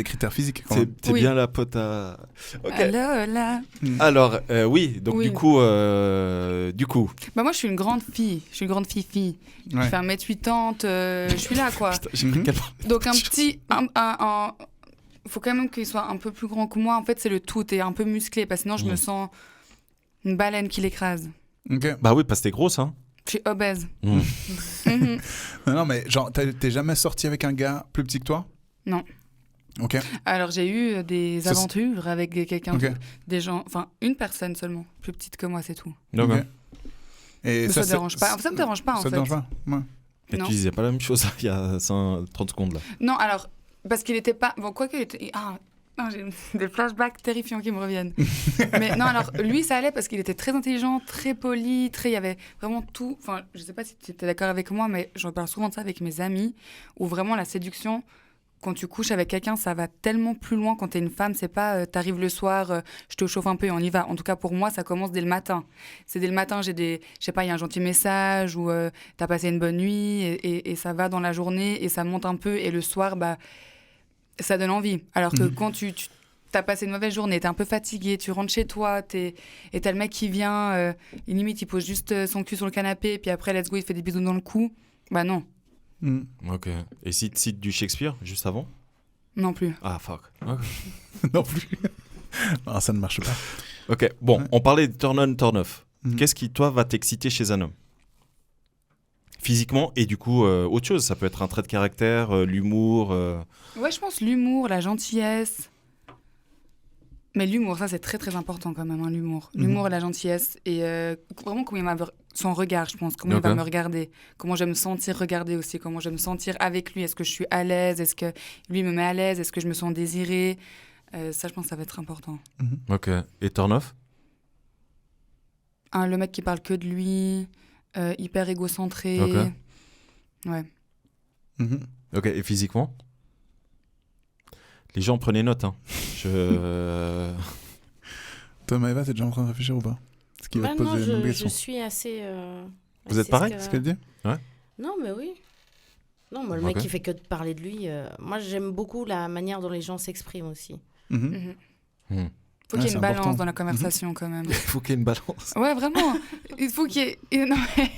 Speaker 1: critères physiques. Quand même.
Speaker 2: C'est
Speaker 3: Oui.
Speaker 2: bien la pote à... Ok.
Speaker 3: Alors là.
Speaker 2: Alors, oui, donc
Speaker 3: Oui.
Speaker 2: du coup...
Speaker 3: Bah moi je suis une grande fille. Je suis une grande fille.
Speaker 1: Ouais.
Speaker 3: Je fais 1m80. Je suis là quoi.
Speaker 2: Putain, j'ai pris
Speaker 1: Mhm.
Speaker 2: quel-
Speaker 3: Donc un petit. Faut quand même qu'il soit un peu plus grand que moi. En fait, c'est le tout. T'es un peu musclé parce que sinon je me sens une baleine qui l'écrase.
Speaker 1: Ok.
Speaker 2: Bah oui, parce que t'es grosse, hein.
Speaker 3: Je suis obèse.
Speaker 2: Mm.
Speaker 3: Mhm.
Speaker 1: Non, mais genre, t'es jamais sorti avec un gars plus petit que toi?
Speaker 3: Non.
Speaker 1: Ok.
Speaker 3: Alors j'ai eu des
Speaker 1: Ça, c'est-
Speaker 3: aventures avec quelqu'un,
Speaker 1: Ok.
Speaker 3: des gens, enfin une personne seulement, plus petite que moi, c'est tout.
Speaker 2: Donc,
Speaker 1: Ok. Et
Speaker 3: Mais ça
Speaker 1: c'est-
Speaker 3: dérange pas. Ça me dérange pas en
Speaker 1: Ça
Speaker 3: fait.
Speaker 1: te dérange pas? Ouais.
Speaker 2: Et
Speaker 3: Non.
Speaker 2: tu disais pas la même chose il y a 30 secondes là.
Speaker 3: Non, alors parce qu'il était pas. Bon, quoi qu'il était. Ah. Non, j'ai des flashbacks terrifiants qui me reviennent. Mais non, alors lui, ça allait parce qu'il était très intelligent, très poli, il y avait vraiment tout. Enfin, je sais pas si tu étais d'accord avec moi, mais j'en parle souvent de ça avec mes amis, où vraiment la séduction, quand tu couches avec quelqu'un, ça va tellement plus loin quand t'es une femme. C'est pas t'arrives le soir, je te chauffe un peu et on y va. En tout cas, pour moi, ça commence dès le matin. C'est dès le matin, j'ai des. Je sais pas, il y a un gentil message ou t'as passé une bonne nuit et ça va dans la journée et ça monte un peu. Et le soir, bah. Ça donne envie. Alors que quand tu t'as passé une mauvaise journée, t'es un peu fatigué, tu rentres chez toi, et t'as le mec qui vient, limite il pose juste son cul sur le canapé, puis après let's go, il fait des bisous dans le cou. Bah non,
Speaker 1: Mm.
Speaker 2: Ok. Et si tu cites du Shakespeare juste avant?
Speaker 3: non plus.
Speaker 2: Ah fuck. Ok.
Speaker 1: Non plus. Non, ça ne marche pas.
Speaker 2: Ok. Bon,
Speaker 1: Ouais.
Speaker 2: on parlait de turn on, turn off.
Speaker 1: Mhm.
Speaker 2: Qu'est-ce qui toi va t'exciter chez un homme? Physiquement et du coup autre chose. Ça peut être un trait de caractère, l'humour.
Speaker 3: Ouais, je pense l'humour, la gentillesse. Mais l'humour, ça c'est très très important quand même, hein, l'humour. L'humour et la gentillesse. Et vraiment comment il m'a... Son regard, je pense. Comment il va
Speaker 2: Ok.
Speaker 3: me regarder. Comment je vais me sentir regarder aussi. Comment je vais me sentir avec lui. Est-ce que je suis à l'aise? Est-ce que lui me met à l'aise? Est-ce que je me sens désirée? Ça, je pense que ça va être important.
Speaker 2: Ok. Et turn off?
Speaker 3: Le mec qui parle que de lui, hyper égocentré.
Speaker 2: Ok.
Speaker 3: Ouais.
Speaker 1: Mhm.
Speaker 2: Ok. Et physiquement? Les gens prenez note. Hein. Je.
Speaker 1: Toi, Maëva, t'es déjà en train de réfléchir ou pas? Ce qui va
Speaker 6: Bah
Speaker 1: te
Speaker 6: non,
Speaker 1: poser la même
Speaker 6: je
Speaker 1: question.
Speaker 6: suis assez.
Speaker 2: Vous
Speaker 6: assez
Speaker 2: êtes pareil,
Speaker 1: Ce qu'elle dit?
Speaker 6: Non, mais oui. Non, moi, le
Speaker 2: Ok.
Speaker 6: mec qui fait que de parler de lui. Moi, j'aime beaucoup la manière dont les gens s'expriment aussi.
Speaker 1: Mhm.
Speaker 3: Mhm.
Speaker 2: Hmm.
Speaker 3: Faut qu'il y ait
Speaker 1: c'est
Speaker 3: une balance
Speaker 1: important.
Speaker 3: dans la conversation quand même.
Speaker 2: Il faut qu'il y ait une balance.
Speaker 3: Ouais, vraiment. Il faut qu'il y ait... Non, mais...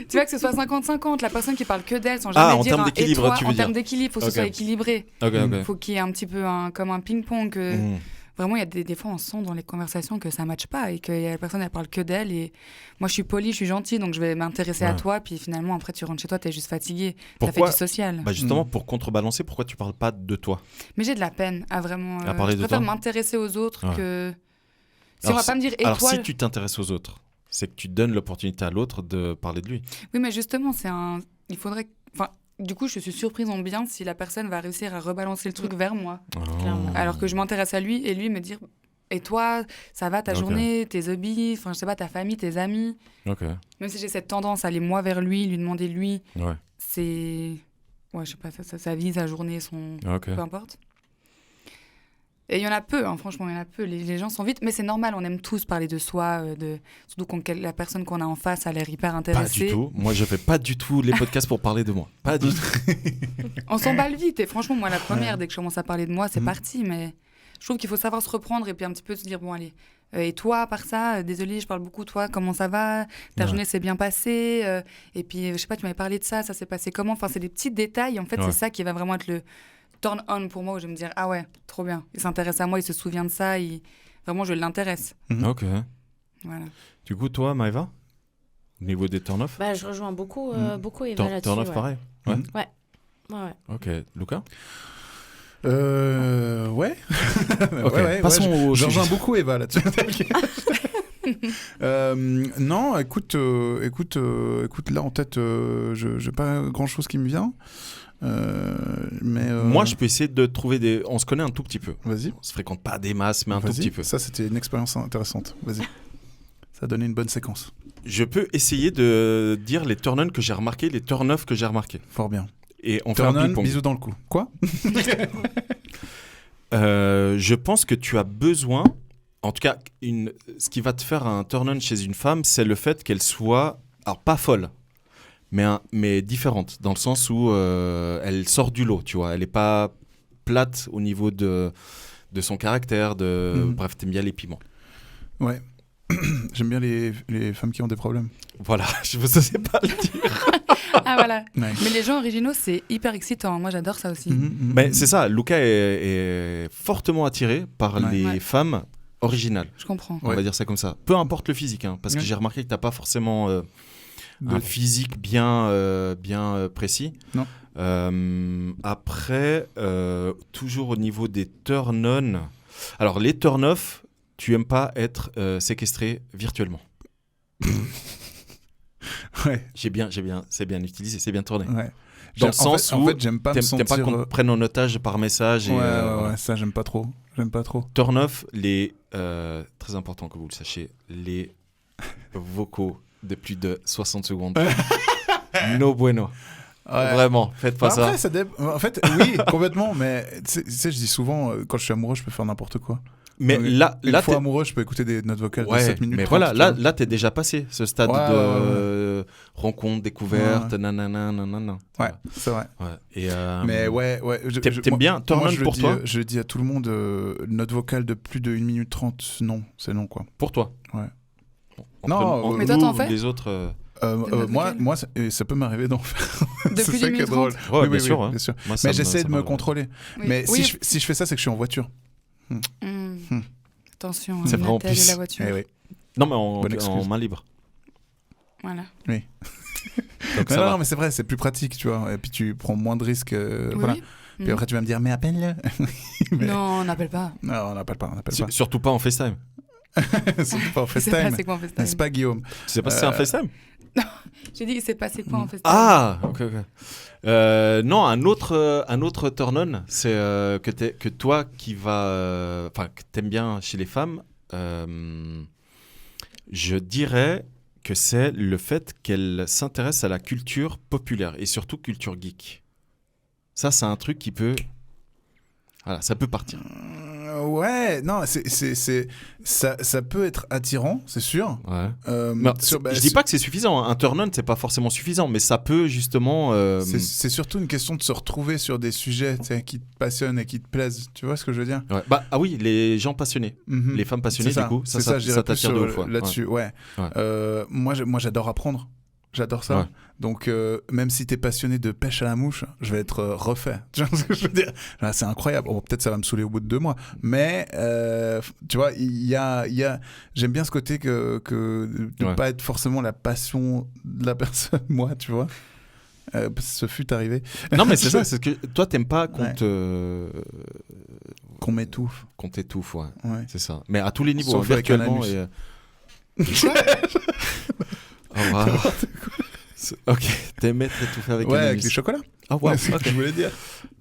Speaker 3: tu vois que ce soit 50-50, la personne qui parle que d'elle sans jamais
Speaker 2: Ah, en
Speaker 3: dire
Speaker 2: termes
Speaker 3: un
Speaker 2: d'équilibre,
Speaker 3: et toi,
Speaker 2: tu veux
Speaker 3: en
Speaker 2: dire.
Speaker 3: termes d'équilibre, faut que
Speaker 2: Ok.
Speaker 3: ce soit équilibré.
Speaker 2: Ok.
Speaker 1: Mhm.
Speaker 2: Ok.
Speaker 3: Faut qu'il y ait un petit peu comme un ping-pong.
Speaker 2: Hmm.
Speaker 3: Vraiment, il y a des fois, on sent dans les conversations que ça ne matche pas et que la personne, elle parle que d'elle. Et moi, je suis polie, je suis gentille, donc je vais m'intéresser à
Speaker 2: Ouais.
Speaker 3: toi. Puis finalement, après, tu rentres chez toi, tu es juste fatigué. T'as fait
Speaker 2: Pourquoi
Speaker 3: du social.
Speaker 2: Bah justement, pour contrebalancer, pourquoi tu parles pas de toi?
Speaker 3: Mais j'ai de la peine à vraiment.
Speaker 2: À parler
Speaker 3: je
Speaker 2: de
Speaker 3: préfère
Speaker 2: toi
Speaker 3: m'intéresser aux autres
Speaker 2: Ouais.
Speaker 3: que. Si
Speaker 2: Alors,
Speaker 3: on va pas me dire
Speaker 2: Alors
Speaker 3: étoile.
Speaker 2: si tu t'intéresses aux autres, c'est que tu donnes l'opportunité à l'autre de parler de lui.
Speaker 3: Oui, mais justement, il faudrait. Enfin, du coup, je suis surprise en bien si la personne va réussir à rebalancer le truc vers moi.
Speaker 6: Clairement.
Speaker 3: Alors que je m'intéresse à lui et lui me dire. Et toi, ça va ta
Speaker 2: Ok.
Speaker 3: journée, tes hobbies, enfin, je sais pas, ta famille, tes amis.
Speaker 2: Ok.
Speaker 3: Même si j'ai cette tendance à aller moi vers lui, lui demander lui,
Speaker 2: Ouais.
Speaker 3: c'est. Ouais, je sais pas, sa vie, sa journée, son.
Speaker 2: Ok.
Speaker 3: Peu importe. Et il y en a peu, hein, franchement, il y en a peu. Les gens sont vite, mais c'est normal, on aime tous parler de soi, surtout quand la personne qu'on a en face a l'air hyper
Speaker 2: Pas
Speaker 3: intéressée.
Speaker 2: du tout. Moi, je fais pas du tout les podcasts pour parler de moi. Pas du tout.
Speaker 3: On s'emballe vite, et franchement, moi, la première, dès que je commence à parler de moi, c'est
Speaker 1: Mhm.
Speaker 3: parti, mais je trouve qu'il faut savoir se reprendre et puis un petit peu se dire, bon, allez, et toi, par ça, désolé, je parle beaucoup, toi, comment ça va? Ta journée s'est bien passée? Et puis, je sais pas, tu m'avais parlé de ça s'est passé comment? Enfin, c'est des petits détails, en fait, c'est ça qui va vraiment être le turn on pour moi, où je vais me dire, ah ouais, trop bien, il s'intéresse à moi, il se souvient de ça, vraiment, je l'intéresse.
Speaker 2: Ok.
Speaker 3: Voilà.
Speaker 2: Du coup, toi, Maëva, au niveau des turn-off?
Speaker 6: Je rejoins beaucoup Eva là-dessus.
Speaker 2: Turn-off, pareil? Ouais.
Speaker 6: Ouais.
Speaker 2: Ok. Lucas?
Speaker 1: Ouais.
Speaker 2: Ok. Passons au
Speaker 1: je
Speaker 2: sujet.
Speaker 1: rejoins beaucoup Eva là-dessus. Non, écoute, là en tête, j'ai pas grand-chose qui me vient. Mais
Speaker 2: moi, je peux essayer de trouver des. On se connaît un tout petit peu.
Speaker 1: Vas-y.
Speaker 2: On se fréquente pas des masses, mais un tout petit peu.
Speaker 1: Ça, c'était une expérience intéressante. Vas-y. Ça a donné une bonne séquence.
Speaker 2: Je peux essayer de dire les turn-on que j'ai remarqués, les turn-off que j'ai remarqués.
Speaker 1: Fort bien.
Speaker 2: Et on fait un
Speaker 1: Turn-on,
Speaker 2: ping-pong.
Speaker 1: bisous dans le cou. Quoi?
Speaker 2: Je pense que tu as besoin, en tout cas, ce qui va te faire un turn-on chez une femme, c'est le fait qu'elle soit, alors pas folle, mais différente, dans le sens où elle sort du lot, tu vois. Elle n'est pas plate au niveau de son caractère, bref, t'aimes bien les piments.
Speaker 1: Ouais. J'aime bien les femmes qui ont des problèmes.
Speaker 2: Voilà, je ne sais pas le dire.
Speaker 3: Ah voilà.
Speaker 1: Ouais.
Speaker 3: Mais les gens originaux, c'est hyper excitant. Moi, j'adore ça aussi.
Speaker 2: Mais c'est ça, Luca est fortement attiré par les femmes originales.
Speaker 3: Je comprends.
Speaker 2: On va dire ça comme ça. Peu importe le physique, hein, parce que j'ai remarqué que tu n'as pas forcément un physique bien précis.
Speaker 1: Non.
Speaker 2: Après, toujours au niveau des turn-on. Alors, les turn-off, tu n'aimes pas être séquestré virtuellement.
Speaker 1: Ouais.
Speaker 2: C'est bien utilisé, c'est bien tourné.
Speaker 1: Ouais.
Speaker 2: Dans le sens où
Speaker 1: en fait, j'aime pas me sentir...
Speaker 2: t'aimes pas qu'on te prenne en otage par message.
Speaker 1: Ouais, ça, j'aime pas trop.
Speaker 2: Turn-off, très important que vous le sachiez, les vocaux de plus de 60 secondes. No bueno.
Speaker 1: Ouais.
Speaker 2: Vraiment, faites pas ça.
Speaker 1: Après, en fait, oui, complètement, mais tu sais, je dis souvent, quand je suis amoureux, je peux faire n'importe quoi.
Speaker 2: Mais
Speaker 1: donc,
Speaker 2: là,
Speaker 1: une fois amoureux, je peux écouter des notes vocales de 7 minutes.
Speaker 2: Mais
Speaker 1: 30,
Speaker 2: voilà, là, t'es déjà passé ce stade de rencontre, découverte, nanana.
Speaker 1: Ouais, c'est vrai.
Speaker 2: Ouais. Et
Speaker 1: mais ouais.
Speaker 2: T'aimes bien turn-on pour toi?
Speaker 1: Je dis à tout le monde, note vocale de plus de 1 minute 30, non, c'est non, quoi.
Speaker 2: Pour toi?
Speaker 1: Ouais.
Speaker 2: Non,
Speaker 3: mais toi, t'en fais?
Speaker 2: Les autres.
Speaker 1: Moi, ça peut m'arriver d'en faire.
Speaker 3: Depuis
Speaker 1: c'est ça qui est drôle.
Speaker 2: Ouais,
Speaker 1: Oui,
Speaker 2: bien sûr.
Speaker 1: bien sûr.
Speaker 2: Moi,
Speaker 1: mais j'essaie de me contrôler.
Speaker 3: Oui.
Speaker 1: Mais
Speaker 3: Oui.
Speaker 1: si je fais ça, c'est que je suis en voiture.
Speaker 3: Attention,
Speaker 2: C'est vrai en
Speaker 3: Nathalie
Speaker 2: plus.
Speaker 3: et la voiture.
Speaker 1: Eh oui.
Speaker 2: Non, mais
Speaker 1: Bonne
Speaker 2: en
Speaker 1: excuse.
Speaker 2: main libre.
Speaker 3: Voilà.
Speaker 1: Oui.
Speaker 2: Donc, ça va.
Speaker 1: Non, mais c'est vrai, c'est plus pratique, tu vois. Et puis tu prends moins de risques. Voilà.
Speaker 3: Oui.
Speaker 1: Puis après, tu vas me dire, mais appelle-le. Mais-
Speaker 3: Non, on n'appelle pas.
Speaker 1: Non, on n'appelle pas.
Speaker 2: Surtout pas en FaceTime.
Speaker 1: Surtout pas en
Speaker 3: Je sais pas
Speaker 1: FaceTime.
Speaker 3: c'est quoi en FaceTime.
Speaker 1: N'est-ce pas, Guillaume?
Speaker 2: Tu sais pas si c'est un FaceTime?
Speaker 3: J'ai dit, il s'est passé quoi en FaceTime?
Speaker 2: Ah, ok. Non, un autre turn-on, c'est que toi qui va, que t'aimes bien chez les femmes, je dirais que c'est le fait qu'elles s'intéressent à la culture populaire et surtout culture geek. Ça, c'est un truc qui peut, voilà, ça peut partir.
Speaker 1: Ouais, non, ça peut être attirant, c'est sûr.
Speaker 2: Ouais.
Speaker 1: Mais
Speaker 2: Je dis pas que c'est suffisant. Un turn-on, c'est pas forcément suffisant, mais ça peut justement.
Speaker 1: C'est surtout une question de se retrouver sur des sujets qui te passionnent et qui te plaisent. Tu vois ce que je veux dire?
Speaker 2: Ouais. Ah oui, les gens passionnés, les femmes passionnées,
Speaker 1: C'est
Speaker 2: du coup,
Speaker 1: je dirais
Speaker 2: ça
Speaker 1: plus
Speaker 2: t'attire de ouf.
Speaker 1: là-dessus. Ouais. Moi, j'adore apprendre. J'adore ça.
Speaker 2: Ouais.
Speaker 1: Donc, même si t'es passionné de pêche à la mouche, je vais être refait. Tu vois ce que je veux dire? Là, c'est incroyable. Bon, peut-être ça va me saouler au bout de 2 mois. Mais, tu vois, j'aime bien ce côté de ne pas être forcément la passion de la personne, moi, tu vois. Ce fut arrivé.
Speaker 2: Non, mais c'est ça. C'est que toi, t'aimes pas qu'on
Speaker 1: qu'on m'étouffe.
Speaker 2: Qu'on t'étouffe, ouais. C'est ça. Mais à tous les niveaux,
Speaker 1: sauf avec un
Speaker 2: virtuellement.
Speaker 1: anus.
Speaker 2: Oh, wow. Ok, t'aimes être étouffé avec un
Speaker 1: avec
Speaker 2: anus.
Speaker 1: les chocolats.
Speaker 2: Ah ouais,
Speaker 1: C'est ce que je voulais dire.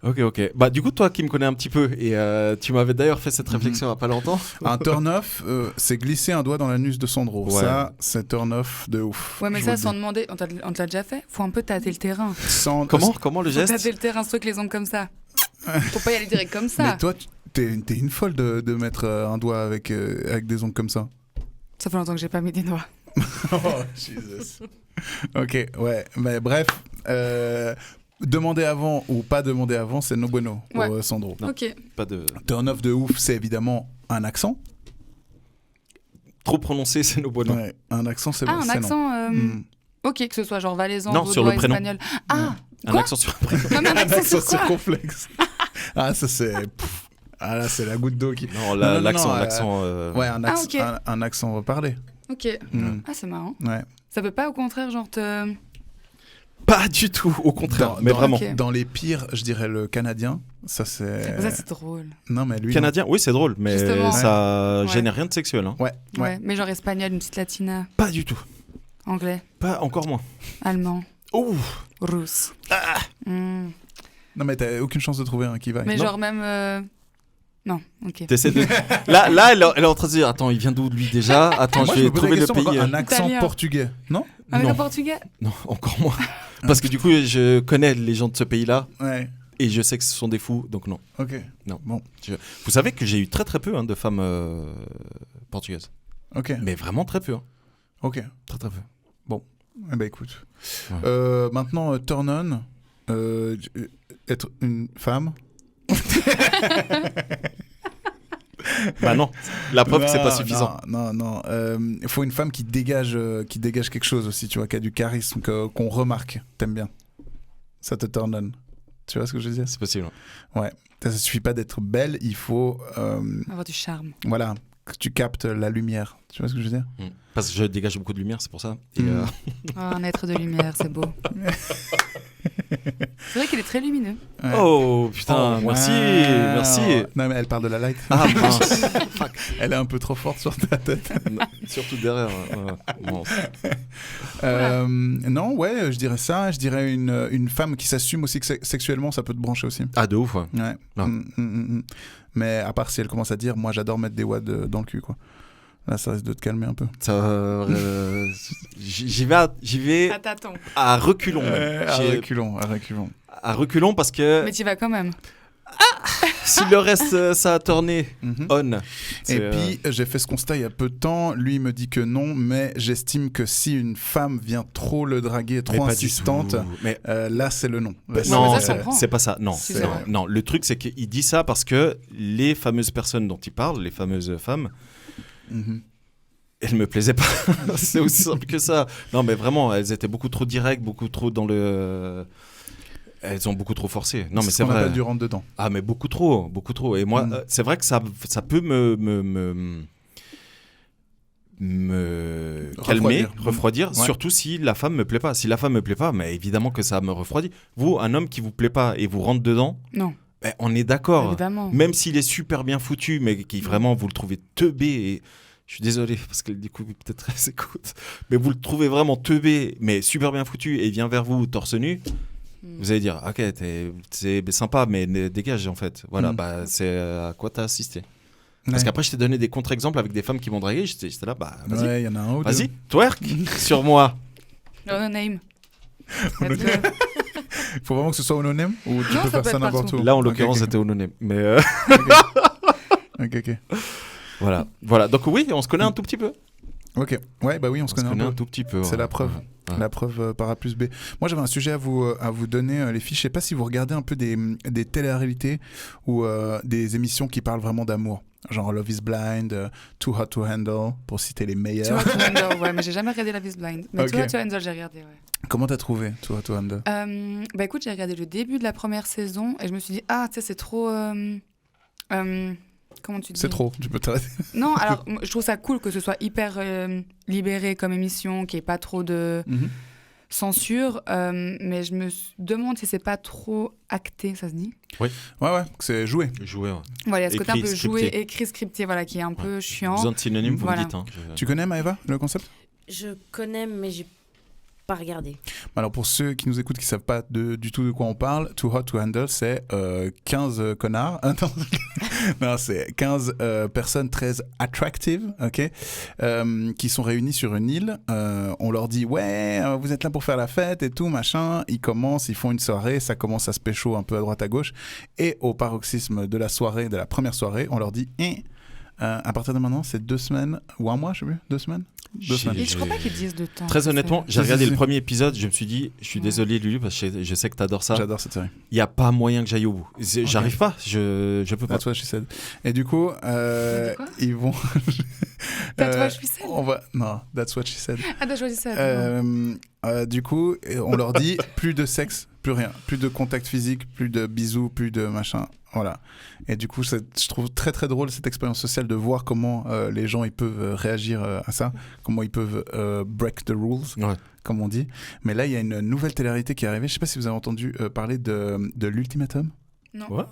Speaker 2: Ok. Bah du coup, toi qui me connais un petit peu, et tu m'avais d'ailleurs fait cette réflexion il n'y a pas longtemps.
Speaker 1: Un turn-off, c'est glisser un doigt dans l'anus de Sandro.
Speaker 2: Ouais.
Speaker 1: Ça, c'est turn-off de ouf.
Speaker 3: Ouais, mais
Speaker 1: Je
Speaker 3: ça,
Speaker 1: vous le
Speaker 3: sans
Speaker 1: dis.
Speaker 3: demander, on te l'a déjà fait? Faut un peu tâter le terrain.
Speaker 2: Comment le
Speaker 3: Faut
Speaker 2: geste?
Speaker 3: tâter le terrain, ce truc, les ongles comme ça. Faut pas y aller direct comme ça.
Speaker 1: Mais toi, t'es une folle de mettre un doigt avec des ongles comme ça.
Speaker 3: Ça fait longtemps que j'ai pas mis des doigts.
Speaker 1: Oh, Jesus. Ok, ouais. Mais bref, Demander avant ou pas demander avant, c'est no bueno pour
Speaker 3: Ouais.
Speaker 1: Sandro.
Speaker 2: Non.
Speaker 3: Ok.
Speaker 2: Pas de
Speaker 1: Turn off de ouf, c'est évidemment un accent.
Speaker 2: trop prononcé, c'est no bueno.
Speaker 1: Ouais, un accent, c'est
Speaker 3: Ah,
Speaker 1: bon.
Speaker 3: un
Speaker 1: c'est
Speaker 3: accent.
Speaker 1: non. Mm.
Speaker 3: Ok, que ce soit genre valaisan,
Speaker 2: Non, sur le
Speaker 3: vaudois,
Speaker 2: prénom.
Speaker 3: espagnol. Ah,
Speaker 2: Un
Speaker 3: quoi
Speaker 2: accent sur un prénom.
Speaker 3: Non, mais un accent sur quoi
Speaker 1: circonflexe. Ah, ça c'est. Ah là, c'est la goutte d'eau qui.
Speaker 2: Non,
Speaker 1: non,
Speaker 2: l'accent.
Speaker 1: non,
Speaker 2: l'accent
Speaker 1: Ouais, un accent,
Speaker 3: ok.
Speaker 1: un accent reparlé.
Speaker 3: Ok.
Speaker 1: Mm.
Speaker 3: Ah, c'est marrant.
Speaker 1: Ouais.
Speaker 3: Ça peut pas au contraire, genre te.
Speaker 2: Pas du tout, au contraire.
Speaker 1: Dans-
Speaker 2: mais
Speaker 1: dans-
Speaker 2: vraiment.
Speaker 3: Ok.
Speaker 1: Dans les pires, je dirais le canadien. Ça c'est.
Speaker 3: Ça, c'est drôle.
Speaker 1: Non, mais lui.
Speaker 2: Canadien, oui, c'est drôle, mais
Speaker 3: Justement.
Speaker 2: ça
Speaker 3: Ouais.
Speaker 2: génère rien de sexuel. Hein.
Speaker 1: non. Ouais.
Speaker 3: Ouais. Mais genre espagnol, une petite latina,
Speaker 2: Pas du tout.
Speaker 3: anglais,
Speaker 2: Pas encore moins.
Speaker 3: allemand,
Speaker 2: Oh,
Speaker 3: russe. Mm.
Speaker 1: Non, mais t'as aucune chance de trouver un qui va.
Speaker 3: Mais
Speaker 2: Non.
Speaker 3: genre même. Non, ok.
Speaker 2: t'essaies de. Là, elle est en train de se dire, attends, il vient d'où lui déjà? Attends,
Speaker 1: Moi,
Speaker 2: je
Speaker 1: je
Speaker 2: vais
Speaker 1: me pose
Speaker 2: trouver
Speaker 1: la
Speaker 2: le
Speaker 1: question,
Speaker 2: pays.
Speaker 1: un accent
Speaker 3: Italien.
Speaker 1: portugais. Non.
Speaker 3: Avec
Speaker 2: Non.
Speaker 3: le portugais.
Speaker 2: Non, encore moins. Parce que du coup, je connais les gens de ce pays-là
Speaker 1: Ouais.
Speaker 2: et je sais que ce sont des fous, donc non.
Speaker 1: Ok.
Speaker 2: Non.
Speaker 1: Bon.
Speaker 2: Vous savez que j'ai eu très très peu de femmes portugaises.
Speaker 1: Ok.
Speaker 2: Mais vraiment très peu. Hein.
Speaker 1: Ok.
Speaker 2: Très très peu.
Speaker 1: Eh ben écoute.
Speaker 2: Ouais.
Speaker 1: Maintenant, turn on. Être une femme.
Speaker 2: Bah non, la preuve que c'est pas
Speaker 1: Non,
Speaker 2: suffisant.
Speaker 1: Non. Il faut une femme qui dégage quelque chose aussi, tu vois, qui a du charisme, qu'on remarque. T'aimes bien. Ça te turn on. Tu vois ce que je veux dire?
Speaker 2: C'est possible.
Speaker 1: Ça suffit pas d'être belle, il faut,
Speaker 3: Avoir du charme.
Speaker 1: voilà, que tu captes la lumière. Tu vois ce que je veux dire?
Speaker 2: Parce que je dégage beaucoup de lumière, c'est pour ça. Et,
Speaker 1: Mm.
Speaker 3: Oh, un être de lumière, c'est beau. C'est vrai qu'il est très lumineux.
Speaker 1: Ouais.
Speaker 2: Oh putain,
Speaker 1: Oh,
Speaker 2: merci,
Speaker 1: wow.
Speaker 2: merci.
Speaker 1: Non mais elle parle de la light.
Speaker 2: Ah mince.
Speaker 1: Elle est un peu trop forte sur ta tête.
Speaker 2: Surtout derrière. Bon.
Speaker 1: Non, ouais, je dirais ça. Je dirais une femme qui s'assume aussi sexuellement, ça peut te brancher aussi.
Speaker 2: Ah de ouf, ouais.
Speaker 1: Ouais.
Speaker 2: Non.
Speaker 1: Mais à part si elle commence à dire, moi j'adore mettre des wads dans le cul, quoi. Là, ça risque de te calmer un peu.
Speaker 2: Ça, j'y vais
Speaker 3: À tâtons.
Speaker 2: à reculons.
Speaker 1: À
Speaker 2: J'ai-
Speaker 1: reculons.
Speaker 2: à reculons parce que
Speaker 3: Mais tu vas quand même.
Speaker 2: si le reste ça a tourné
Speaker 1: Mhm.
Speaker 2: on.
Speaker 1: Et
Speaker 2: c'est,
Speaker 1: puis, j'ai fait ce constat il y a peu de temps. Lui, il me dit que non, mais j'estime que si une femme vient trop le draguer,
Speaker 2: mais
Speaker 1: trop
Speaker 2: pas du
Speaker 1: insistante,
Speaker 2: tout. Mais
Speaker 1: là, c'est le non.
Speaker 3: Ouais,
Speaker 2: non,
Speaker 3: mais ça, je comprends.
Speaker 2: c'est pas ça. Non,
Speaker 3: Si,
Speaker 1: c'est
Speaker 2: non,
Speaker 1: vrai.
Speaker 2: non. Le truc, c'est qu'il dit ça parce que les fameuses personnes dont il parle, les fameuses femmes,
Speaker 1: Mhm.
Speaker 2: elles me plaisaient pas. C'est aussi simple que ça. Non, mais vraiment, elles étaient beaucoup trop directes, beaucoup trop dans le. Elles ont beaucoup trop forcé. Non, mais
Speaker 1: ce
Speaker 2: c'est
Speaker 1: qu'on
Speaker 2: vrai.
Speaker 1: appelle du rentre dedans.
Speaker 2: Ah, mais beaucoup trop, beaucoup trop. Et moi, c'est vrai que ça peut me calmer, refroidir,
Speaker 1: Ouais.
Speaker 2: surtout si la femme me plaît pas. Si la femme me plaît pas, mais évidemment que ça me refroidit. Vous, un homme qui vous plaît pas et vous rentre dedans,
Speaker 3: Non,
Speaker 2: ben, on est d'accord.
Speaker 3: évidemment.
Speaker 2: Même s'il est super bien foutu, mais qui vraiment vous le trouvez teubé, et je suis désolé parce que du coup peut-être elle s'écoute, mais vous le trouvez vraiment teubé, mais super bien foutu, et il vient vers vous torse nu, vous allez dire ok, c'est sympa, mais dégage en fait. Voilà, bah c'est à quoi t'as assisté. Parce
Speaker 1: Ouais.
Speaker 2: qu'après je t'ai donné des contre-exemples avec des femmes qui m'ont dragué, j'étais là, bah vas-y,
Speaker 1: Ouais, il y en a un ou deux.
Speaker 2: vas-y, twerk sur moi.
Speaker 3: No name.
Speaker 1: Il faut vraiment que ce soit anonyme ou tu
Speaker 3: Non,
Speaker 1: peux
Speaker 3: ça
Speaker 1: faire
Speaker 3: peut
Speaker 1: ça
Speaker 3: être
Speaker 1: n'importe
Speaker 3: partout.
Speaker 1: où.
Speaker 2: Là en
Speaker 1: Ok,
Speaker 2: l'occurrence
Speaker 1: ok.
Speaker 2: c'était anonyme, mais
Speaker 1: Ok.
Speaker 2: voilà. Donc oui, on se connaît un tout petit peu.
Speaker 1: Ok. Ouais, bah oui, on se connaît un peu.
Speaker 2: un tout petit peu.
Speaker 1: C'est
Speaker 2: ouais.
Speaker 1: la preuve.
Speaker 2: Ouais.
Speaker 1: La preuve par A plus B. Moi, j'avais un sujet à vous donner, les filles. Je sais pas si vous regardez un peu des télé-réalités ou des émissions qui parlent vraiment d'amour. Genre Love is Blind, Too Hot to Handle, pour citer les
Speaker 3: Tu
Speaker 1: meilleurs.
Speaker 3: vois, to Handle, ouais, mais j'ai jamais regardé Love is Blind. Mais
Speaker 1: Ok.
Speaker 3: tu vois, to Handle, j'ai regardé, ouais.
Speaker 1: Comment t'as trouvé Too Hot to Handle?
Speaker 3: Bah écoute, j'ai regardé le début de la première saison et je me suis dit, ah, tu sais, c'est trop. Comment tu dis?
Speaker 1: C'est trop, tu peux t'arrêter.
Speaker 3: Non, alors je trouve ça cool que ce soit hyper libéré comme émission, qu'il n'y ait pas trop de censure, mais je me demande si c'est pas trop acté, ça se dit?
Speaker 1: Ouais, c'est joué.
Speaker 2: Jouer, ouais.
Speaker 3: Voilà, il y a ce côté un
Speaker 2: Écrit,
Speaker 3: peu
Speaker 2: scripté.
Speaker 3: joué, écrit, scripté, voilà, qui est un peu chiant.
Speaker 2: Besoin de synonymes, vous
Speaker 3: Voilà.
Speaker 2: me dites. Hein.
Speaker 1: Tu connais Maëva, le concept?
Speaker 6: Je connais, mais j'ai pas regardé.
Speaker 1: Alors pour ceux qui nous écoutent qui savent pas du tout de quoi on parle, Too Hot to Handle, c'est 15 connards. Non, c'est 15 personnes très attractives, ok, qui sont réunies sur une île. On leur dit ouais, vous êtes là pour faire la fête et tout machin. Ils commencent, ils font une soirée, ça commence à se pécho un peu à droite à gauche. Et au paroxysme de la soirée, de la première soirée, on leur dit à partir de maintenant, c'est 2 semaines ou un mois, je sais plus, 2 semaines.
Speaker 3: Et je crois pas qu'ils disent de temps.
Speaker 2: Très honnêtement, j'ai regardé
Speaker 1: Si.
Speaker 2: le premier épisode, je me suis dit, je suis désolé Lulu, parce que je sais que t'adores ça.
Speaker 1: J'adore cette série.
Speaker 2: Il n'y a pas moyen que j'arrive au bout. J'arrive pas, je peux pas.
Speaker 1: That's what she said. Et du coup, ils vont...
Speaker 3: That's what she said.
Speaker 1: Non, that's what she said.
Speaker 3: Ah, that's what she said.
Speaker 1: Du coup, on leur dit plus de sexe, plus rien, plus de contact physique, plus de bisous, plus de machin, voilà. Et du coup, je trouve très très drôle cette expérience sociale de voir comment les gens ils peuvent réagir à ça, comment ils peuvent break the rules, comme on dit. Mais là, il y a une nouvelle télé-réalité qui est arrivée. Je sais pas si vous avez entendu parler de l'ultimatum.
Speaker 3: Non.
Speaker 2: Ouais.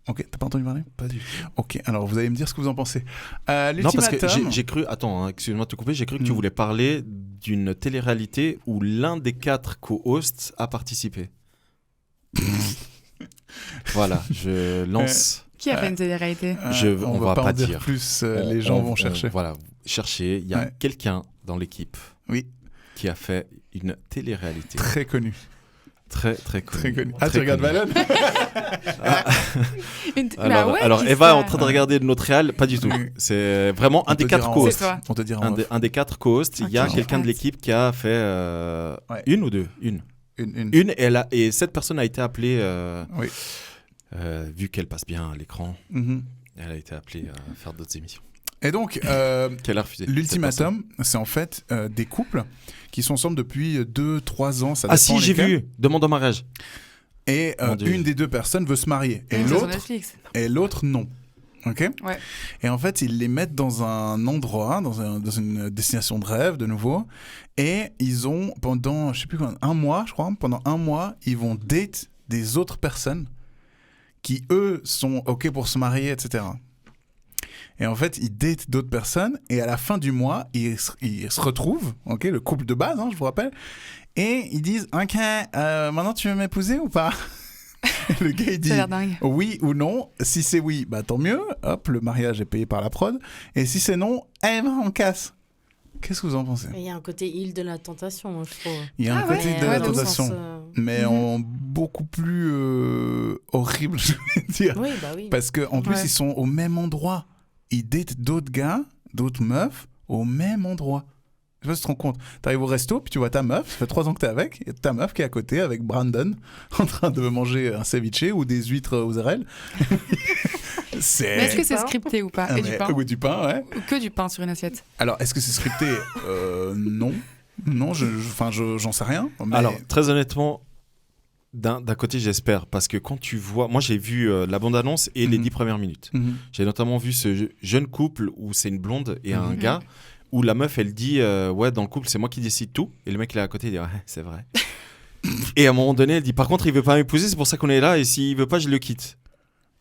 Speaker 1: Ok, t'as pas entendu parler ?
Speaker 2: Pas du tout.
Speaker 1: Ok, alors vous allez me dire ce que vous en pensez.
Speaker 2: Non, parce que
Speaker 1: L'ultimatum.
Speaker 2: j'ai cru, attends, excuse-moi de te couper, j'ai cru que tu voulais parler d'une télé-réalité où l'un des 4 co-hosts a participé. Voilà, je lance.
Speaker 3: Qui a fait une télé-réalité ?
Speaker 1: On va pas en dire plus, les gens vont chercher.
Speaker 2: Voilà, chercher, il y a quelqu'un dans l'équipe qui a fait une télé-réalité.
Speaker 1: Très connu.
Speaker 2: Très connu.
Speaker 1: Très connu. Ah, tu regardes Valon ?
Speaker 2: Alors Eva est en train de regarder notre réal, pas du tout. C'est vraiment un des 4 co-hosts.
Speaker 1: On te dira
Speaker 2: un des 4 co-hosts. Il y a quelqu'un de l'équipe qui a fait une ou deux. Une, et cette personne a été appelée, vu qu'elle passe bien à l'écran, elle a été appelée à faire d'autres émissions.
Speaker 1: Et donc,
Speaker 2: qu'elle a refusé.
Speaker 1: L'ultimatum, c'est en fait des couples qui sont ensemble depuis 2-3 ans. Ça
Speaker 2: ah si, j'ai vu. Demande en mariage.
Speaker 1: Et une des deux personnes veut se marier. Et l'autre, non. Ok.
Speaker 3: Ouais.
Speaker 1: Et en fait, ils les mettent dans un endroit, dans une destination de rêve, de nouveau. Et ils ont, pendant, je sais plus combien, pendant un mois, ils vont date des autres personnes qui, eux, sont OK pour se marier, etc. Et en fait, ils datent d'autres personnes. Et à la fin du mois, ils se retrouvent, ok, le couple de base, je vous rappelle. Et ils disent, OK, maintenant tu veux m'épouser ou pas ? Le gars, il dit oui ou non. Si c'est oui, bah tant mieux. Hop, le mariage est payé par la prod. Et si c'est non, on casse. Qu'est-ce que vous en pensez ?
Speaker 6: Il y a un côté île de la tentation, je trouve.
Speaker 1: Il y a un côté de la tentation, mais en beaucoup plus horrible, je vais dire.
Speaker 6: Oui, bah oui.
Speaker 1: Parce qu'en plus, ils sont au même endroit. Ils datent d'autres gars, d'autres meufs, au même endroit. Je sais pas si tu te rends compte. T'arrives au resto, puis tu vois ta meuf, ça fait 3 ans que t'es avec, et ta meuf qui est à côté avec Brandon, en train de manger un ceviche ou des huîtres aux RL.
Speaker 3: Mais est-ce que c'est scripté ou pas ? Et du pain ?
Speaker 1: Ou du pain, ouais.
Speaker 3: Ou que du pain sur une assiette ?
Speaker 1: Alors, est-ce que c'est scripté ? Non. Non, j'en sais rien. Mais...
Speaker 2: Alors, très honnêtement, d'un côté, j'espère, parce que quand tu vois... Moi, j'ai vu la bande-annonce et les 10 premières minutes. J'ai notamment vu ce jeune couple où c'est une blonde et un gars, où la meuf, elle dit ouais, dans le couple, c'est moi qui décide tout. Et le mec, il est à côté, il dit ouais, c'est vrai. Et à un moment donné, elle dit par contre, il veut pas m'épouser, c'est pour ça qu'on est là, et s'il veut pas, je le quitte.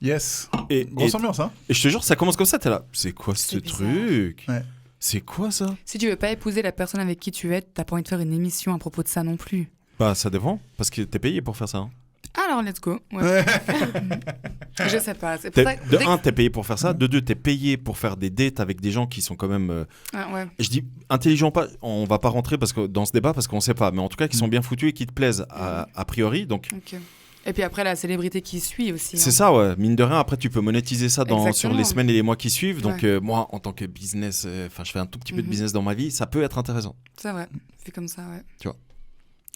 Speaker 1: Yes. Grosse ambiance, hein.
Speaker 2: Et je te jure, ça commence comme ça, t'es là. C'est quoi ce truc ?
Speaker 1: Ouais.
Speaker 2: C'est quoi ça ?
Speaker 3: Si tu veux pas épouser la personne avec qui tu es, t'as pas envie de faire une émission à propos de ça non plus.
Speaker 2: Bah, ça dépend, parce que t'es payé pour faire ça. Hein.
Speaker 3: Alors, let's go. Ouais. Je sais pas. C'est pour ça que...
Speaker 2: De un, t'es payé pour faire ça. De deux, t'es payé pour faire des dates avec des gens qui sont quand même. Je dis intelligent pas. On va pas rentrer dans ce débat parce qu'on sait pas. Mais en tout cas, qui sont bien foutus et qui te plaisent a priori. Donc.
Speaker 3: Okay. Et puis après, la célébrité qui suit aussi.
Speaker 2: C'est ça, ouais. Mine de rien, après, tu peux monétiser ça sur les semaines et les mois qui suivent. Donc, moi, en tant que business, je fais un tout petit peu de business dans ma vie, ça peut être intéressant.
Speaker 3: C'est vrai. Fait comme ça, ouais.
Speaker 2: Tu vois.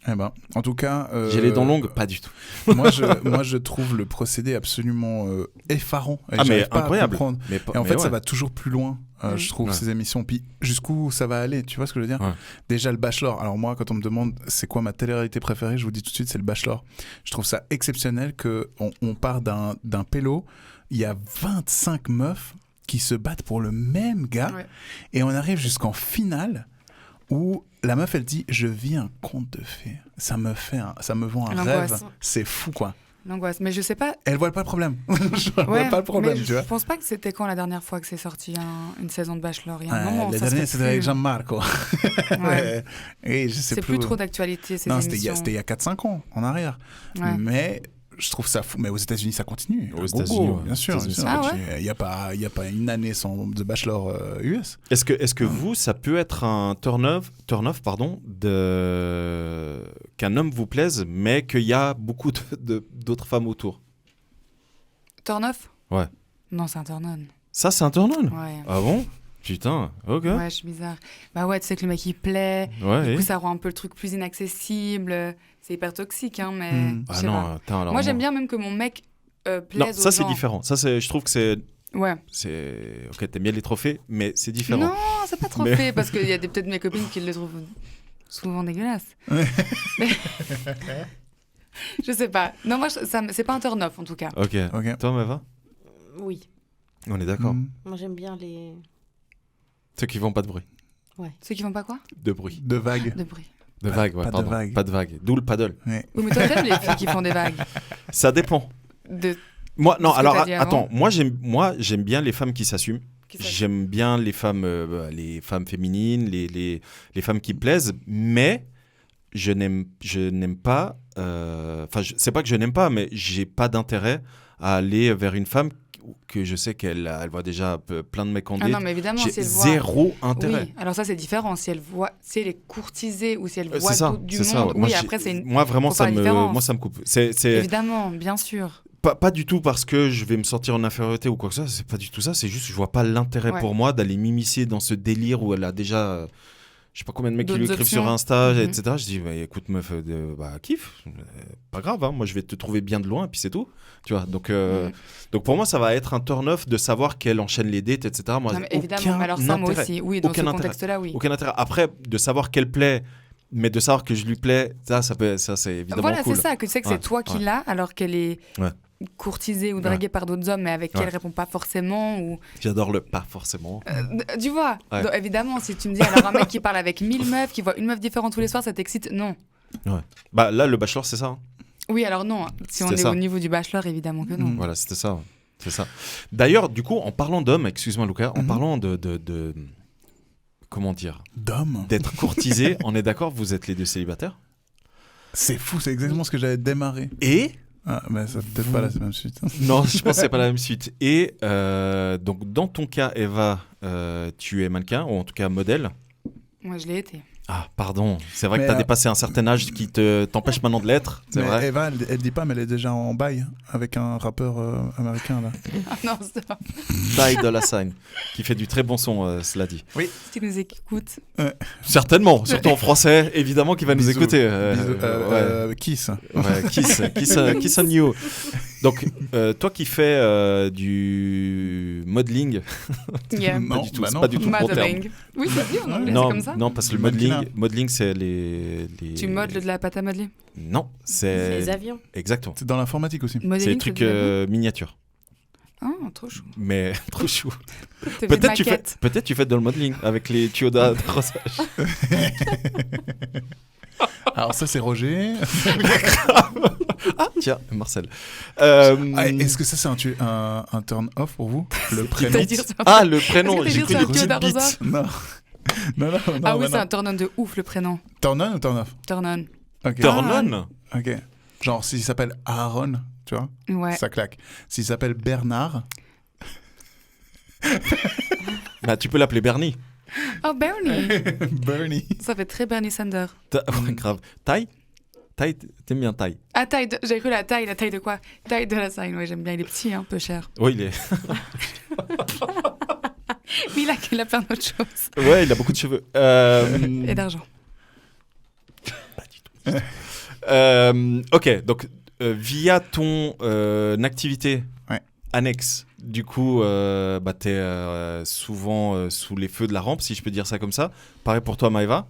Speaker 1: Eh ben, en tout cas...
Speaker 2: J'ai les dents longues, pas du tout.
Speaker 1: moi, je trouve le procédé absolument effarant. Et
Speaker 2: mais incroyable.
Speaker 1: Et en fait, ça va toujours plus loin, je trouve, ces émissions. Puis jusqu'où ça va aller, tu vois ce que je veux dire ? Déjà, le Bachelor. Alors moi, quand on me demande c'est quoi ma télé-réalité préférée, je vous dis tout de suite, c'est le Bachelor. Je trouve ça exceptionnel qu'on part d'un pélo, il y a 25 meufs qui se battent pour le même gars, et on arrive jusqu'en finale où la meuf elle dit je vis un conte de fées, ça me vend un rêve, c'est fou quoi.
Speaker 3: L'angoisse, mais je sais pas.
Speaker 1: Elle voit pas le problème. Je vois pas le problème, tu vois.
Speaker 3: Je pense pas que c'était quand la dernière fois que c'est sorti une saison de Bachelor. Il y a un moment,
Speaker 1: la dernière c'était avec Gianmarco. Et je sais
Speaker 3: c'est plus trop d'actualité ces émissions.
Speaker 1: C'était il y a 4-5 ans en arrière. Mais je trouve ça fou. Mais aux États-Unis, ça continue.
Speaker 2: Aux États-Unis,
Speaker 1: bien sûr. Il n'y a pas une année sans de Bachelor US.
Speaker 2: Est-ce que vous, ça peut être un turn-off, qu'un homme vous plaise, mais qu'il y a beaucoup d'autres femmes autour ?
Speaker 3: Turn-off ?
Speaker 2: Ouais.
Speaker 3: Non, c'est un turn-on.
Speaker 2: Ça, c'est un turn-on ?
Speaker 3: Ouais.
Speaker 2: Ah bon ? Putain, ok.
Speaker 3: Ouais, je suis bizarre. Bah ouais, tu sais que le mec il plaît.
Speaker 2: Ouais,
Speaker 3: Du
Speaker 2: et
Speaker 3: coup, ça rend un peu le truc plus inaccessible. C'est hyper toxique, hein, mais. je
Speaker 2: Ah
Speaker 3: sais
Speaker 2: non,
Speaker 3: pas.
Speaker 2: attends, alors
Speaker 3: Moi, j'aime bien même que mon mec plaise
Speaker 2: Non,
Speaker 3: aux
Speaker 2: ça c'est
Speaker 3: gens.
Speaker 2: différent. Ça c'est, je trouve que c'est,
Speaker 3: Ouais.
Speaker 2: ok, t'aimes bien les trophées, mais c'est différent.
Speaker 3: Non, c'est pas trop
Speaker 2: Mais-
Speaker 3: fait parce qu'il y a peut-être mes copines qui le trouvent souvent dégueulasse.
Speaker 1: Ouais.
Speaker 3: Mais- je sais pas. Non, moi, c'est pas un turn-off en tout cas.
Speaker 2: Ok.
Speaker 1: Ok.
Speaker 2: Toi, Maëva,
Speaker 6: Oui,
Speaker 2: on est d'accord.
Speaker 6: moi j'aime bien les...
Speaker 2: Ceux qui font pas de bruit.
Speaker 3: Ceux qui font pas quoi?
Speaker 2: De bruit.
Speaker 1: De vagues.
Speaker 3: De bruit.
Speaker 2: De vagues, ouais,
Speaker 1: pas de
Speaker 2: pardon.
Speaker 1: vagues.
Speaker 2: Pas de vagues. D'où le paddle.
Speaker 3: Oui, mais toi, t'aimes les filles qui font des vagues.
Speaker 2: Ça dépend.
Speaker 3: De...
Speaker 2: Moi, non,
Speaker 3: Ce que
Speaker 2: alors
Speaker 3: t'as dit
Speaker 2: attends.
Speaker 3: avant.
Speaker 2: J'aime bien les femmes qui s'assument.
Speaker 3: qui s'appellent-
Speaker 2: J'aime bien les femmes féminines, les femmes qui plaisent, mais je n'aime pas. Enfin, c'est pas que je n'aime pas, mais j'ai pas d'intérêt à aller vers une femme que je sais qu'elle voit déjà plein de mecs en
Speaker 3: Ah
Speaker 2: date.
Speaker 3: non, mais évidemment,
Speaker 2: J'ai
Speaker 3: si elle voit...
Speaker 2: zéro intérêt.
Speaker 3: Oui, alors ça c'est différent. Si elle est courtisée ou si elle voit
Speaker 2: C'est ça,
Speaker 3: tout du
Speaker 2: c'est ça.
Speaker 3: monde.
Speaker 2: Moi,
Speaker 3: Oui, après c'est une...
Speaker 2: moi vraiment
Speaker 3: faut faire la différence.
Speaker 2: moi ça me coupe. C'est
Speaker 3: Évidemment, bien sûr.
Speaker 2: pas du tout parce que je vais me sentir en infériorité ou quoi que ce soit. C'est pas du tout ça. C'est juste je vois pas l'intérêt
Speaker 3: Ouais.
Speaker 2: pour moi d'aller m'immiscer dans ce délire où elle a déjà je sais pas combien de mecs qui lui
Speaker 3: D'autres
Speaker 2: écrivent sur
Speaker 3: options.
Speaker 2: Insta,
Speaker 3: Mhm.
Speaker 2: etc. Je dis bah, écoute meuf, kiffe, pas grave. Hein, moi je vais te trouver bien de loin et puis c'est tout. Tu vois. Donc pour moi ça va être un turn off de savoir qu'elle enchaîne les dates, etc. Moi
Speaker 3: Non, mais évidemment, alors ça moi
Speaker 2: intérêt.
Speaker 3: aussi. Oui, dans
Speaker 2: Aucun
Speaker 3: ce
Speaker 2: intérêt.
Speaker 3: contexte-là, oui.
Speaker 2: Aucun intérêt. Après, de savoir qu'elle plaît, mais de savoir que je lui plais, ça c'est évidemment
Speaker 3: Voilà,
Speaker 2: cool.
Speaker 3: c'est ça, que tu sais que
Speaker 2: Ouais,
Speaker 3: c'est toi qui
Speaker 2: ouais.
Speaker 3: l'as, alors qu'elle est
Speaker 2: Ouais.
Speaker 3: courtisée ou draguée par d'autres hommes, mais avec qui
Speaker 2: Ouais.
Speaker 3: elle répond pas forcément. Ou...
Speaker 2: J'adore le pas forcément.
Speaker 3: Tu vois,
Speaker 2: Ouais.
Speaker 3: donc, évidemment, si tu me dis alors un mec qui parle avec 1000 meufs, qui voit une meuf différente tous les soirs, ça t'excite? Non.
Speaker 2: Bah là, le bachelor, c'est ça. Hein.
Speaker 3: Oui, alors non. Si on
Speaker 2: C'était
Speaker 3: est
Speaker 2: ça.
Speaker 3: au niveau du bachelor, évidemment que non.
Speaker 2: Voilà, c'était ça. Ouais. C'est ça. D'ailleurs, du coup, en parlant d'hommes, excuse-moi Lucas, en parlant de comment dire,
Speaker 1: D'homme.
Speaker 2: d'être courtisé, on est d'accord, vous êtes les deux célibataires.
Speaker 1: C'est fou, c'est exactement ce que j'avais démarré.
Speaker 2: Et
Speaker 1: Ah, mais ça peut-être pas la même suite.
Speaker 2: non, je pense que c'est pas la même suite. Et donc, dans ton cas, Eva, tu es mannequin, ou en tout cas modèle.
Speaker 3: Moi, je l'ai été.
Speaker 2: Ah, pardon. C'est vrai
Speaker 1: Mais,
Speaker 2: que tu as dépassé un certain âge qui t'empêche maintenant de l'être. C'est
Speaker 1: Mais
Speaker 2: vrai.
Speaker 1: Eva, elle dit pas, mais elle est déjà en bail avec un rappeur américain là.
Speaker 3: Ah non, c'est pas.
Speaker 2: Ty Dolla $ign, qui fait du très bon son, cela dit.
Speaker 3: Si tu nous écoutes.
Speaker 2: Certainement, surtout en français, évidemment, qu'il va nous
Speaker 1: Bisous.
Speaker 2: écouter.
Speaker 1: Bisous, Kiss.
Speaker 2: Ouais, kiss on you. Donc, toi qui fais du modeling,
Speaker 3: Yeah.
Speaker 1: Non,
Speaker 2: du tout,
Speaker 1: bah
Speaker 2: c'est
Speaker 1: non.
Speaker 2: pas du tout le bon terme.
Speaker 3: Modeling. Oui, c'est dit en anglais, c'est
Speaker 2: Non,
Speaker 3: comme ça.
Speaker 2: non, parce que le
Speaker 1: Mannequinat.
Speaker 2: modeling, c'est les.
Speaker 3: Tu modèles de la pâte à modeler.
Speaker 2: Non,
Speaker 6: C'est les
Speaker 2: c'est
Speaker 6: avions.
Speaker 2: exactement.
Speaker 1: C'est dans l'informatique aussi.
Speaker 2: C'est les
Speaker 3: Modeling,
Speaker 2: trucs
Speaker 3: c'est de la vie.
Speaker 2: miniatures,
Speaker 3: Ah, trop chou.
Speaker 2: mais trop chou.
Speaker 3: T'as fait
Speaker 2: Peut-être
Speaker 3: une maquette.
Speaker 2: peut-être tu fais dans le modeling avec les tuyaux d'arrosage.
Speaker 1: Alors ça c'est Roger.
Speaker 2: Ah tiens, Marcel.
Speaker 1: Ah, est-ce que ça c'est un turn off pour vous? Le prénom.
Speaker 3: C'est-à-dire sur-
Speaker 2: Ah, le prénom,
Speaker 3: Est-ce
Speaker 2: j'ai
Speaker 3: que
Speaker 2: cru
Speaker 3: t'as dit
Speaker 2: une
Speaker 3: sur un tuyau
Speaker 2: petite bite.
Speaker 3: d'arrosage
Speaker 1: Non. Non.
Speaker 3: Ah oui,
Speaker 1: bah
Speaker 3: c'est
Speaker 1: non.
Speaker 3: un turn-on de ouf, le prénom.
Speaker 1: Turn on ou turn off?
Speaker 3: Turn-on.
Speaker 1: Ok.
Speaker 2: Turn on.
Speaker 1: Ok. Genre s'il s'appelle Aaron, tu vois,
Speaker 3: Ouais.
Speaker 1: ça claque. S'il s'appelle Bernard,
Speaker 2: Bah, tu peux l'appeler Bernie.
Speaker 3: Oh, Bernie.
Speaker 1: Bernie.
Speaker 3: Ça fait très Bernie Sanders.
Speaker 2: Ouais, grave. Taille, t'aimes bien taille.
Speaker 3: Ah, j'ai cru la taille de quoi? Taille de la sign, ouais, j'aime bien. Il est petit, un peu cher.
Speaker 2: Oui, il est.
Speaker 3: Mais il a plein d'autres choses.
Speaker 2: Ouais, il a beaucoup de cheveux.
Speaker 3: Et d'argent.
Speaker 2: Ok, donc via ton activité
Speaker 1: Ouais.
Speaker 2: annexe, du coup, bah, t'es souvent sous les feux de la rampe, si je peux dire ça comme ça. Pareil pour toi, Maëva,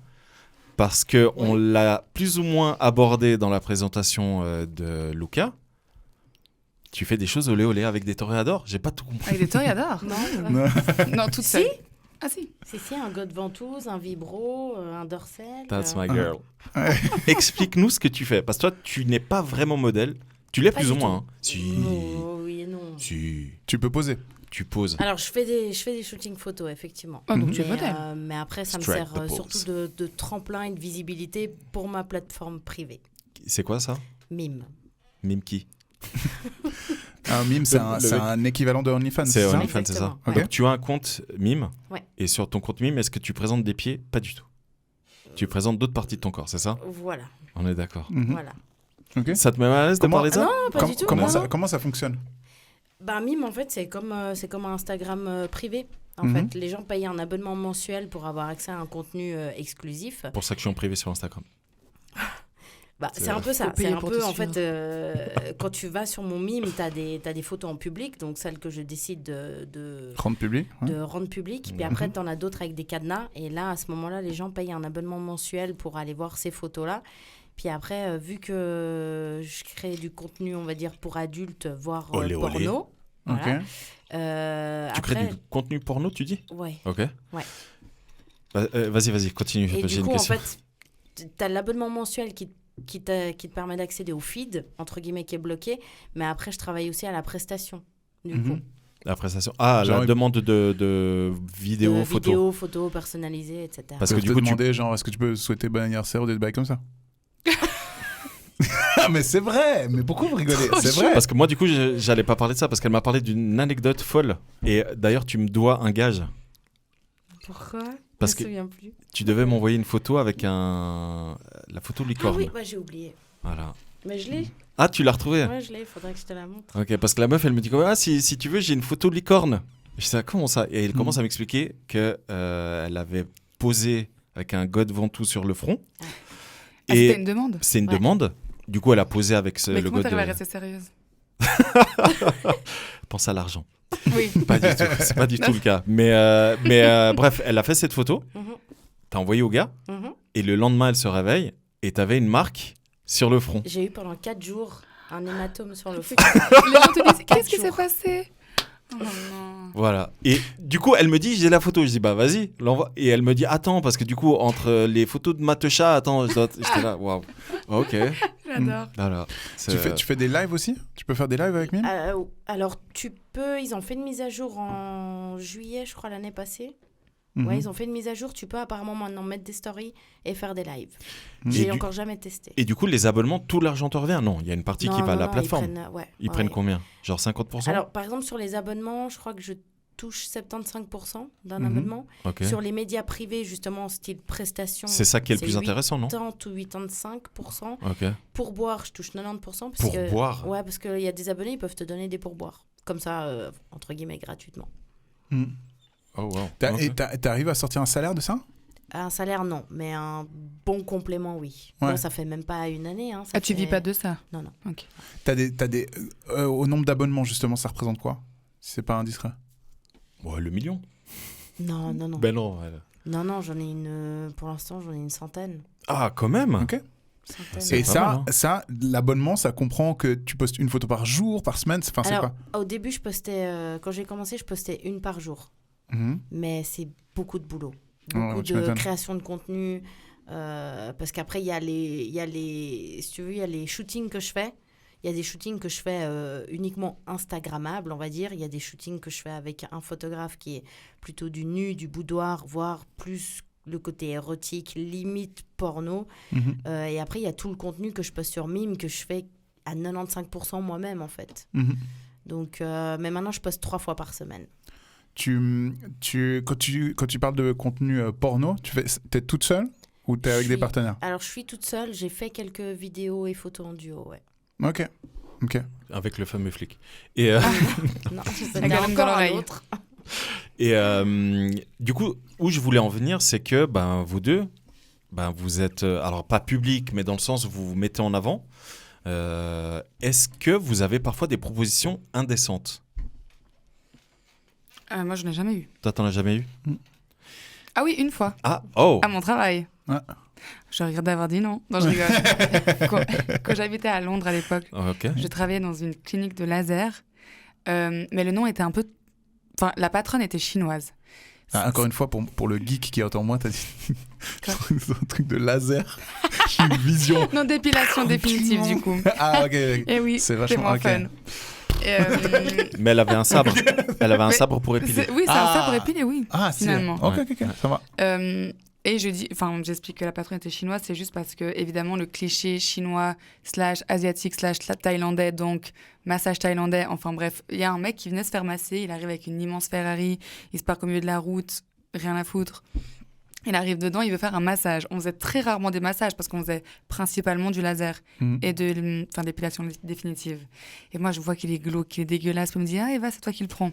Speaker 2: parce que on l'a plus ou moins abordé dans la présentation de Lucas. Tu fais des choses olé olé avec des toréadors. J'ai pas tout compris.
Speaker 3: Avec des toréadors?
Speaker 6: Non,
Speaker 3: Non, toute
Speaker 6: Si.
Speaker 3: seule. Ah si.
Speaker 6: C'est un god ventouse, un vibro, un dorsal.
Speaker 2: That's my girl. Explique-nous ce que tu fais, parce que toi, tu n'es pas vraiment modèle. Tu l'es
Speaker 6: Pas
Speaker 2: plus
Speaker 6: du
Speaker 2: ou moins.
Speaker 6: tout.
Speaker 2: Hein. Si.
Speaker 6: Oh, oui et non.
Speaker 2: Si.
Speaker 1: Tu peux poser.
Speaker 2: Tu poses.
Speaker 6: Alors, je fais des shootings photos, effectivement.
Speaker 3: Ah, donc tu es
Speaker 6: Mais,
Speaker 3: modèle.
Speaker 6: mais après, ça me
Speaker 2: Strike
Speaker 6: sert
Speaker 2: the pose.
Speaker 6: surtout de tremplin et de visibilité pour ma plateforme privée.
Speaker 2: C'est quoi ça?
Speaker 6: Mime.
Speaker 2: Mime qui?
Speaker 1: Un mime, c'est
Speaker 2: Le mec.
Speaker 1: un équivalent de OnlyFans.
Speaker 2: C'est
Speaker 1: ça
Speaker 2: OnlyFans, c'est ça.
Speaker 6: Exactement.
Speaker 1: Ok.
Speaker 2: Donc tu as un compte mime.
Speaker 6: Ouais.
Speaker 2: Et sur ton compte mime, est-ce que tu présentes des pieds? Pas du tout. Tu présentes d'autres parties de ton corps, c'est ça?
Speaker 6: Voilà.
Speaker 2: On est d'accord.
Speaker 1: Mhm.
Speaker 6: Voilà.
Speaker 1: Ok.
Speaker 2: Ça te met mal à l'aise de
Speaker 1: Comment-
Speaker 2: parler de ça?
Speaker 6: Non, pas du tout.
Speaker 1: Comment
Speaker 6: non,
Speaker 1: ça,
Speaker 6: non.
Speaker 1: comment ça fonctionne?
Speaker 6: Bah, Mime, en fait, c'est comme un Instagram privé. En fait, les gens payent un abonnement mensuel pour avoir accès à un contenu exclusif.
Speaker 2: Pour ça que je suis en privé sur Instagram.
Speaker 6: C'est un peu ça.
Speaker 3: Faut payer
Speaker 6: C'est un
Speaker 3: pour
Speaker 6: peu,
Speaker 3: te
Speaker 6: en
Speaker 3: suivre.
Speaker 6: fait, quand tu vas sur mon mime, t'as des photos en public, donc celles que je décide de
Speaker 1: Rendre public. Ouais.
Speaker 6: rendre publiques. Puis après, t'en as d'autres avec des cadenas. Et là, à ce moment-là, les gens payent un abonnement mensuel pour aller voir ces photos-là. Puis après, vu que je crée du contenu, on va dire, pour adultes, voire
Speaker 2: Olé, olé.
Speaker 6: porno. Voilà.
Speaker 1: Ok.
Speaker 2: Tu
Speaker 6: Après,
Speaker 2: crées du contenu porno, tu dis?
Speaker 6: ouais.
Speaker 2: Ok.
Speaker 6: Ouais.
Speaker 2: Vas-y, continue.
Speaker 6: Et
Speaker 2: J'ai
Speaker 6: du
Speaker 2: une
Speaker 6: coup, en
Speaker 2: question.
Speaker 6: fait, tu as l'abonnement mensuel qui te permet d'accéder au feed, entre guillemets, qui est bloqué. Mais après, je travaille aussi à la prestation, du coup.
Speaker 2: La prestation. Ah,
Speaker 1: Genre,
Speaker 2: la demande de vidéos, photos.
Speaker 6: Vidéos, photos personnalisées, etc.
Speaker 2: Parce
Speaker 1: Je
Speaker 2: que
Speaker 1: peux
Speaker 2: du
Speaker 1: te
Speaker 2: coup,
Speaker 1: demander, genre, est-ce que tu peux souhaiter bon anniversaire ou des bails comme ça? Ah, mais c'est vrai! Mais pourquoi vous rigolez? C'est vrai!
Speaker 2: Parce que moi, du coup, j'allais pas parler de ça parce qu'elle m'a parlé d'une anecdote folle. Et d'ailleurs, tu me dois un gage.
Speaker 6: Pourquoi?
Speaker 2: Parce
Speaker 6: je
Speaker 2: que
Speaker 6: me souviens plus.
Speaker 2: tu devais m'envoyer une photo avec la photo
Speaker 6: Ah
Speaker 2: licorne.
Speaker 6: oui, j'ai oublié.
Speaker 2: Voilà.
Speaker 6: Mais je l'ai.
Speaker 2: Ah, tu l'as retrouvée?
Speaker 6: Ouais, je l'ai. Il faudrait que je te la montre.
Speaker 2: Ok, parce que la meuf, elle me dit ah, si tu veux, j'ai une photo licorne. Je dis comment ça? Et elle commence à m'expliquer que elle avait posé avec un god ventoux sur le front.
Speaker 3: Ah,
Speaker 2: Et
Speaker 3: c'était une demande.
Speaker 2: c'est une
Speaker 6: Ouais.
Speaker 2: demande. Du coup, elle a posé avec
Speaker 3: Mais
Speaker 2: le
Speaker 3: comment
Speaker 2: god.
Speaker 3: t'arrives à rester sérieuse?
Speaker 2: Pense à l'argent.
Speaker 3: Oui.
Speaker 2: Pas du tout. C'est pas du tout le cas. Mais bref, elle a fait cette photo.
Speaker 6: Mhm.
Speaker 2: T'as envoyé au gars.
Speaker 6: Mhm.
Speaker 2: Et le lendemain, elle se réveille et t'avais une marque sur le front.
Speaker 6: J'ai eu pendant 4 jours un hématome sur le front.
Speaker 3: Les gens te disent, qu'est-ce qui
Speaker 6: jours.
Speaker 3: s'est passé? Oh non.
Speaker 2: Voilà. Et du coup, elle me dit, j'ai la photo. Je dis, bah vas-y, l'envoie. Et elle me dit, attends, parce que du coup, entre les photos de Matecha, attends, j'étais là, waouh. Ok.
Speaker 3: J'adore.
Speaker 2: Voilà.
Speaker 1: Tu fais des lives aussi? Tu peux faire des lives avec Mime?
Speaker 6: Alors, tu peux. Ils ont fait une mise à jour en juillet, je crois, l'année passée.
Speaker 1: Mhm.
Speaker 6: Ouais, ils ont fait une mise à jour. Tu peux apparemment maintenant mettre des stories et faire des lives.
Speaker 1: Mhm.
Speaker 6: J'ai
Speaker 2: Et
Speaker 6: encore jamais testé.
Speaker 2: Et du coup, les abonnements, tout l'argent te revient? Non, il y a une partie qui va à la plateforme. Ils prennent
Speaker 6: ouais.
Speaker 2: combien? Genre 50%?
Speaker 6: Alors, par exemple, sur les abonnements, je crois que je touche 75% d'un
Speaker 1: Mhm.
Speaker 6: abonnement.
Speaker 2: Ok.
Speaker 6: Sur les médias privés, justement, style prestation,
Speaker 2: C'est ça qui est le plus intéressant, non?
Speaker 6: 80 ou 85%.
Speaker 2: Ok.
Speaker 6: Pourboire, je touche 90%.
Speaker 2: Pourboire?
Speaker 6: Ouais, parce qu'il y a des abonnés, ils peuvent te donner des pourboires. Comme ça, entre guillemets, gratuitement.
Speaker 1: Mhm.
Speaker 2: Oh, wow.
Speaker 1: Et
Speaker 2: Ok.
Speaker 1: t'arrives à sortir un salaire de ça?
Speaker 6: Un salaire, non, mais un bon complément, oui.
Speaker 1: Ouais.
Speaker 6: Bon, ça fait même pas une année. Hein, ça
Speaker 3: Ah, tu vis
Speaker 6: fait-
Speaker 3: pas de ça?
Speaker 6: Non, non.
Speaker 3: Ok.
Speaker 1: Au nombre d'abonnements, justement, ça représente quoi? Si c'est pas indiscret.
Speaker 2: Ouais, le million.
Speaker 6: Non, non, non.
Speaker 2: Ben non.
Speaker 6: Non, j'en ai une... Pour l'instant, j'en ai une centaine.
Speaker 2: Ah, quand même.
Speaker 1: Ok.
Speaker 6: Centaine.
Speaker 1: Et
Speaker 2: pas
Speaker 1: ça,
Speaker 2: mal, hein.
Speaker 1: ça, l'abonnement, ça comprend que tu postes une photo par jour, par semaine, c'est
Speaker 6: Alors,
Speaker 1: quoi?
Speaker 6: au début, je postais... quand j'ai commencé, je postais une par jour.
Speaker 1: Mhm.
Speaker 6: Mais c'est beaucoup de boulot.
Speaker 1: Ouais,
Speaker 6: Beaucoup
Speaker 1: tu
Speaker 6: de
Speaker 1: m'étonnes.
Speaker 6: création de contenu. Parce qu'après, il y a les... Si tu veux, il y a les shootings que je fais. Il y a des shootings que je fais uniquement Instagrammables, on va dire. Il y a des shootings que je fais avec un photographe qui est plutôt du nu, du boudoir, voire plus le côté érotique, limite porno.
Speaker 1: Mhm.
Speaker 6: Et après, il y a tout le contenu que je poste sur Mime, que je fais à 95% moi-même, en fait.
Speaker 1: Mhm.
Speaker 6: Donc, mais maintenant, je poste 3 fois par semaine.
Speaker 1: Quand tu parles de contenu porno, t'es toute seule ou t'es avec des partenaires?
Speaker 6: Alors, je suis toute seule. J'ai fait quelques vidéos et photos en duo, ouais.
Speaker 1: Ok.
Speaker 2: Avec le fameux flic. Et,
Speaker 6: Non,
Speaker 3: Avec
Speaker 6: c'était
Speaker 3: la langue dans
Speaker 6: encore un
Speaker 3: l'oreille.
Speaker 6: autre.
Speaker 2: et du coup, où je voulais en venir, c'est que vous deux, vous êtes, alors pas public, mais dans le sens où vous vous mettez en avant. Est-ce que vous avez parfois des propositions indécentes?
Speaker 3: Moi, je n'ai jamais eu.
Speaker 2: Toi, t'en as jamais eu?
Speaker 3: Ah oui, une fois.
Speaker 2: Ah, oh!
Speaker 3: À mon travail.
Speaker 1: Ah.
Speaker 3: Je regrette d'avoir dit non. Non, je rigole. Quand j'habitais à Londres à l'époque,
Speaker 2: Ok.
Speaker 3: je travaillais dans une clinique de laser. Mais le nom était un peu... Enfin, la patronne était chinoise.
Speaker 1: Ah, encore une fois, pour le geek qui entend moi, t'as dit un truc de laser. J'ai une vision.
Speaker 3: Non, d'épilation définitive, du coup.
Speaker 1: Ah, ok.
Speaker 3: Et oui,
Speaker 1: C'est
Speaker 3: c'est
Speaker 1: vachement
Speaker 3: moins
Speaker 1: ok.
Speaker 3: fun. Et,
Speaker 2: Mais elle avait un sabre. Elle avait un sabre pour épiler.
Speaker 3: oui, c'est
Speaker 1: Ah.
Speaker 3: un sabre épilé, oui.
Speaker 1: Ah, si.
Speaker 3: Finalement.
Speaker 1: Ok, ça va.
Speaker 3: Et j'explique que la patronne était chinoise, c'est juste parce que, évidemment, le cliché chinois / asiatique / thaïlandais, donc massage thaïlandais, enfin bref, il y a un mec qui venait se faire masser, il arrive avec une immense Ferrari, il se parque au milieu de la route, rien à foutre. Il arrive dedans, il veut faire un massage. On faisait très rarement des massages parce qu'on faisait principalement du laser et d'épilation définitive. Et moi, je vois qu'il est glauque, qu'il est dégueulasse, puis il me dit « Ah, Eva, c'est toi qui le prends ».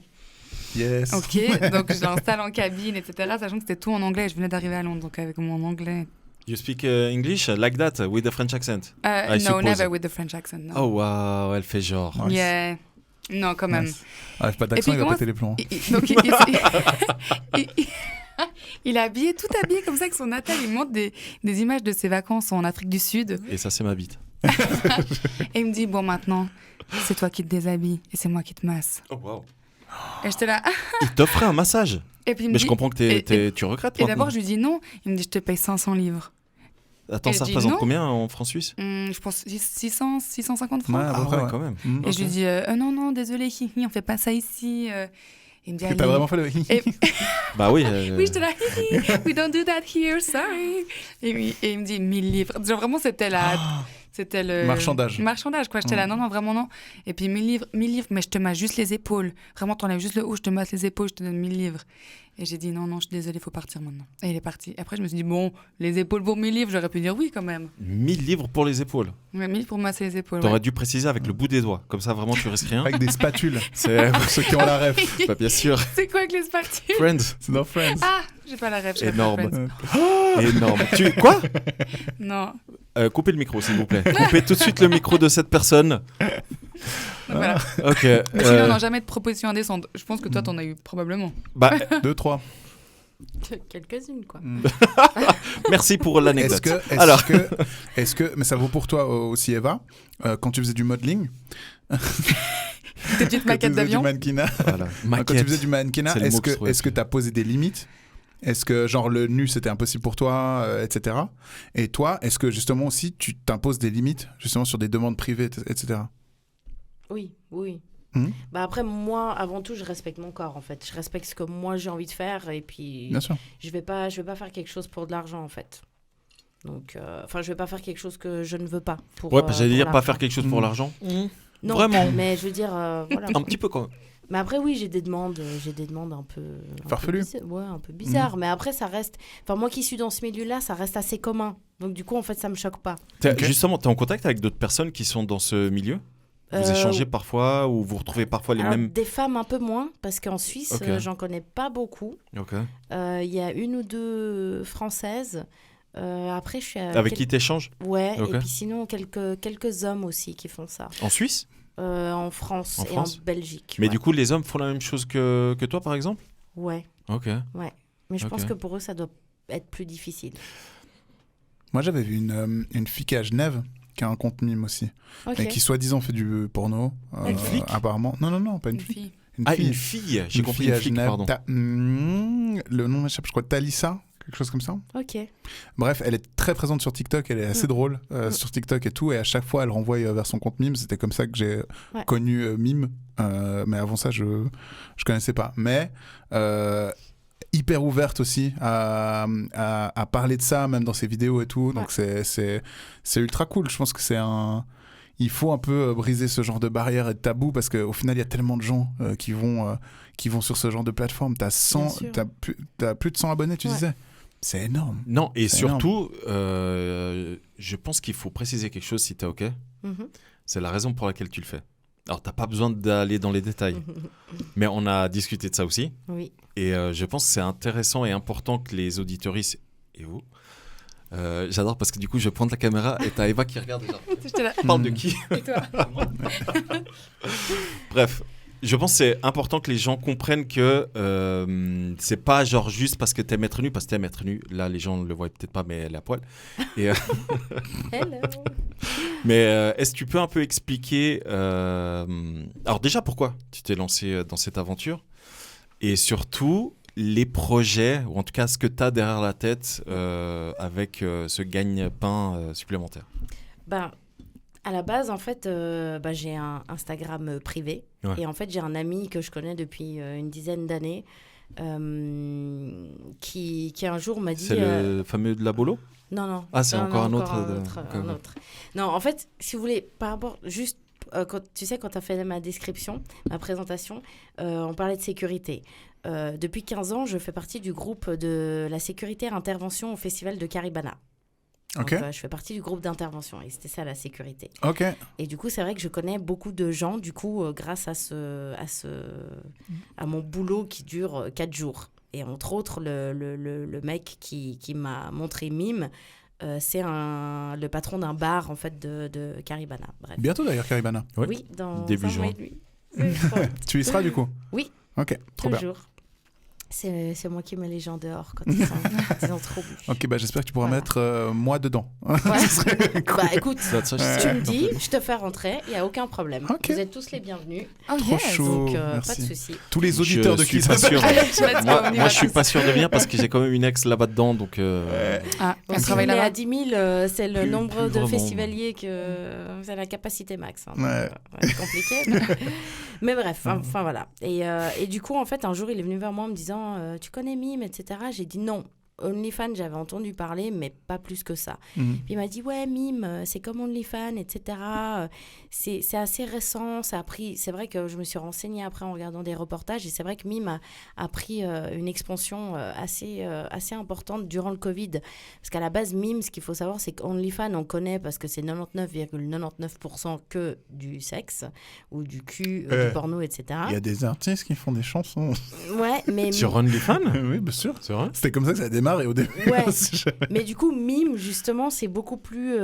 Speaker 1: Yes.
Speaker 3: Ok, donc je l'installe en cabine, etc. Sachant que c'était tout en anglais. Je venais d'arriver à Londres, donc avec mon anglais.
Speaker 2: You speak English like that with a French accent? I
Speaker 3: No,
Speaker 2: suppose.
Speaker 3: never with the French accent. No.
Speaker 2: Oh wow, elle fait genre.
Speaker 1: Nice.
Speaker 3: Yeah. Non, quand même.
Speaker 1: Nice. Ah, pas d'accent,
Speaker 3: Et puis,
Speaker 1: il va péter les plombs.
Speaker 3: Donc, il est habillé, tout habillé comme ça, avec son attel. Il montre des images de ses vacances en Afrique du Sud.
Speaker 2: Et ça, c'est ma bite.
Speaker 3: Et il me dit, bon, maintenant, c'est toi qui te déshabilles et c'est moi qui te masse.
Speaker 2: Oh wow.
Speaker 3: Et j'étais là.
Speaker 2: Il t'offrait un massage.
Speaker 3: Et puis il me
Speaker 2: Mais
Speaker 3: dit,
Speaker 2: je comprends que tu regrettes.
Speaker 3: Et d'abord, je lui dis non. Il me dit, je te paye 500 livres.
Speaker 2: Attends,
Speaker 3: et
Speaker 2: ça
Speaker 3: je dis
Speaker 2: représente
Speaker 3: non.
Speaker 2: combien en francs suisses?
Speaker 3: Je pense 650 francs.
Speaker 1: Ouais, à peu près, ouais.
Speaker 2: quand même.
Speaker 3: Et je lui dis, non, désolé, on fait pas ça ici. Il me dit,
Speaker 1: Et t'as vraiment fait le
Speaker 3: Et-
Speaker 2: Bah oui.
Speaker 3: Oui, j'étais là, we don't do that here, sorry. Et il me dit 1000 livres. Genre vraiment, c'était le
Speaker 1: Marchandage.
Speaker 3: Marchandage, quoi. J'étais là, non, vraiment non. Et puis 1000 livres, mais je te masse juste les épaules. Vraiment, t'enlèves juste le haut, je te masse les épaules, je te donne 1000 livres. Et j'ai dit, non, je suis désolée, faut partir maintenant. Et il est parti. Après, je me suis dit, bon, les épaules pour 1000 livres, j'aurais pu dire oui quand même.
Speaker 2: 1000 livres pour les épaules.
Speaker 3: Ouais, 1000 pour masser les épaules.
Speaker 2: T'aurais
Speaker 3: Ouais.
Speaker 2: dû préciser avec le bout des doigts. Comme ça, vraiment, tu risques rien.
Speaker 1: Avec des spatules.
Speaker 2: C'est
Speaker 1: Pour ceux qui ont la rêve.
Speaker 2: bah, bien sûr.
Speaker 3: C'est quoi avec les spatules?
Speaker 2: Friends.
Speaker 1: C'est dans Friends.
Speaker 3: Ah, j'ai pas la rêve. je
Speaker 2: Énorme.
Speaker 3: regarde Friends.
Speaker 2: Énorme. Quoi?
Speaker 3: Non.
Speaker 2: Coupez le micro, s'il vous plaît. Coupez tout de suite le micro de cette personne.
Speaker 3: Donc, voilà.
Speaker 2: Ok.
Speaker 3: Mais sinon, non, jamais de proposition indécente. Je pense que toi, t'en as eu probablement.
Speaker 2: Bah,
Speaker 1: 2, 3.
Speaker 6: Quelques-unes, quoi.
Speaker 2: merci pour l'anecdote.
Speaker 1: Est-ce que, mais ça vaut pour toi aussi, Eva, quand tu faisais du modeling,
Speaker 3: Des petites
Speaker 1: quand tu
Speaker 3: maquettes
Speaker 1: faisais du
Speaker 3: d'avion.
Speaker 1: mannequinat,
Speaker 2: Voilà.
Speaker 1: quand tu faisais du mannequinat,
Speaker 2: C'est le mot que je trouvais
Speaker 1: est-ce que tu as posé des limites? Est-ce que genre le nu c'était impossible pour toi, etc. Et toi, est-ce que justement aussi tu t'imposes des limites justement sur des demandes privées, etc.
Speaker 6: Oui.
Speaker 1: Mhm.
Speaker 6: Bah après, moi, avant tout, je respecte mon corps, en fait. Je respecte ce que moi, j'ai envie de faire. Et puis,
Speaker 1: Bien sûr.
Speaker 6: je vais pas faire quelque chose pour de l'argent, en fait. Donc, je vais pas faire quelque chose que je ne veux pas.
Speaker 2: Ouais, j'allais dire pas
Speaker 6: l'argent.
Speaker 2: faire quelque chose pour l'argent.
Speaker 6: Non,
Speaker 2: Vraiment.
Speaker 6: mais je veux dire, voilà.
Speaker 2: Un petit peu quand même.
Speaker 6: Mais après, oui, j'ai des demandes un peu...
Speaker 1: Farfelues.
Speaker 6: Ouais, un peu bizarres. Mais après, ça reste... Enfin, moi qui suis dans ce milieu-là, ça reste assez commun. Donc, du coup, en fait, ça me choque pas.
Speaker 2: Justement, t'es en contact avec d'autres personnes qui sont dans ce milieu? Vous échangez parfois ou vous retrouvez parfois les
Speaker 6: alors,
Speaker 2: mêmes...
Speaker 6: Des femmes un peu moins, parce qu'en Suisse,
Speaker 2: Ok.
Speaker 6: j'en connais pas beaucoup.
Speaker 2: Ok.
Speaker 6: Il y a une ou deux françaises. Après, je suis
Speaker 2: Avec qui t'échanges?
Speaker 6: Ouais,
Speaker 2: Ok.
Speaker 6: et puis sinon, quelques hommes aussi qui font ça.
Speaker 2: En Suisse?
Speaker 6: En France
Speaker 2: En
Speaker 6: et
Speaker 2: France
Speaker 6: en Belgique.
Speaker 2: Mais
Speaker 6: ouais.
Speaker 2: du coup, les hommes font la même chose que toi, par exemple?
Speaker 6: Ouais,
Speaker 2: Ok.
Speaker 6: mais je
Speaker 2: Ok.
Speaker 6: pense que pour eux, ça doit être plus difficile.
Speaker 1: Moi j'avais vu une fille qui est à Genève qui a un compte mime aussi
Speaker 6: Ok.
Speaker 1: et qui soi-disant fait du porno.
Speaker 2: Une flic?
Speaker 1: Apparemment. Non, pas une
Speaker 3: Une
Speaker 1: fille.
Speaker 3: fille.
Speaker 2: Une fille. J'ai compris une
Speaker 1: à
Speaker 2: flic,
Speaker 1: Genève.
Speaker 2: pardon.
Speaker 1: Le nom m'échappe, je crois Thalissa, quelque chose comme ça.
Speaker 6: Ok.
Speaker 1: Bref, elle est très présente sur TikTok, elle est assez drôle sur TikTok et tout, et à chaque fois elle renvoie vers son compte mime. C'était comme ça que j'ai connu mime, mais avant ça je connaissais pas. Mais hyper ouverte aussi à parler de ça, même dans ses vidéos et tout. Donc c'est ultra cool. Je pense que il faut un peu briser ce genre de barrières et de tabous parce qu'au final il y a tellement de gens qui vont sur ce genre de plateforme. T'as plus de 100 abonnés, tu disais. C'est énorme.
Speaker 2: Non, et
Speaker 1: C'est
Speaker 2: surtout, je pense qu'il faut préciser quelque chose si t'es OK.
Speaker 6: Mhm.
Speaker 2: C'est la raison pour laquelle tu le fais. Alors, t'as pas besoin d'aller dans les détails. Mais on a discuté de ça aussi.
Speaker 6: Oui.
Speaker 2: Et je pense que c'est intéressant et important que les auditoristes et vous... j'adore parce que du coup, je pointe la caméra et t'as Eva qui regarde déjà.
Speaker 3: J'étais là.
Speaker 2: Parle de qui?
Speaker 3: Et toi?
Speaker 2: Bref, je pense que c'est important que les gens comprennent que c'est pas genre juste parce que t'aimes être nu, parce que t'aimes être nu. Là, les gens ne le voient peut-être pas, mais elle est à poil. Et,
Speaker 6: Hello.
Speaker 2: mais est-ce que tu peux un peu expliquer... alors déjà, pourquoi tu t'es lancé dans cette aventure? Et surtout, les projets, ou en tout cas ce que tu as derrière la tête avec ce gagne-pain supplémentaire.
Speaker 6: Ben, à la base, en fait, j'ai un Instagram privé.
Speaker 2: Ouais.
Speaker 6: Et en fait, j'ai un ami que je connais depuis une dizaine d'années qui un jour m'a dit...
Speaker 2: C'est le fameux de la Bolo?
Speaker 6: Non.
Speaker 2: Ah, c'est
Speaker 6: Non,
Speaker 2: encore
Speaker 6: non,
Speaker 2: un autre.
Speaker 6: un autre. Non, en fait, si vous voulez, par rapport... Juste, quand tu as fait ma description, ma présentation, on parlait de sécurité. Depuis 15 ans, je fais partie du groupe de la sécurité intervention au festival de Caribana.
Speaker 1: Ok.
Speaker 6: Donc, je fais partie du groupe d'intervention et c'était ça la sécurité.
Speaker 1: Ok.
Speaker 6: Et du coup, c'est vrai que je connais beaucoup de gens, du coup, grâce à mon boulot qui dure 4 jours. Et entre autres, le mec qui m'a montré Mime, c'est le patron d'un bar, en fait, de Caribana. Bref.
Speaker 1: Bientôt d'ailleurs, Caribana.
Speaker 2: Ouais.
Speaker 6: Oui, dans
Speaker 2: Début
Speaker 6: un
Speaker 2: juin.
Speaker 6: mois et demi. Oui, je crois.
Speaker 1: Tu y seras du coup?
Speaker 6: Oui.
Speaker 1: Ok, trop bien.
Speaker 6: Toujours. C'est moi qui mets les gens dehors quand ils ont trop bu.
Speaker 1: Ok, bah j'espère que tu pourras
Speaker 6: Voilà.
Speaker 1: mettre moi dedans.
Speaker 6: Ouais. Bah écoute,
Speaker 2: Ça,
Speaker 6: tu
Speaker 2: je
Speaker 6: me dis, je te fais rentrer, il n'y a aucun problème.
Speaker 1: Ok.
Speaker 6: Vous êtes tous les bienvenus.
Speaker 3: Oh,
Speaker 1: Trop
Speaker 3: yes.
Speaker 1: chaud.
Speaker 6: Donc, pas
Speaker 1: Merci.
Speaker 6: de souci.
Speaker 1: Tous les auditeurs de
Speaker 2: suis
Speaker 1: qui
Speaker 2: pas sûr.
Speaker 3: Let's go, on y va
Speaker 2: Moi, je suis
Speaker 3: tous.
Speaker 2: pas sûr de venir parce que j'ai quand même une ex là-bas dedans, donc.
Speaker 3: Ah,
Speaker 6: Bon,
Speaker 3: elle
Speaker 6: si
Speaker 3: travaille
Speaker 6: on est
Speaker 3: là-bas.
Speaker 6: à 10 000, c'est le
Speaker 2: Plus
Speaker 6: nombre de
Speaker 2: vraiment.
Speaker 6: festivaliers que c'est la capacité max. Hein, donc,
Speaker 1: Ouais.
Speaker 6: c'est compliqué. mais bref, enfin voilà. Et du coup, en fait, un jour, il est venu vers moi en me disant tu connais Mime, etc. J'ai dit non. OnlyFans, j'avais entendu parler, mais pas plus que ça.
Speaker 1: Mhm.
Speaker 6: Puis il m'a dit, ouais, Mime, c'est comme OnlyFans, etc. C'est assez récent, ça a pris... C'est vrai que je me suis renseignée après en regardant des reportages, et c'est vrai que Mime a pris une expansion assez importante durant le Covid. Parce qu'à la base, Mime, ce qu'il faut savoir, c'est qu'OnlyFans, on connaît parce que c'est 99,99% que du sexe, ou du cul, du porno, etc.
Speaker 1: Il y a des artistes qui font des chansons.
Speaker 6: Ouais, mais...
Speaker 2: Sur OnlyFans?
Speaker 1: Oui, bien sûr.
Speaker 2: C'est vrai?
Speaker 1: C'était comme ça que ça a démarré au début.
Speaker 6: Ouais. Mais du coup, Mime, justement, c'est beaucoup plus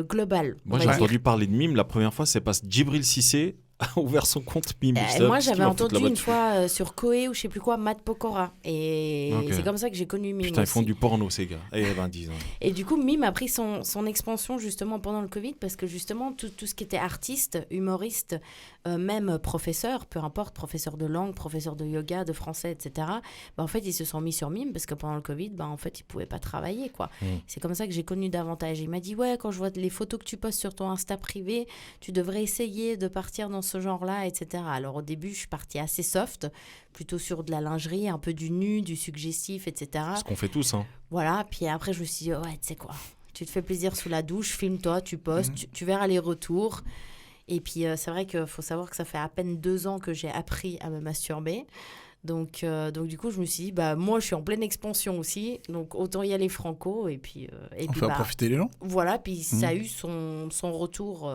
Speaker 6: global.
Speaker 2: Moi,
Speaker 6: on
Speaker 2: j'ai
Speaker 6: va dire.
Speaker 2: entendu parler de Mime la première fois, c'est parce que Djibril Cissé a ouvert son compte Mime.
Speaker 6: Moi, j'avais entendu une fois sur Koé ou je sais plus quoi, Matt Pokora. Et
Speaker 2: Ok.
Speaker 6: c'est comme ça que j'ai connu Mime.
Speaker 2: Putain, ils font
Speaker 6: aussi.
Speaker 2: du porno, ces gars. Eh ben, 10 ans.
Speaker 6: Et du coup, Mime a pris son expansion justement pendant le Covid parce que justement, tout ce qui était artiste, humoriste, même professeur, peu importe, professeur de langue, professeur de yoga, de français, etc., bah, en fait, ils se sont mis sur Mime parce que pendant le Covid, bah, en fait, ils ne pouvaient pas travailler, quoi. C'est comme ça que j'ai connu davantage. Il m'a dit, ouais, quand je vois les photos que tu postes sur ton Insta privé, tu devrais essayer de partir dans ce genre-là, etc. Alors au début, je suis partie assez soft, plutôt sur de la lingerie, un peu du nu, du suggestif, etc.
Speaker 2: Ce qu'on fait tous, hein.
Speaker 6: Voilà, puis après, je me suis dit, ouais, tu sais quoi, tu te fais plaisir sous la douche, filme-toi, tu postes, tu verras les retours. Et puis, c'est vrai qu'il faut savoir que ça fait à peine 2 ans que j'ai appris à me masturber. Donc du coup, je me suis dit, bah, moi, je suis en pleine expansion aussi, donc autant y aller franco. Et puis,
Speaker 1: On fait en profiter les gens.
Speaker 6: voilà, puis ça a eu son retour,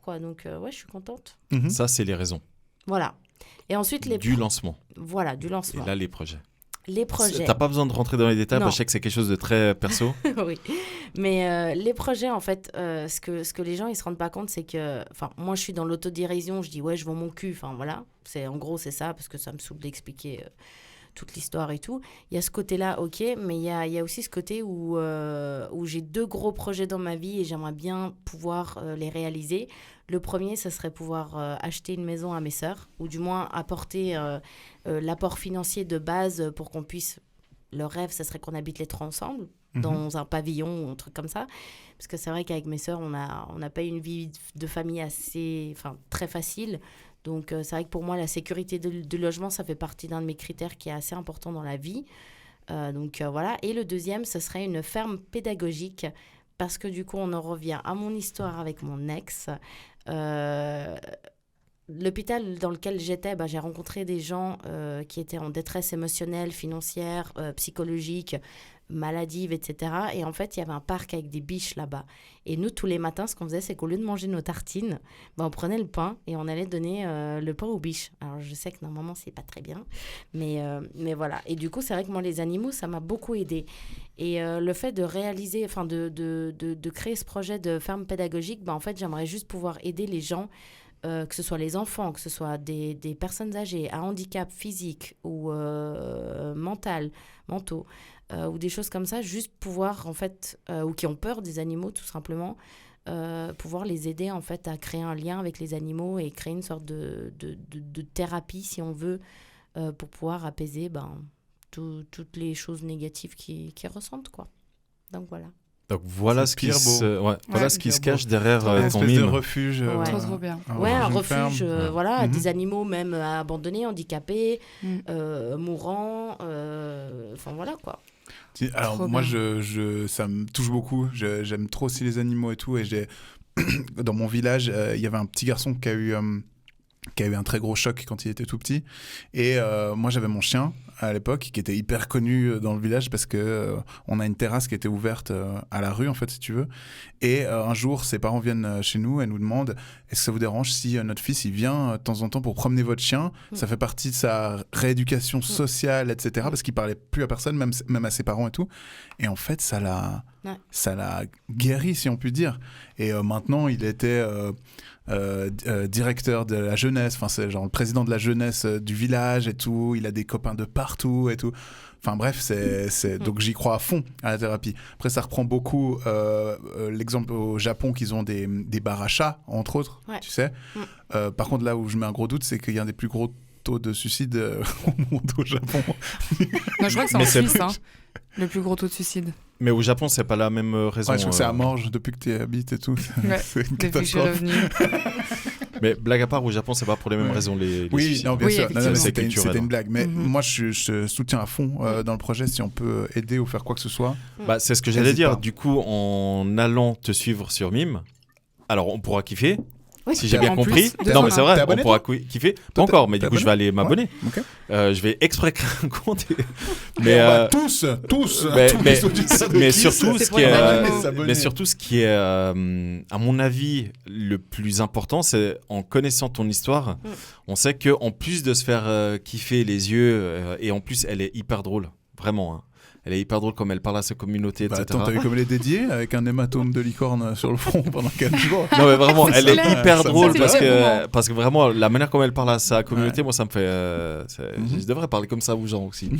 Speaker 6: quoi. Donc, ouais, je suis contente.
Speaker 1: Mhm.
Speaker 2: Ça, c'est les raisons.
Speaker 6: Voilà. Et ensuite,
Speaker 2: Du lancement.
Speaker 6: Voilà, du
Speaker 2: Et
Speaker 6: lancement.
Speaker 2: là, les projets.
Speaker 6: Les projets.
Speaker 2: T'as pas besoin de rentrer dans les détails,
Speaker 6: Non.
Speaker 2: parce que je sais que c'est quelque chose de très perso.
Speaker 6: Oui, mais les projets, en fait, ce que les gens, ils se rendent pas compte, c'est que... Enfin, moi, je suis dans l'autodérision, je dis, ouais, je vends mon cul, enfin, voilà. En gros, c'est ça, parce que ça me saoule d'expliquer toute l'histoire et tout. Il y a ce côté-là, ok, mais il y a aussi ce côté où j'ai 2 gros projets dans ma vie et j'aimerais bien pouvoir les réaliser. Le premier, ça serait pouvoir acheter une maison à mes sœurs, ou du moins apporter l'apport financier de base pour qu'on puisse... Le rêve, ça serait qu'on habite les 3 ensemble, dans un pavillon ou un truc comme ça. Parce que c'est vrai qu'avec mes sœurs, on n'a pas une vie de famille très facile. Donc, c'est vrai que pour moi, la sécurité de logement, ça fait partie d'un de mes critères qui est assez important dans la vie. Donc, voilà. Et le deuxième, ce serait une ferme pédagogique. Parce que du coup, on en revient à mon histoire avec mon ex. L'hôpital dans lequel j'étais, j'ai rencontré des gens qui étaient en détresse émotionnelle, financière, psychologique, maladive, etc. Et en fait, il y avait un parc avec des biches là-bas. Et nous, tous les matins, ce qu'on faisait, c'est qu'au lieu de manger nos tartines, on prenait le pain et on allait donner le pain aux biches. Alors, je sais que normalement, c'est pas très bien, mais voilà. Et du coup, c'est vrai que moi, les animaux, ça m'a beaucoup aidée. Et le fait de réaliser, de créer ce projet de ferme pédagogique, en fait, j'aimerais juste pouvoir aider les gens, que ce soit les enfants, que ce soit des personnes âgées à handicap physique ou mentaux, ou des choses comme ça, juste pouvoir, en fait, ou qui ont peur des animaux, tout simplement, pouvoir les aider, en fait, à créer un lien avec les animaux et créer une sorte de thérapie, si on veut, pour pouvoir apaiser toutes les choses négatives qu'ils ressentent, quoi. Donc, voilà.
Speaker 2: Donc voilà
Speaker 1: C'est
Speaker 2: ce qui
Speaker 1: pire
Speaker 2: se,
Speaker 1: beau.
Speaker 2: voilà ce qui se cache derrière
Speaker 1: Une
Speaker 2: ton
Speaker 1: espèce de
Speaker 2: mime.
Speaker 1: refuge.
Speaker 6: Ouais.
Speaker 3: Trop bien.
Speaker 6: Un
Speaker 1: une
Speaker 6: refuge,
Speaker 1: ferme.
Speaker 6: voilà,
Speaker 1: Mhm.
Speaker 6: des animaux même abandonnés, handicapés,
Speaker 3: Mm.
Speaker 6: mourants, voilà, quoi.
Speaker 1: Alors
Speaker 3: Trop
Speaker 1: moi,
Speaker 3: bien.
Speaker 1: ça me touche beaucoup. J'aime trop aussi les animaux et tout. Et dans mon village, il y avait un petit garçon qui a eu un très gros choc quand il était tout petit. Et moi, j'avais mon chien à l'époque, qui était hyper connu dans le village parce que on a une terrasse qui était ouverte à la rue, en fait, si tu veux. Et un jour, ses parents viennent chez nous et nous demandent est-ce que ça vous dérange si notre fils il vient de temps en temps pour promener votre chien. Ça fait partie de sa rééducation sociale, etc. Parce qu'il parlait plus à personne, même à ses parents et tout. Et en fait, ça l'a guéri, si on peut dire. Et maintenant, il était directeur de la jeunesse, enfin c'est genre le président de la jeunesse du village et tout. Il a des copains de partout et tout. Enfin bref, donc j'y crois à fond à la thérapie. Après, ça reprend beaucoup l'exemple au Japon qu'ils ont des bars à chats, entre autres, tu sais. Par contre, là où je mets un gros doute, c'est qu'il y a un des plus gros taux de suicide au monde au Japon.
Speaker 3: Non, je crois que c'est en Suisse, hein, le plus gros taux de suicide.
Speaker 2: Mais au Japon, c'est pas la même raison.
Speaker 1: Ouais, je crois que c'est à Morges depuis que tu y habites et tout.
Speaker 3: Ouais,
Speaker 1: c'est une
Speaker 3: depuis que je suis
Speaker 1: catastrophe.
Speaker 3: revenue.
Speaker 2: Mais blague à part, au Japon, c'est pas pour les mêmes raisons. Les
Speaker 1: Oui,
Speaker 2: suicides.
Speaker 1: non, bien sûr. Non,
Speaker 3: effectivement.
Speaker 1: c'était une blague. Mais
Speaker 3: Mhm.
Speaker 1: moi, je soutiens à fond dans le projet si on peut aider ou faire quoi que ce soit.
Speaker 2: Bah, c'est ce que j'allais
Speaker 1: N'hésite
Speaker 2: dire.
Speaker 1: pas.
Speaker 2: Du coup, en allant te suivre sur Mime, alors on pourra kiffer.
Speaker 6: Oui.
Speaker 2: Si j'ai bien
Speaker 3: En
Speaker 2: compris.
Speaker 3: plus,
Speaker 2: Non, mais c'est
Speaker 1: T'es
Speaker 2: vrai, on
Speaker 1: abonné,
Speaker 2: pourra kiffer. Pas
Speaker 1: Toi,
Speaker 2: encore, mais
Speaker 1: t'es
Speaker 2: du coup, je vais aller m'abonner.
Speaker 1: Ok.
Speaker 2: Je vais exprès créer un compte.
Speaker 1: Mais
Speaker 2: Mais,
Speaker 1: tous
Speaker 2: mais-
Speaker 1: tous
Speaker 2: mais-
Speaker 1: les auditeurs de
Speaker 2: mais
Speaker 1: Kiss,
Speaker 2: surtout,
Speaker 3: c'est
Speaker 2: ce
Speaker 3: pour
Speaker 2: qui
Speaker 3: les
Speaker 2: est,
Speaker 3: animaux.
Speaker 1: s'abonner.
Speaker 2: mais surtout, ce qui est, à mon avis, le plus important, c'est en connaissant ton histoire, on sait que en plus de se faire kiffer les yeux, et en plus, elle est hyper drôle, vraiment. Hein. Elle est hyper drôle comme elle parle à sa communauté,
Speaker 1: Bah,
Speaker 2: etc.
Speaker 1: attends, t'as vu comme elle est dédiée avec un hématome de licorne sur le front pendant 4 jours.
Speaker 2: Non mais vraiment, elle est
Speaker 3: clair.
Speaker 2: hyper
Speaker 1: Ça me
Speaker 2: drôle
Speaker 1: fait
Speaker 2: parce que vraiment la manière comme elle parle à sa communauté, moi ça me fait.
Speaker 1: Mhm.
Speaker 2: Je devrais parler comme ça aux gens aussi.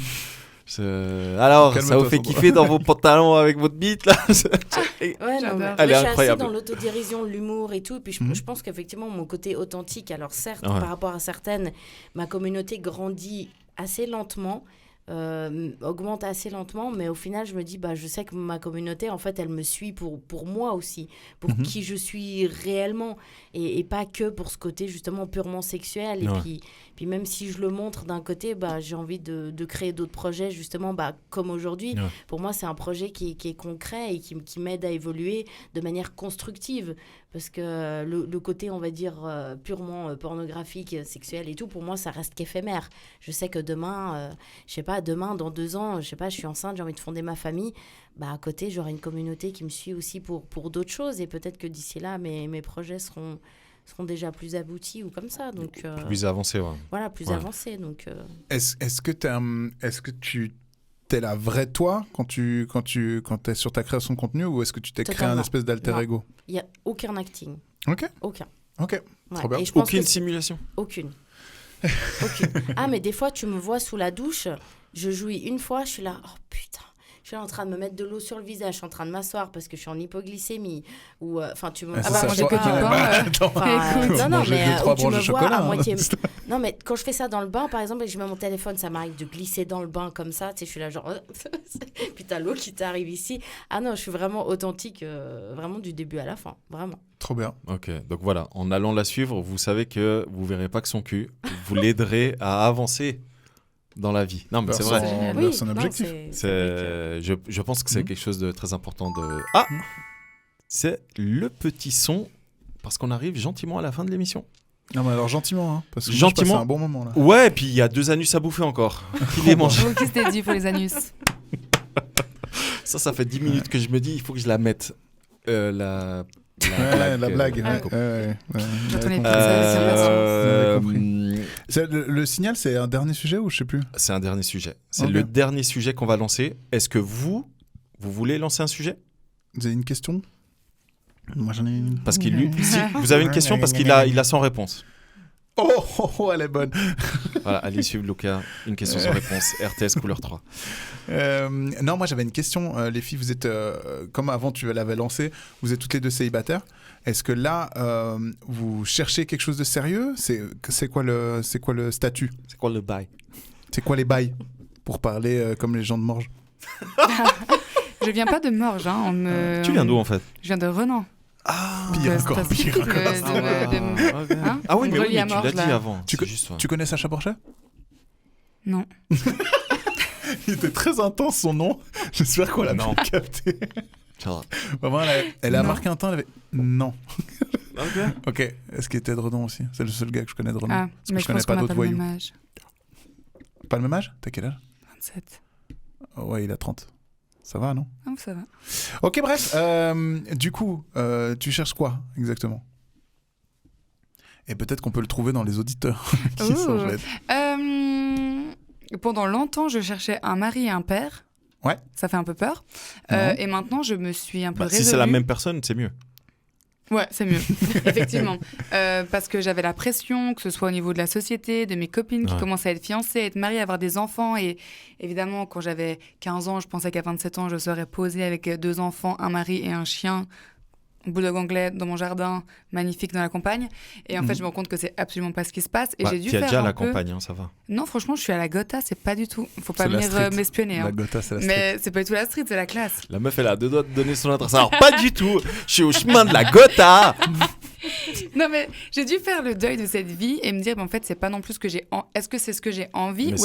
Speaker 2: Alors, ça
Speaker 1: Calme-toi,
Speaker 2: vous fait
Speaker 1: Sandra.
Speaker 2: kiffer dans vos pantalons avec votre bite là
Speaker 6: Ouais, non,
Speaker 3: J'adore.
Speaker 6: mais
Speaker 2: Elle est
Speaker 6: moi, je suis
Speaker 2: incroyable.
Speaker 6: assez dans l'autodérision, l'humour et tout. Et puis je pense qu'effectivement, mon côté authentique, alors certes,
Speaker 2: Ouais.
Speaker 6: par rapport à certaines, ma communauté grandit assez lentement. Augmente assez lentement, mais au final je me dis je sais que ma communauté en fait elle me suit pour moi aussi, pour qui je suis réellement et pas que pour ce côté justement purement sexuel.
Speaker 2: Ouais.
Speaker 6: Et puis même si je le montre d'un côté, j'ai envie de créer d'autres projets justement comme aujourd'hui.
Speaker 2: Ouais.
Speaker 6: Pour moi c'est un projet qui est concret et qui m'aide à évoluer de manière constructive, parce que le côté on va dire purement pornographique, sexuel et tout, pour moi ça reste qu'éphémère. Je sais que demain je sais pas, demain, dans 2 ans, je sais pas, je suis enceinte, j'ai envie de fonder ma famille. À côté, j'aurai une communauté qui me suit aussi pour d'autres choses. Et peut-être que d'ici là, mes projets seront déjà plus aboutis ou comme ça. Donc,
Speaker 2: Plus avancé, ouais.
Speaker 6: voilà, plus
Speaker 2: Ouais.
Speaker 6: avancés. Donc,
Speaker 1: Est-ce que tu t'es la vraie toi quand t'es sur ta création de contenu, ou est-ce que tu t'es créé un
Speaker 6: Totalement.
Speaker 1: espèce d'alter
Speaker 6: Non.
Speaker 1: ego?
Speaker 6: il n'y a aucun acting.
Speaker 1: Ok,
Speaker 6: Aucun.
Speaker 1: ok.
Speaker 6: Ouais.
Speaker 1: Trop bien.
Speaker 6: Et je pense
Speaker 2: Aucune
Speaker 6: que
Speaker 2: simulation.
Speaker 6: aucune. Aucune. Ah, mais des fois, tu me vois sous la douche, je jouis une fois, je suis là, oh putain. Je suis là en train de me mettre de l'eau sur le visage, je suis en train de m'asseoir parce que je suis en hypoglycémie. Ou, tu me...
Speaker 1: Ah, c'est
Speaker 3: bah,
Speaker 1: ça,
Speaker 3: moi,
Speaker 1: je
Speaker 3: j'ai
Speaker 1: vois.
Speaker 3: que du pain,
Speaker 1: Attends.
Speaker 6: Enfin,
Speaker 3: Écoute.
Speaker 6: non,
Speaker 1: Manger
Speaker 6: mais
Speaker 1: 2-3
Speaker 6: où tu me
Speaker 1: branches de
Speaker 6: vois
Speaker 1: chocolat,
Speaker 6: à
Speaker 1: hein.
Speaker 6: moitié. Non, mais quand je fais ça dans le bain, par exemple, et que je mets mon téléphone, ça m'arrive de glisser dans le bain comme ça. Tu sais, je suis là, genre. Puis t'as l'eau qui t'arrive ici. Ah non, je suis vraiment authentique, vraiment du début à la fin. Vraiment.
Speaker 1: Trop bien.
Speaker 2: Ok, donc voilà, en allant la suivre, vous savez que vous verrez pas que son cul, vous l'aiderez à avancer dans la vie. Non, mais c'est vrai.
Speaker 3: génial.
Speaker 1: Vers son objectif.
Speaker 2: Je pense que c'est
Speaker 1: Mhm.
Speaker 2: quelque chose de très important de... Ah, c'est le petit son, parce qu'on arrive gentiment à la fin de l'émission.
Speaker 1: Non, mais alors gentiment, hein, parce que moi, je
Speaker 2: Gentiment.
Speaker 1: passe un bon moment là.
Speaker 2: Ouais, et puis il y a 2 anus à bouffer encore. Il les mange.
Speaker 3: Qu'est-ce que t'as dit pour les anus?
Speaker 2: Ça fait 10 minutes que je me dis, il faut que je la mette. La
Speaker 1: Ouais, la blague.
Speaker 2: euh,
Speaker 1: Ouais.
Speaker 3: Quand on est
Speaker 2: Euh,
Speaker 1: Le signal, c'est un dernier sujet ou je sais plus?
Speaker 2: c'est un dernier sujet. C'est
Speaker 1: Ok.
Speaker 2: le dernier sujet qu'on va lancer. Est-ce que vous voulez lancer un sujet?
Speaker 1: Vous avez une question? Moi j'en ai une.
Speaker 2: Parce qu'il lui, si, vous avez une question parce qu'il a sans réponse.
Speaker 1: Oh, elle est bonne.
Speaker 2: Voilà, allez suivre Lucas, une question sans réponse, RTS couleur 3.
Speaker 1: Non, moi j'avais une question. Les filles, vous êtes, comme avant tu l'avais lancé, vous êtes toutes les deux célibataires. Est-ce que là, vous cherchez quelque chose de sérieux? C'est quoi le statut?
Speaker 2: C'est quoi le bail?
Speaker 1: C'est quoi les bails? Pour parler comme les gens de Morges.
Speaker 3: Je viens pas de Morges, hein.
Speaker 2: Tu viens d'où en fait?
Speaker 3: Je viens de Renan.
Speaker 1: Ah,
Speaker 3: Donc,
Speaker 1: pire
Speaker 3: c'est
Speaker 1: encore,
Speaker 3: assez
Speaker 1: pire
Speaker 3: typique
Speaker 1: encore.
Speaker 3: hein.
Speaker 2: Ah oui, mais,
Speaker 3: Relié à
Speaker 2: tu l'as
Speaker 3: Morges,
Speaker 2: dit
Speaker 3: là.
Speaker 2: avant.
Speaker 1: Tu
Speaker 2: c'est juste, ouais.
Speaker 1: Tu connais Sacha Porchet?
Speaker 3: Non.
Speaker 1: Il était très intense son nom. J'espère qu'on l'a
Speaker 2: Non.
Speaker 1: bien capté.
Speaker 2: Ça va.
Speaker 1: Vraiment, elle a
Speaker 3: Non.
Speaker 1: marqué un temps, elle avait... Non.
Speaker 2: Ok.
Speaker 1: Ok, est-ce qu'il était de Redon aussi? C'est le seul gars que je connais de Redon.
Speaker 3: Ah,
Speaker 1: Parce que
Speaker 3: mais
Speaker 1: je
Speaker 3: je
Speaker 1: connais
Speaker 3: pense
Speaker 1: pas
Speaker 3: qu'on n'a
Speaker 1: d'autres
Speaker 3: pas le
Speaker 1: voyous.
Speaker 3: même âge.
Speaker 1: pas le même âge? T'as quel âge?
Speaker 3: 27.
Speaker 1: Oh, ouais, il a 30. Ça va, non?
Speaker 3: Ah, ça va.
Speaker 1: Ok, bref. Du coup, tu cherches quoi exactement? Et peut-être qu'on peut le trouver dans les auditeurs qui sont jeunes.
Speaker 3: Pendant longtemps, je cherchais un mari et un père.
Speaker 1: Ouais.
Speaker 3: Ça fait un peu peur. Et maintenant, je me suis un peu résolue.
Speaker 2: Si c'est la même personne, c'est mieux.
Speaker 3: Ouais, c'est mieux, effectivement. Parce que j'avais la pression, que ce soit au niveau de la société, de mes copines qui commençaient à être fiancées, à être mariées, à avoir des enfants. Et évidemment, quand j'avais 15 ans, je pensais qu'à 27 ans, je serais posée avec 2 enfants, un mari et un chien, un bulldog anglais dans mon jardin, magnifique dans la campagne. Et en fait, je me rends compte que c'est absolument pas ce qui se passe. Et j'ai dû faire
Speaker 2: déjà
Speaker 3: un
Speaker 2: la
Speaker 3: peu...
Speaker 2: campagne, hein, ça va.
Speaker 3: Non, franchement, je suis à la Gotha, c'est pas du tout. Faut pas
Speaker 1: C'est la
Speaker 3: venir
Speaker 1: street.
Speaker 3: m'espionner.
Speaker 1: La
Speaker 3: Hein.
Speaker 1: Gotha, c'est la street.
Speaker 3: Mais c'est pas du tout la street, c'est la classe.
Speaker 2: La meuf, elle a 2 doigts de donner son adresse. Alors, pas du tout. Je suis au chemin de la Gotha.
Speaker 3: Non, mais j'ai dû faire le deuil de cette vie et me dire, en fait, c'est pas non plus ce que j'ai. Est-ce que c'est ce que j'ai envie
Speaker 2: Mais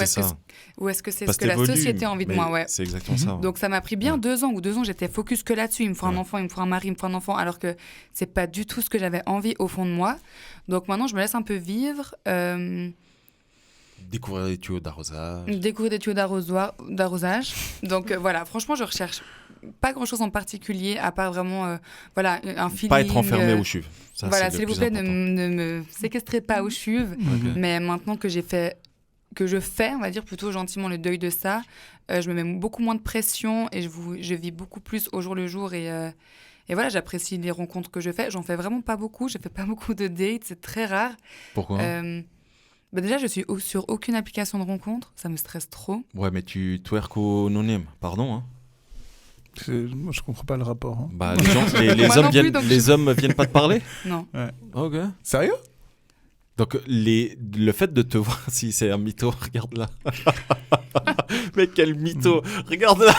Speaker 3: ou est-ce que c'est ce que la société a envie de moi, ouais.
Speaker 2: C'est exactement ça. Ouais.
Speaker 3: Donc ça m'a pris bien 2 ans, ou 2 ans, j'étais focus que là-dessus. Il me faut un enfant, il me faut un mari, il me faut un enfant, alors que c'est pas du tout ce que j'avais envie au fond de moi. Donc maintenant, je me laisse un peu vivre.
Speaker 2: Découvrir des tuyaux d'arrosage.
Speaker 3: Découvrir des tuyaux d'arrosage. Donc voilà, franchement, je recherche pas grand-chose en particulier, à part vraiment voilà, un feeling.
Speaker 2: Pas être enfermé au chuve. Ça,
Speaker 3: voilà,
Speaker 2: c'est
Speaker 3: s'il vous plaît, ne me séquestrez pas au chuve. Mais maintenant que je fais, on va dire plutôt gentiment le deuil de ça, je me mets beaucoup moins de pression et je vis beaucoup plus au jour le jour et voilà, j'apprécie les rencontres que je fais. J'en fais vraiment pas beaucoup, je fais pas beaucoup de dates, c'est très rare.
Speaker 2: Pourquoi
Speaker 3: déjà, je suis sur aucune application de rencontre, ça me stresse trop.
Speaker 2: Ouais, mais tu twerk au anonyme, pardon. Hein.
Speaker 1: Moi, je comprends pas le rapport. Hein.
Speaker 2: Bah, les hommes viennent pas te parler?
Speaker 3: Non.
Speaker 1: Ouais.
Speaker 2: Ok.
Speaker 1: Sérieux?
Speaker 2: Donc, le fait de te voir, si c'est un mytho, regarde là. Mais quel mytho, regarde là.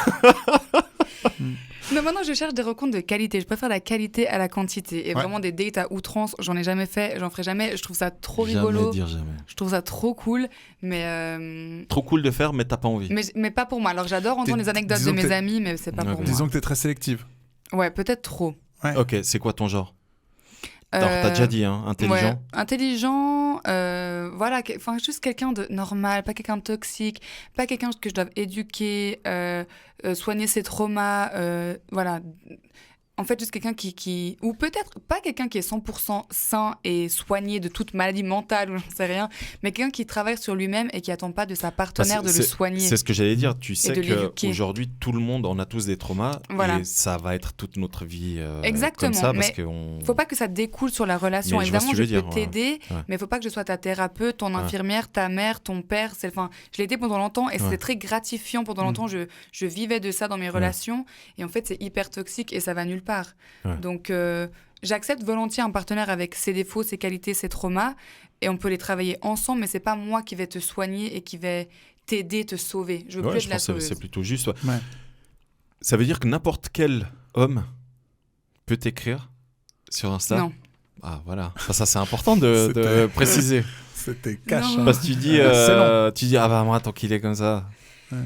Speaker 3: Non, maintenant, je cherche des rencontres de qualité. Je préfère la qualité à la quantité. Et vraiment, des dates à outrance, j'en ai jamais fait, j'en ferai jamais. Je trouve ça trop rigolo.
Speaker 2: Jamais dire jamais.
Speaker 3: Je trouve ça trop cool, mais...
Speaker 2: Trop cool de faire, mais t'as pas envie.
Speaker 3: Mais pas pour moi. Alors, j'adore entendre les anecdotes de mes amis, mais c'est pas pour moi.
Speaker 1: Disons que t'es très sélective.
Speaker 3: Ouais, peut-être trop.
Speaker 1: Ouais.
Speaker 2: Ok, c'est quoi ton genre? Alors, t'as déjà dit, hein, intelligent.
Speaker 3: Ouais, intelligent, voilà, juste quelqu'un de normal, pas quelqu'un de toxique, pas quelqu'un que je dois éduquer, soigner ses traumas, voilà. En fait, juste quelqu'un qui... Ou peut-être pas quelqu'un qui est 100% sain et soigné de toute maladie mentale ou j'en sais rien, mais quelqu'un qui travaille sur lui-même et qui attend pas de sa partenaire de le soigner.
Speaker 2: C'est ce que j'allais dire. Tu sais qu'aujourd'hui, tout le monde, on a tous des traumas et ça va être toute notre vie
Speaker 3: exactement,
Speaker 2: comme ça.
Speaker 3: Mais faut pas que ça découle sur la relation.
Speaker 2: Mais
Speaker 3: évidemment, je peux
Speaker 2: dire,
Speaker 3: t'aider, mais faut pas que je sois ta thérapeute, ton infirmière, ta mère, ton père. Je l'ai été pendant longtemps et c'était très gratifiant. Pendant longtemps, je vivais de ça dans mes relations et en fait, c'est hyper toxique et ça va nulle part. Donc, j'accepte volontiers un partenaire avec ses défauts, ses qualités, ses traumas, et on peut les travailler ensemble, mais c'est pas moi qui vais te soigner et qui vais t'aider, te sauver. Je veux plus de la sauveuse.
Speaker 2: C'est plutôt juste. Ouais. Ça veut dire que n'importe quel homme peut t'écrire sur Insta? Non. Ah, voilà. Ça c'est important de préciser.
Speaker 1: C'était cash.
Speaker 2: Parce que tu dis, ah bah moi, tant qu'il est comme ça.
Speaker 3: Ouais.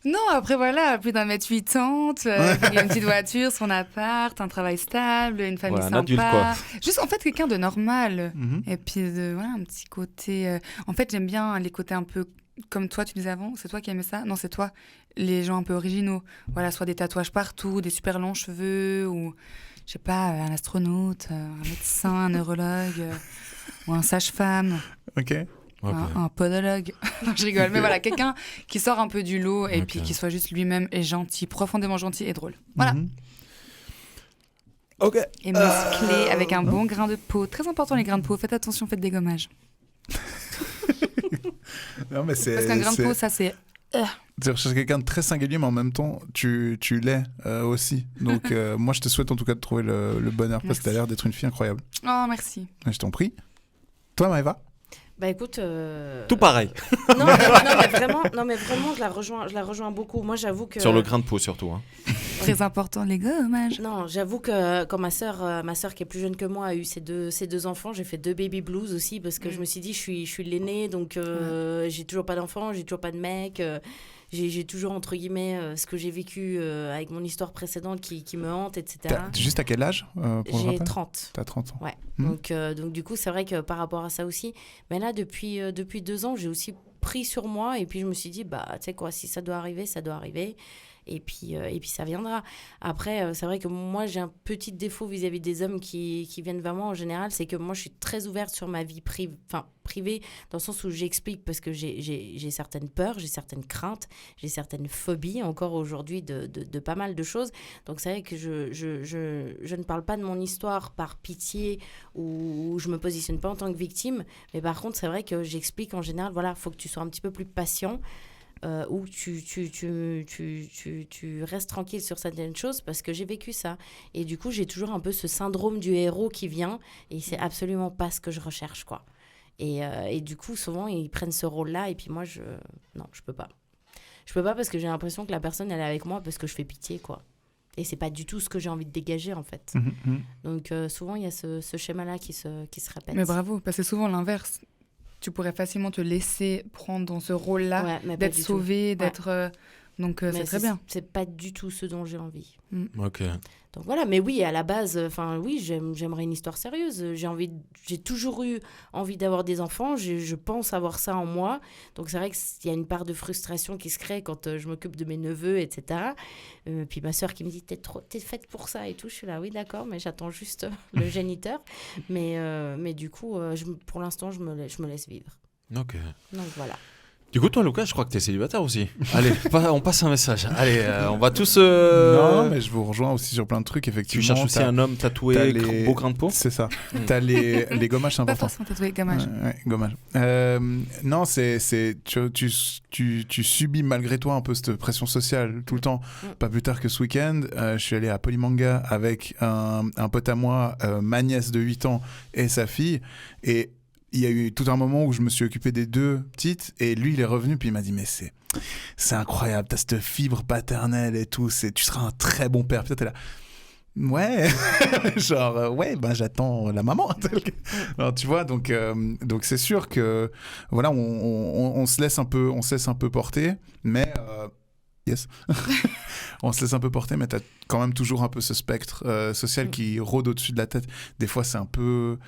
Speaker 3: Non, après voilà, plus d'1m80, il a une petite voiture, son appart, un travail stable, une famille sympa. Un adulte, quoi. Juste en fait quelqu'un de normal. Et puis voilà, un petit côté... En fait, j'aime bien les côtés un peu comme toi, tu disais avant. C'est toi qui aimais ça? Non, c'est toi. Les gens un peu originaux. Voilà, soit des tatouages partout, des super longs cheveux, ou je sais pas, un astronaute, un médecin, un neurologue, ou un sage-femme.
Speaker 1: Ok.
Speaker 3: Un podologue. Non, je rigole. Mais voilà, quelqu'un qui sort un peu du lot et puis qui soit juste lui-même et gentil, profondément gentil et drôle. Voilà.
Speaker 1: Ok.
Speaker 3: Et musclé, avec un bon grain de peau. Très important, les grains de peau. Faites attention, faites des gommages.
Speaker 1: Non, mais
Speaker 3: parce qu'un grain de peau, ça c'est...
Speaker 1: Tu recherches quelqu'un de très singulier, mais en même temps, tu l'es aussi. Donc, moi, je te souhaite en tout cas de trouver le bonheur, parce que tu as l'air d'être une fille incroyable.
Speaker 3: Oh, merci.
Speaker 1: Je t'en prie. Toi, Maëva?
Speaker 6: Bah écoute,
Speaker 2: tout pareil.
Speaker 6: Non mais vraiment, je la rejoins beaucoup. Moi, j'avoue que...
Speaker 2: Sur le grain de peau, surtout. Hein.
Speaker 3: Très important, les gommages.
Speaker 6: Non, j'avoue que quand ma sœur qui est plus jeune que moi a eu ses deux enfants, j'ai fait 2 baby blues aussi, parce que je me suis dit, je suis l'aînée, donc j'ai toujours pas d'enfant, j'ai toujours pas de mec... J'ai toujours, entre guillemets, ce que j'ai vécu avec mon histoire précédente qui me hante, etc.
Speaker 1: Juste à quel âge
Speaker 6: J'ai 30.
Speaker 1: T'as 30 ans.
Speaker 6: Ouais. Donc, du coup, c'est vrai que par rapport à ça aussi, mais là, depuis 2 ans, j'ai aussi pris sur moi et puis je me suis dit, tu sais quoi, si ça doit arriver, ça doit arriver. Et puis ça viendra. Après, c'est vrai que moi, j'ai un petit défaut vis-à-vis des hommes qui viennent vers moi en général, c'est que moi, je suis très ouverte sur ma vie privée, dans le sens où j'explique, parce que j'ai certaines peurs, j'ai certaines craintes, j'ai certaines phobies, encore aujourd'hui, de pas mal de choses. Donc, c'est vrai que je ne parle pas de mon histoire par pitié ou je me positionne pas en tant que victime. Mais par contre, c'est vrai que j'explique en général, voilà, il faut que tu sois un petit peu plus patient. Où tu restes tranquille sur certaines choses parce que j'ai vécu ça. Et du coup, j'ai toujours un peu ce syndrome du héros qui vient et c'est absolument pas ce que je recherche, quoi. Et du coup, souvent, ils prennent ce rôle-là et puis moi, non, je peux pas. Je peux pas parce que j'ai l'impression que la personne, elle est avec moi parce que je fais pitié, quoi. Et c'est pas du tout ce que j'ai envie de dégager, en fait. Donc, souvent, il y a ce schéma-là qui se répète.
Speaker 3: Mais bravo, parce que c'est souvent l'inverse. Tu pourrais facilement te laisser prendre dans ce rôle-là, d'être sauvé, d'être... Donc, c'est très bien.
Speaker 6: C'est pas du tout ce dont j'ai envie.
Speaker 2: Ok.
Speaker 6: Donc voilà, mais oui, à la base, oui, j'aimerais une histoire sérieuse. J'ai toujours eu envie d'avoir des enfants. Je pense avoir ça en moi. Donc c'est vrai qu'il y a une part de frustration qui se crée quand je m'occupe de mes neveux, etc. Puis ma sœur qui me dit, t'es faite pour ça et tout. Je suis là, oui, d'accord, mais j'attends juste le géniteur. Mais du coup, pour l'instant, je me laisse vivre.
Speaker 2: Ok.
Speaker 6: Donc voilà.
Speaker 2: Du coup, toi, Lucas, je crois que t'es célibataire aussi. Allez, on passe un message. Allez, on va tous...
Speaker 1: Non, mais je vous rejoins aussi sur plein de trucs, effectivement.
Speaker 2: Tu cherches aussi un homme tatoué, beau grain de peau.
Speaker 1: C'est ça. T'as les gommages, c'est important.
Speaker 3: Pas forcément tatoué, gommage.
Speaker 1: Ouais, gommage. Non, tu subis malgré toi un peu cette pression sociale tout le temps. Pas plus tard que ce week-end, je suis allé à Polymanga avec un pote à moi, ma nièce de 8 ans et sa fille. Et il y a eu tout un moment où je me suis occupé des deux petites et lui il est revenu puis il m'a dit mais c'est incroyable, t'as cette fibre paternelle et tout, tu seras un très bon père. Puis t'es là, ouais, genre ouais, j'attends la maman. Alors, tu vois, donc c'est sûr que voilà, on se laisse un peu porter, mais yes. On se laisse un peu porter, mais t'as quand même toujours un peu ce spectre social qui rôde au-dessus de la tête. Des fois, c'est un peu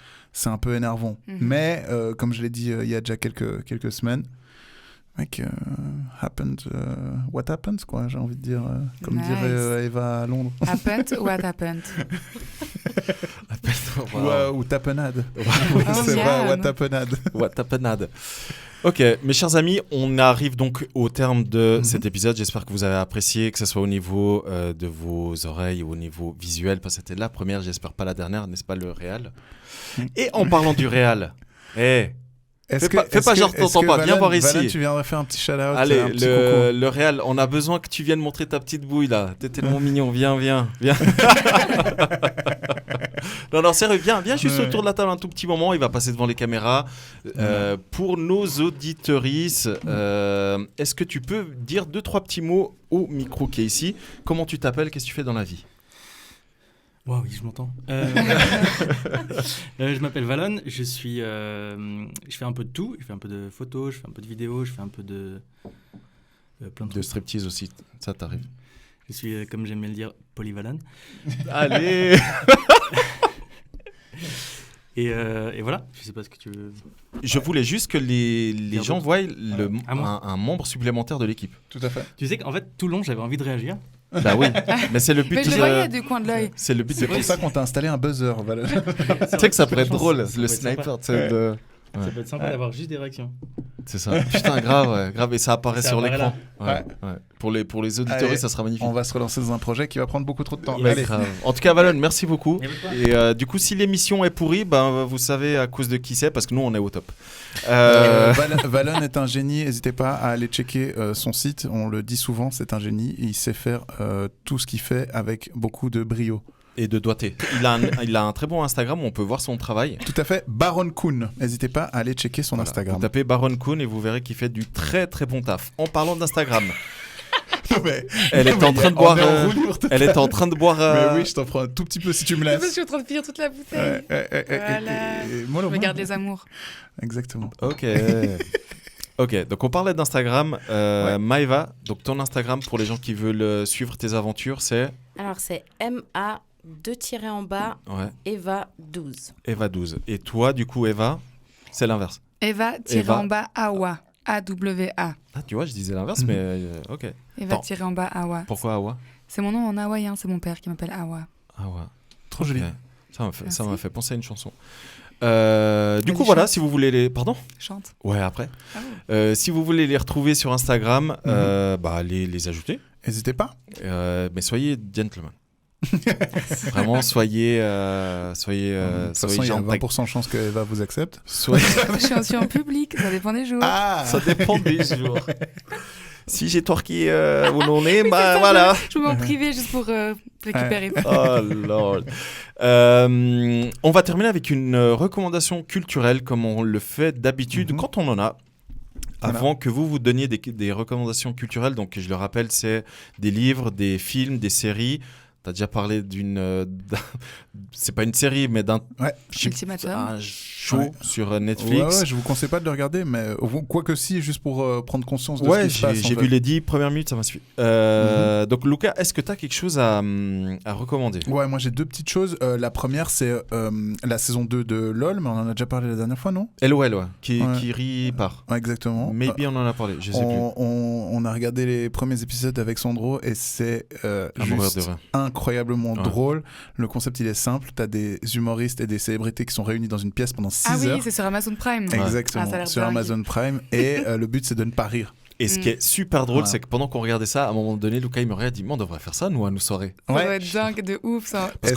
Speaker 1: énervant. Mais, comme je l'ai dit il y a déjà quelques semaines, mec, what happened, quoi, j'ai envie de dire, comme dirait Eva à Londres.
Speaker 3: Happened, what happened.
Speaker 1: Ou tapenade. C'est vrai, what happened.
Speaker 2: What happened. Ok, mes chers amis, on arrive donc au terme de cet épisode. J'espère que vous avez apprécié, que ce soit au niveau de vos oreilles ou au niveau visuel, parce que c'était la première, j'espère pas la dernière, n'est-ce pas, le réal. Et en parlant du réal, fais pas genre t'entends pas, viens voir ici.
Speaker 1: Valon, tu viendrais faire un petit shout-out.
Speaker 2: Allez,
Speaker 1: un petit coucou.
Speaker 2: Le réal, on a besoin que tu viennes montrer ta petite bouille là. T'es tellement mignon, viens. Non, sérieux, viens juste autour de la table un tout petit moment. Il va passer devant les caméras. Pour nos auditrices, est-ce que tu peux dire 2-3 petits mots au micro qui est ici? Comment tu t'appelles? Qu'est-ce que tu fais dans la vie?
Speaker 9: Wow, oui, je m'entends. Je m'appelle Valon, je fais un peu de tout. Je fais un peu de photos, je fais un peu de vidéos, je fais un peu de plein de trucs.
Speaker 2: De striptease aussi, ça t'arrive?
Speaker 9: Je suis, comme j'aime bien le dire, polyvalent.
Speaker 2: Allez.
Speaker 9: Et voilà, je sais pas ce que tu veux.
Speaker 2: Je voulais juste que les gens voient un membre supplémentaire de l'équipe.
Speaker 1: Tout à fait.
Speaker 9: Tu sais qu'en fait, tout le long, j'avais envie de réagir.
Speaker 2: Bah oui, mais c'est le but.
Speaker 3: Mais je le voyais du coin de l'œil.
Speaker 2: C'est le but.
Speaker 1: C'est pour ça qu'on t'a installé un buzzer. Voilà.
Speaker 2: Tu sais que ça pourrait être drôle, le sniper.
Speaker 9: Ça peut être sympa d'avoir juste des réactions.
Speaker 2: C'est ça. Putain, grave, et ça apparaît sur l'écran.
Speaker 1: Ouais.
Speaker 2: Pour les auditeurs, ça sera magnifique.
Speaker 1: On va se relancer dans un projet qui va prendre beaucoup trop de temps.
Speaker 2: Allez. En tout cas, Valon, merci beaucoup. Et du coup, si l'émission est pourrie, vous savez à cause de qui c'est, parce que nous, on est au top.
Speaker 1: Valon est un génie. N'hésitez pas à aller checker son site. On le dit souvent, c'est un génie. Il sait faire tout ce qu'il fait avec beaucoup de brio.
Speaker 2: Et de doigté. Il a un très bon Instagram où on peut voir son travail.
Speaker 1: Tout à fait, Baron Kuhn. N'hésitez pas à aller checker son Instagram.
Speaker 2: Vous tapez Baron Kuhn et vous verrez qu'il fait du très très bon taf. En parlant d'Instagram, elle est en train de boire. Elle est en train de boire.
Speaker 1: Mais oui, je t'en prends un tout petit peu si tu me laisses.
Speaker 3: Je suis en train de finir toute la bouteille.
Speaker 1: Voilà.
Speaker 3: Je regarde les amours.
Speaker 1: Exactement.
Speaker 2: Ok, donc on parlait d'Instagram. Maëva, donc ton Instagram pour les gens qui veulent suivre tes aventures, c'est.
Speaker 6: Alors c'est MA 2-en-bas, Eva 12.
Speaker 2: Eva 12. Et toi, du coup, Eva, c'est l'inverse.
Speaker 3: Eva-en-bas Awa. A-W-A.
Speaker 2: Ah, tu vois, je disais l'inverse, mais ok.
Speaker 3: Et va tirer en bas Awa.
Speaker 2: Pourquoi Awa?
Speaker 3: C'est mon nom en hawaïen, c'est mon père qui m'appelle Awa.
Speaker 2: Awa.
Speaker 1: Trop joli.
Speaker 2: Ça m'a fait penser à une chanson. Du coup, voilà, si vous voulez les... Pardon ?
Speaker 3: Chante.
Speaker 2: Ouais, après. Si vous voulez les retrouver sur Instagram, les ajouter.
Speaker 1: N'hésitez pas.
Speaker 2: Mais soyez gentlemen. Vraiment, soyez
Speaker 1: de toute façon, il y a 20% de chance que Eva vous accepte.
Speaker 3: Je suis aussi en public, ça dépend des jours.
Speaker 2: Ça dépend des jours. Si j'ai twerké où l'on est, bah voilà.
Speaker 3: Je me mets en privé juste pour récupérer.
Speaker 2: Oh lord. On va terminer avec une recommandation culturelle comme on le fait d'habitude quand on en a. Avant que vous donniez des recommandations culturelles, donc je le rappelle, c'est des livres, des films, des séries. T'as déjà parlé d'une... c'est pas une série, mais d'un un show sur Netflix.
Speaker 1: Ouais, je vous conseille pas de le regarder, mais quoique si, juste pour prendre conscience de ce qui se passe.
Speaker 2: J'ai vu les 10 premières minutes, ça m'a suffi. Donc Lucas, est-ce que tu as quelque chose à recommander ?
Speaker 1: Ouais, moi j'ai deux petites choses. La première, c'est la saison 2 de LOL, mais on en a déjà parlé la dernière fois, non ?
Speaker 2: LOL, ouais, qui rit par.
Speaker 1: Ouais, exactement.
Speaker 2: Maybe on en a parlé, je sais plus.
Speaker 1: On a regardé les premiers épisodes avec Sandro et c'est juste incroyablement drôle. Le concept, il est simple. Tu as des humoristes et des célébrités qui sont réunis dans une pièce pendant 6 heures.
Speaker 3: Ah oui, c'est sur Amazon Prime.
Speaker 1: Exactement, sur Amazon Prime. Et le but, c'est de ne pas rire.
Speaker 2: Et ce qui est super drôle, c'est que pendant qu'on regardait ça, à un moment donné, Lucas il me dit on devrait faire ça, nous, à nos soirées.
Speaker 3: Ça doit être dingue de ouf, ça.
Speaker 2: Parce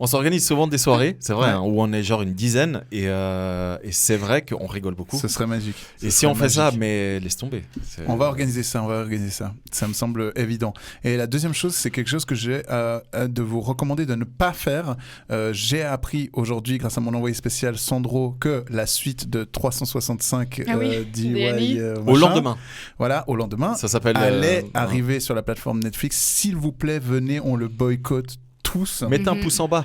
Speaker 2: on s'organise souvent des soirées, c'est vrai, où on est genre une dizaine, et c'est vrai qu'on rigole beaucoup.
Speaker 1: Ce serait magique.
Speaker 2: Et si on fait ça, mais laisse tomber.
Speaker 1: On va organiser ça. Ça me semble évident. Et la deuxième chose, c'est quelque chose que j'ai de vous recommander de ne pas faire. J'ai appris aujourd'hui, grâce à mon envoyé spécial Sandro, que la suite de 365 DIY...
Speaker 2: au lendemain.
Speaker 1: Voilà, au lendemain.
Speaker 2: Ça s'appelle.
Speaker 1: Allait arriver sur la plateforme Netflix. S'il vous plaît, venez, on le boycotte tous.
Speaker 2: Mettez un pouce en bas.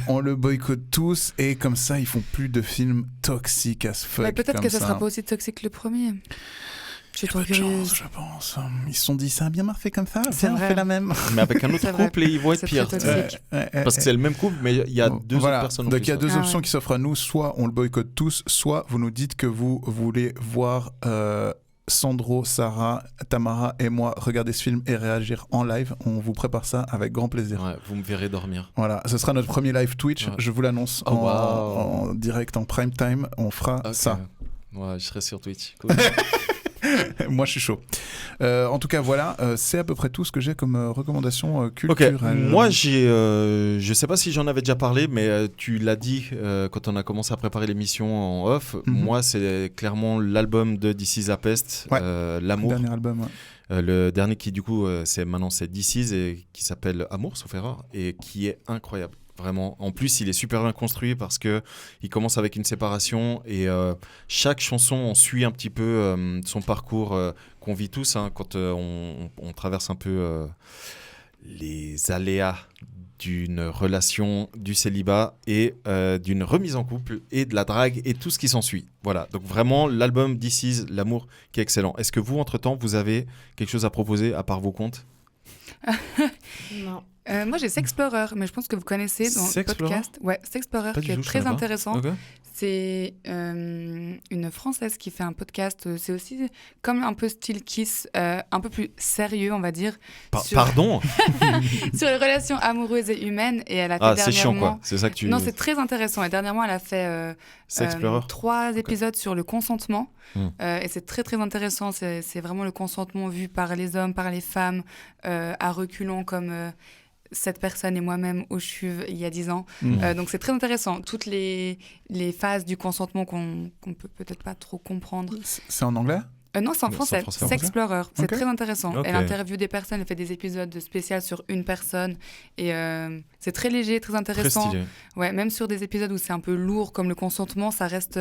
Speaker 1: On le boycotte tous et comme ça, ils font plus de films toxiques as fuck.
Speaker 3: Mais peut-être que ça sera pas aussi toxique que le premier. Je suis trop curieuse.
Speaker 1: Je pense. Ils se sont dit, ça a bien marché comme ça.
Speaker 3: C'est vrai.
Speaker 1: On fait la même.
Speaker 2: Mais avec un autre couple, ils vont être pires. Parce que c'est le même couple, mais il y a deux autres personnes.
Speaker 1: Donc il y a deux options qui s'offrent à nous. Soit on le boycotte tous, soit vous nous dites que vous voulez voir Sandro, Sarah, Tamara et moi regarder ce film et réagir en live. On vous prépare ça avec grand plaisir.
Speaker 2: Ouais, vous me verrez dormir.
Speaker 1: Voilà, ce sera notre premier live Twitch. Ouais. Je vous l'annonce en direct, en prime time. On fera ça.
Speaker 2: Ouais, je serai sur Twitch. Cool.
Speaker 1: Moi je suis chaud. En tout cas voilà, c'est à peu près tout ce que j'ai comme recommandation culturelle.
Speaker 2: Okay. Moi je sais pas si j'en avais déjà parlé, mais tu l'as dit quand on a commencé à préparer l'émission en off. Moi c'est clairement l'album de This Is a Pest, L'amour.
Speaker 1: Le dernier album,
Speaker 2: le dernier qui du coup c'est This Is et qui s'appelle Amour sauf erreur et qui est incroyable. Vraiment. En plus, il est super bien construit parce que il commence avec une séparation et chaque chanson, on suit un petit peu son parcours qu'on vit tous quand on traverse un peu les aléas d'une relation, du célibat et d'une remise en couple et de la drague et tout ce qui s'ensuit. Voilà. Donc vraiment, l'album This Is, L'amour, qui est excellent. Est-ce que vous, entre-temps, vous avez quelque chose à proposer à part vos comptes ?
Speaker 6: Non.
Speaker 3: Moi j'ai Sexplorer, mais je pense que vous connaissez dans le podcast. Ouais, Sexplorer qui est très intéressant. Okay. C'est une Française qui fait un podcast. C'est aussi comme un peu style Kiss, un peu plus sérieux, on va dire.
Speaker 2: Pardon.
Speaker 3: Sur les relations amoureuses et humaines. Et elle a fait dernièrement.
Speaker 2: C'est chiant quoi. C'est ça que tu.
Speaker 3: Non, c'est très intéressant. Et dernièrement, elle a fait 3 épisodes sur le consentement. Et c'est très très intéressant. C'est vraiment le consentement vu par les hommes, par les femmes, à reculons comme cette personne et moi-même au CHUV il y a 10 ans. Donc c'est très intéressant. Toutes les phases du consentement qu'on peut peut-être pas trop comprendre.
Speaker 1: C'est en anglais ?
Speaker 3: Non, c'est en français. Sexplorer. C'est très intéressant. Elle interviewe des personnes, elle fait des épisodes spéciaux sur une personne. Et c'est très léger, très intéressant.
Speaker 2: Très stylé.
Speaker 3: Ouais, même sur des épisodes où c'est un peu lourd, comme le consentement, ça reste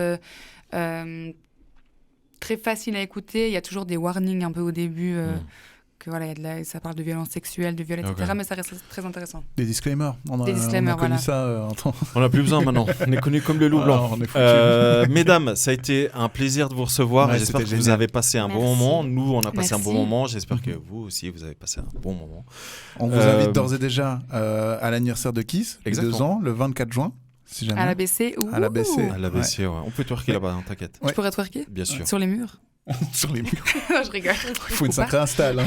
Speaker 3: très facile à écouter. Il y a toujours des warnings un peu au début. Que voilà, ça parle de violence sexuelle, de viol, etc. Mais ça reste très intéressant.
Speaker 1: Des disclaimers. On a
Speaker 3: connu
Speaker 1: voilà. Ça.
Speaker 2: On n'a plus besoin maintenant. On est connu comme le loup blanc. Mesdames, ça a été un plaisir de vous recevoir. Ouais, j'espère que vous avez passé un bon moment. Nous, on a passé un bon moment. J'espère que vous aussi, vous avez passé un bon moment.
Speaker 1: On vous invite d'ores et déjà à l'anniversaire de Kiss, 2 ans, le 24 juin. Si jamais.
Speaker 3: À l'ABC ou
Speaker 1: À l'ABC.
Speaker 2: À l'ABC, ouais. On peut twerker là-bas, hein, t'inquiète.
Speaker 3: Je pourrais twerker
Speaker 2: Bien sûr.
Speaker 3: sur les murs.
Speaker 1: Sur les murs.
Speaker 3: Non, je rigole.
Speaker 1: Il faut une sacrée install. Hein.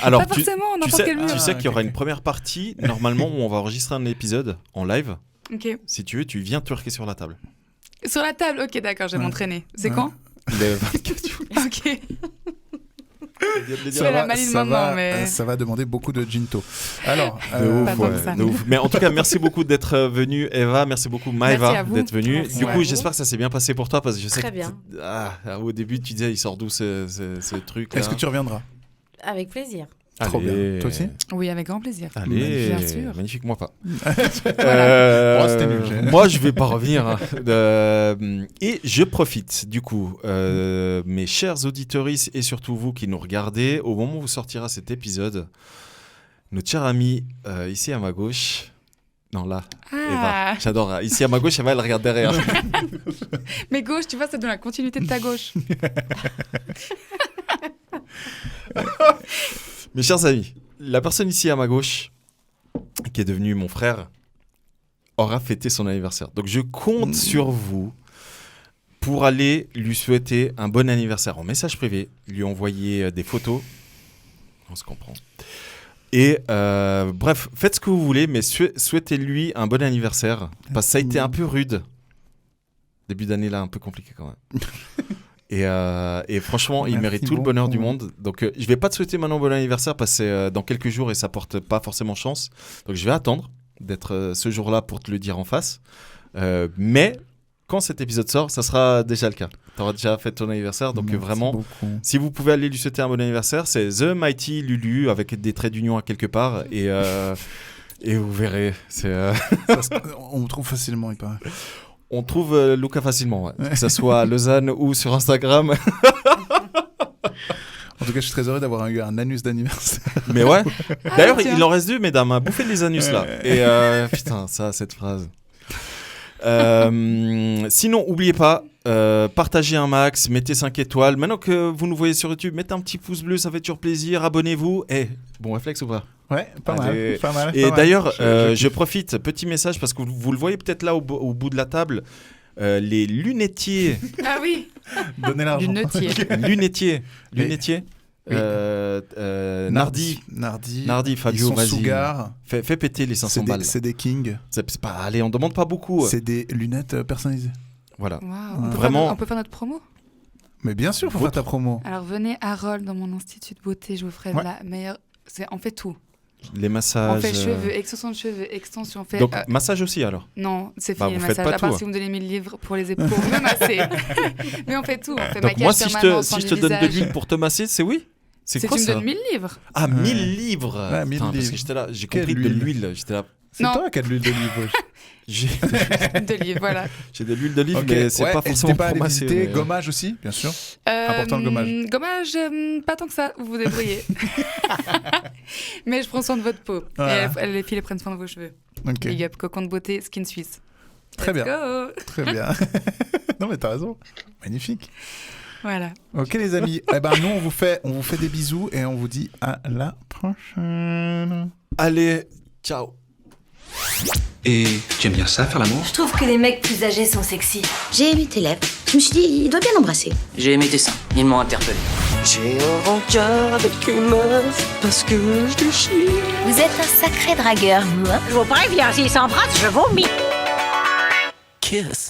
Speaker 2: Alors,
Speaker 3: Pas forcément,
Speaker 2: tu
Speaker 3: n'importe
Speaker 2: sais,
Speaker 3: quel mur.
Speaker 2: tu sais qu'il y aura
Speaker 1: ok.
Speaker 2: une première partie, normalement, où on va enregistrer un épisode en live.
Speaker 3: Ok.
Speaker 2: Si tu veux, tu viens twerker sur la table.
Speaker 3: Sur la table, ok, d'accord, je vais
Speaker 1: Ouais.
Speaker 3: m'entraîner. C'est
Speaker 1: Ouais.
Speaker 3: quand
Speaker 2: Le 24 août.
Speaker 3: Ok.
Speaker 1: Ça
Speaker 3: la
Speaker 1: va,
Speaker 3: maline
Speaker 1: ça
Speaker 3: maintenant,
Speaker 1: va,
Speaker 3: mais-
Speaker 1: ça va demander beaucoup de ginto. Alors,
Speaker 2: De
Speaker 3: Pas
Speaker 2: ouf,
Speaker 3: tant que
Speaker 2: ouais,
Speaker 3: ça.
Speaker 2: de ouf. Mais en tout cas, merci beaucoup d'être venue, Eva. Merci beaucoup, Maëva,
Speaker 3: Merci à vous.
Speaker 2: d'être venue.
Speaker 6: Merci
Speaker 2: Du
Speaker 6: à
Speaker 2: coup,
Speaker 6: vous.
Speaker 2: j'espère que ça s'est bien passé pour toi parce que je sais
Speaker 6: Très
Speaker 2: que
Speaker 6: bien.
Speaker 2: au début, tu disais, il sort d'où ce truc.
Speaker 1: est-ce que tu reviendras?
Speaker 6: Avec plaisir.
Speaker 1: Trop bien. Toi aussi?
Speaker 3: Oui, avec grand plaisir.
Speaker 2: Allez,
Speaker 3: Bien sûr.
Speaker 2: magnifique, moi pas.
Speaker 1: Oh, c'était nul.
Speaker 2: Moi, je vais pas revenir. Hein. Et je profite, du coup, mes chers auditeuristes et surtout vous qui nous regardez, au moment où sortira cet épisode, notre chère amie ici à ma gauche. Non, là,
Speaker 3: Ah,
Speaker 2: Eva, j'adore. Ici à ma gauche, Eva, elle regarde derrière.
Speaker 3: mais gauche, tu vois, c'est dans la continuité de ta gauche.
Speaker 2: Mes chers amis, la personne ici à ma gauche, qui est devenue mon frère, aura fêté son anniversaire. Donc je compte sur vous pour aller lui souhaiter un bon anniversaire en message privé, lui envoyer des photos. On se comprend. Et bref, faites ce que vous voulez, mais souhaitez-lui un bon anniversaire. Parce que ça a été un peu rude. Début d'année là, un peu compliqué quand même. Et franchement, il
Speaker 1: Merci
Speaker 2: mérite tout le
Speaker 1: beaucoup.
Speaker 2: bonheur du monde. Donc, je vais pas te souhaiter maintenant bon anniversaire parce que c'est dans quelques jours et ça porte pas forcément chance. Donc, je vais attendre d'être ce jour-là pour te le dire en face. Mais quand cet épisode sort, ça sera déjà le cas. Tu auras déjà fait ton anniversaire. Donc,
Speaker 1: Merci
Speaker 2: vraiment,
Speaker 1: beaucoup.
Speaker 2: si vous pouvez aller lui souhaiter un bon anniversaire, c'est The Mighty Lulu avec des traits d'union à quelque part. Et vous verrez.
Speaker 1: On trouve facilement, il paraît.
Speaker 2: On trouve Luca facilement, ouais. Que ce soit à Lausanne ou sur Instagram.
Speaker 1: En tout cas, je suis très heureux d'avoir eu un anus d'anniversaire.
Speaker 2: Mais ouais. D'ailleurs,
Speaker 3: tiens.
Speaker 2: il en reste 2, mesdames. Bouffez les anus là. Et putain, ça, cette phrase. Sinon, oubliez pas, partagez un max, mettez 5 étoiles. Maintenant que vous nous voyez sur YouTube, mettez un petit pouce bleu, ça fait toujours plaisir. Abonnez-vous. Bon réflexe ou pas?
Speaker 1: Ouais, pas
Speaker 2: Allez.
Speaker 1: mal. Pas mal.
Speaker 2: Et
Speaker 1: pas mal.
Speaker 2: d'ailleurs, je profite, petit message, parce que vous le voyez peut-être là au bout de la table, les lunetiers.
Speaker 3: Ah oui,
Speaker 1: Donnez l'argent.
Speaker 3: lunetier.
Speaker 2: Lunetier
Speaker 1: Oui.
Speaker 2: Nardi,
Speaker 1: Ils
Speaker 2: Fabio,
Speaker 1: sont
Speaker 2: vas-y.
Speaker 1: sous-gare.
Speaker 2: Fais péter les 500 balles.
Speaker 1: C'est des kings.
Speaker 2: C'est pas, allez, on demande pas beaucoup.
Speaker 1: C'est des lunettes personnalisées.
Speaker 2: Voilà.
Speaker 3: Waouh,
Speaker 2: Vraiment.
Speaker 3: on peut faire notre promo.
Speaker 1: Mais bien sûr, faut faire ta promo.
Speaker 3: Alors venez à Roll dans mon institut de beauté, je vous ferai
Speaker 1: Ouais.
Speaker 3: la meilleure. On fait tout.
Speaker 2: Les massages.
Speaker 3: On fait cheveux, extension de cheveux, extension. On fait,
Speaker 2: Donc, massage aussi alors.
Speaker 3: non, c'est
Speaker 2: Bah,
Speaker 3: fini
Speaker 2: vous
Speaker 3: le
Speaker 2: faites
Speaker 3: massage.
Speaker 2: pas
Speaker 3: À part
Speaker 2: tout,
Speaker 3: si vous me donnez 1000 livres pour les épaules, pour me masser. Mais on fait tout. On fait
Speaker 2: Donc,
Speaker 3: maquillage
Speaker 2: moi, si je
Speaker 3: permanent,
Speaker 2: te,
Speaker 3: soin
Speaker 2: si je
Speaker 3: du
Speaker 2: te donne de
Speaker 3: visage.
Speaker 2: l'huile pour te masser, c'est oui? C'est
Speaker 3: Si
Speaker 2: quoi
Speaker 3: tu me
Speaker 2: ça?
Speaker 3: donnes 1000 livres.
Speaker 2: Ah,
Speaker 1: Ouais.
Speaker 2: 1000 livres.
Speaker 1: Ouais, 1000
Speaker 2: Putain, parce
Speaker 1: livres.
Speaker 2: que j'étais là, j'ai
Speaker 1: Quelle
Speaker 2: compris de
Speaker 1: huile
Speaker 2: l'huile. J'étais là.
Speaker 1: C'est
Speaker 3: Non.
Speaker 1: toi qui as de l'huile d'olive.
Speaker 2: J'ai
Speaker 3: de livres, voilà.
Speaker 2: j'ai de l'huile d'olive,
Speaker 1: Ok,
Speaker 2: mais c'est
Speaker 1: ouais,
Speaker 2: pas
Speaker 1: n'hésitez
Speaker 2: forcément
Speaker 1: pas à
Speaker 2: pour
Speaker 1: aller
Speaker 2: masser.
Speaker 1: visiter.
Speaker 2: mais-
Speaker 1: Gommage aussi, bien sûr. Important, le gommage.
Speaker 3: Gommage, pas tant que ça, vous vous débrouillez. Mais je prends soin de votre peau.
Speaker 1: Voilà.
Speaker 3: Et les filles, elles prennent soin de vos cheveux.
Speaker 1: Ok,
Speaker 3: Big up, cocon de beauté, skin suisse.
Speaker 1: Très
Speaker 3: Let's
Speaker 1: bien.
Speaker 3: go.
Speaker 1: très bien. Non mais t'as raison. Magnifique.
Speaker 3: Voilà.
Speaker 1: Ok les amis, eh ben nous on vous fait des bisous et on vous dit à la prochaine.
Speaker 2: Allez, ciao.
Speaker 4: Et tu aimes bien ça, faire l'amour?
Speaker 5: Je trouve que les mecs plus âgés sont sexy.
Speaker 7: J'ai aimé tes lèvres. Je me suis dit, il doit bien l'embrasser.
Speaker 10: J'ai aimé tes seins, ils m'ont interpellé. J'ai un rencard avec une meuf parce que je te chie.
Speaker 5: Vous êtes un sacré dragueur, moi.
Speaker 7: Je vous préviens, s'ils s'embrassent, je vomis.
Speaker 10: Kiss.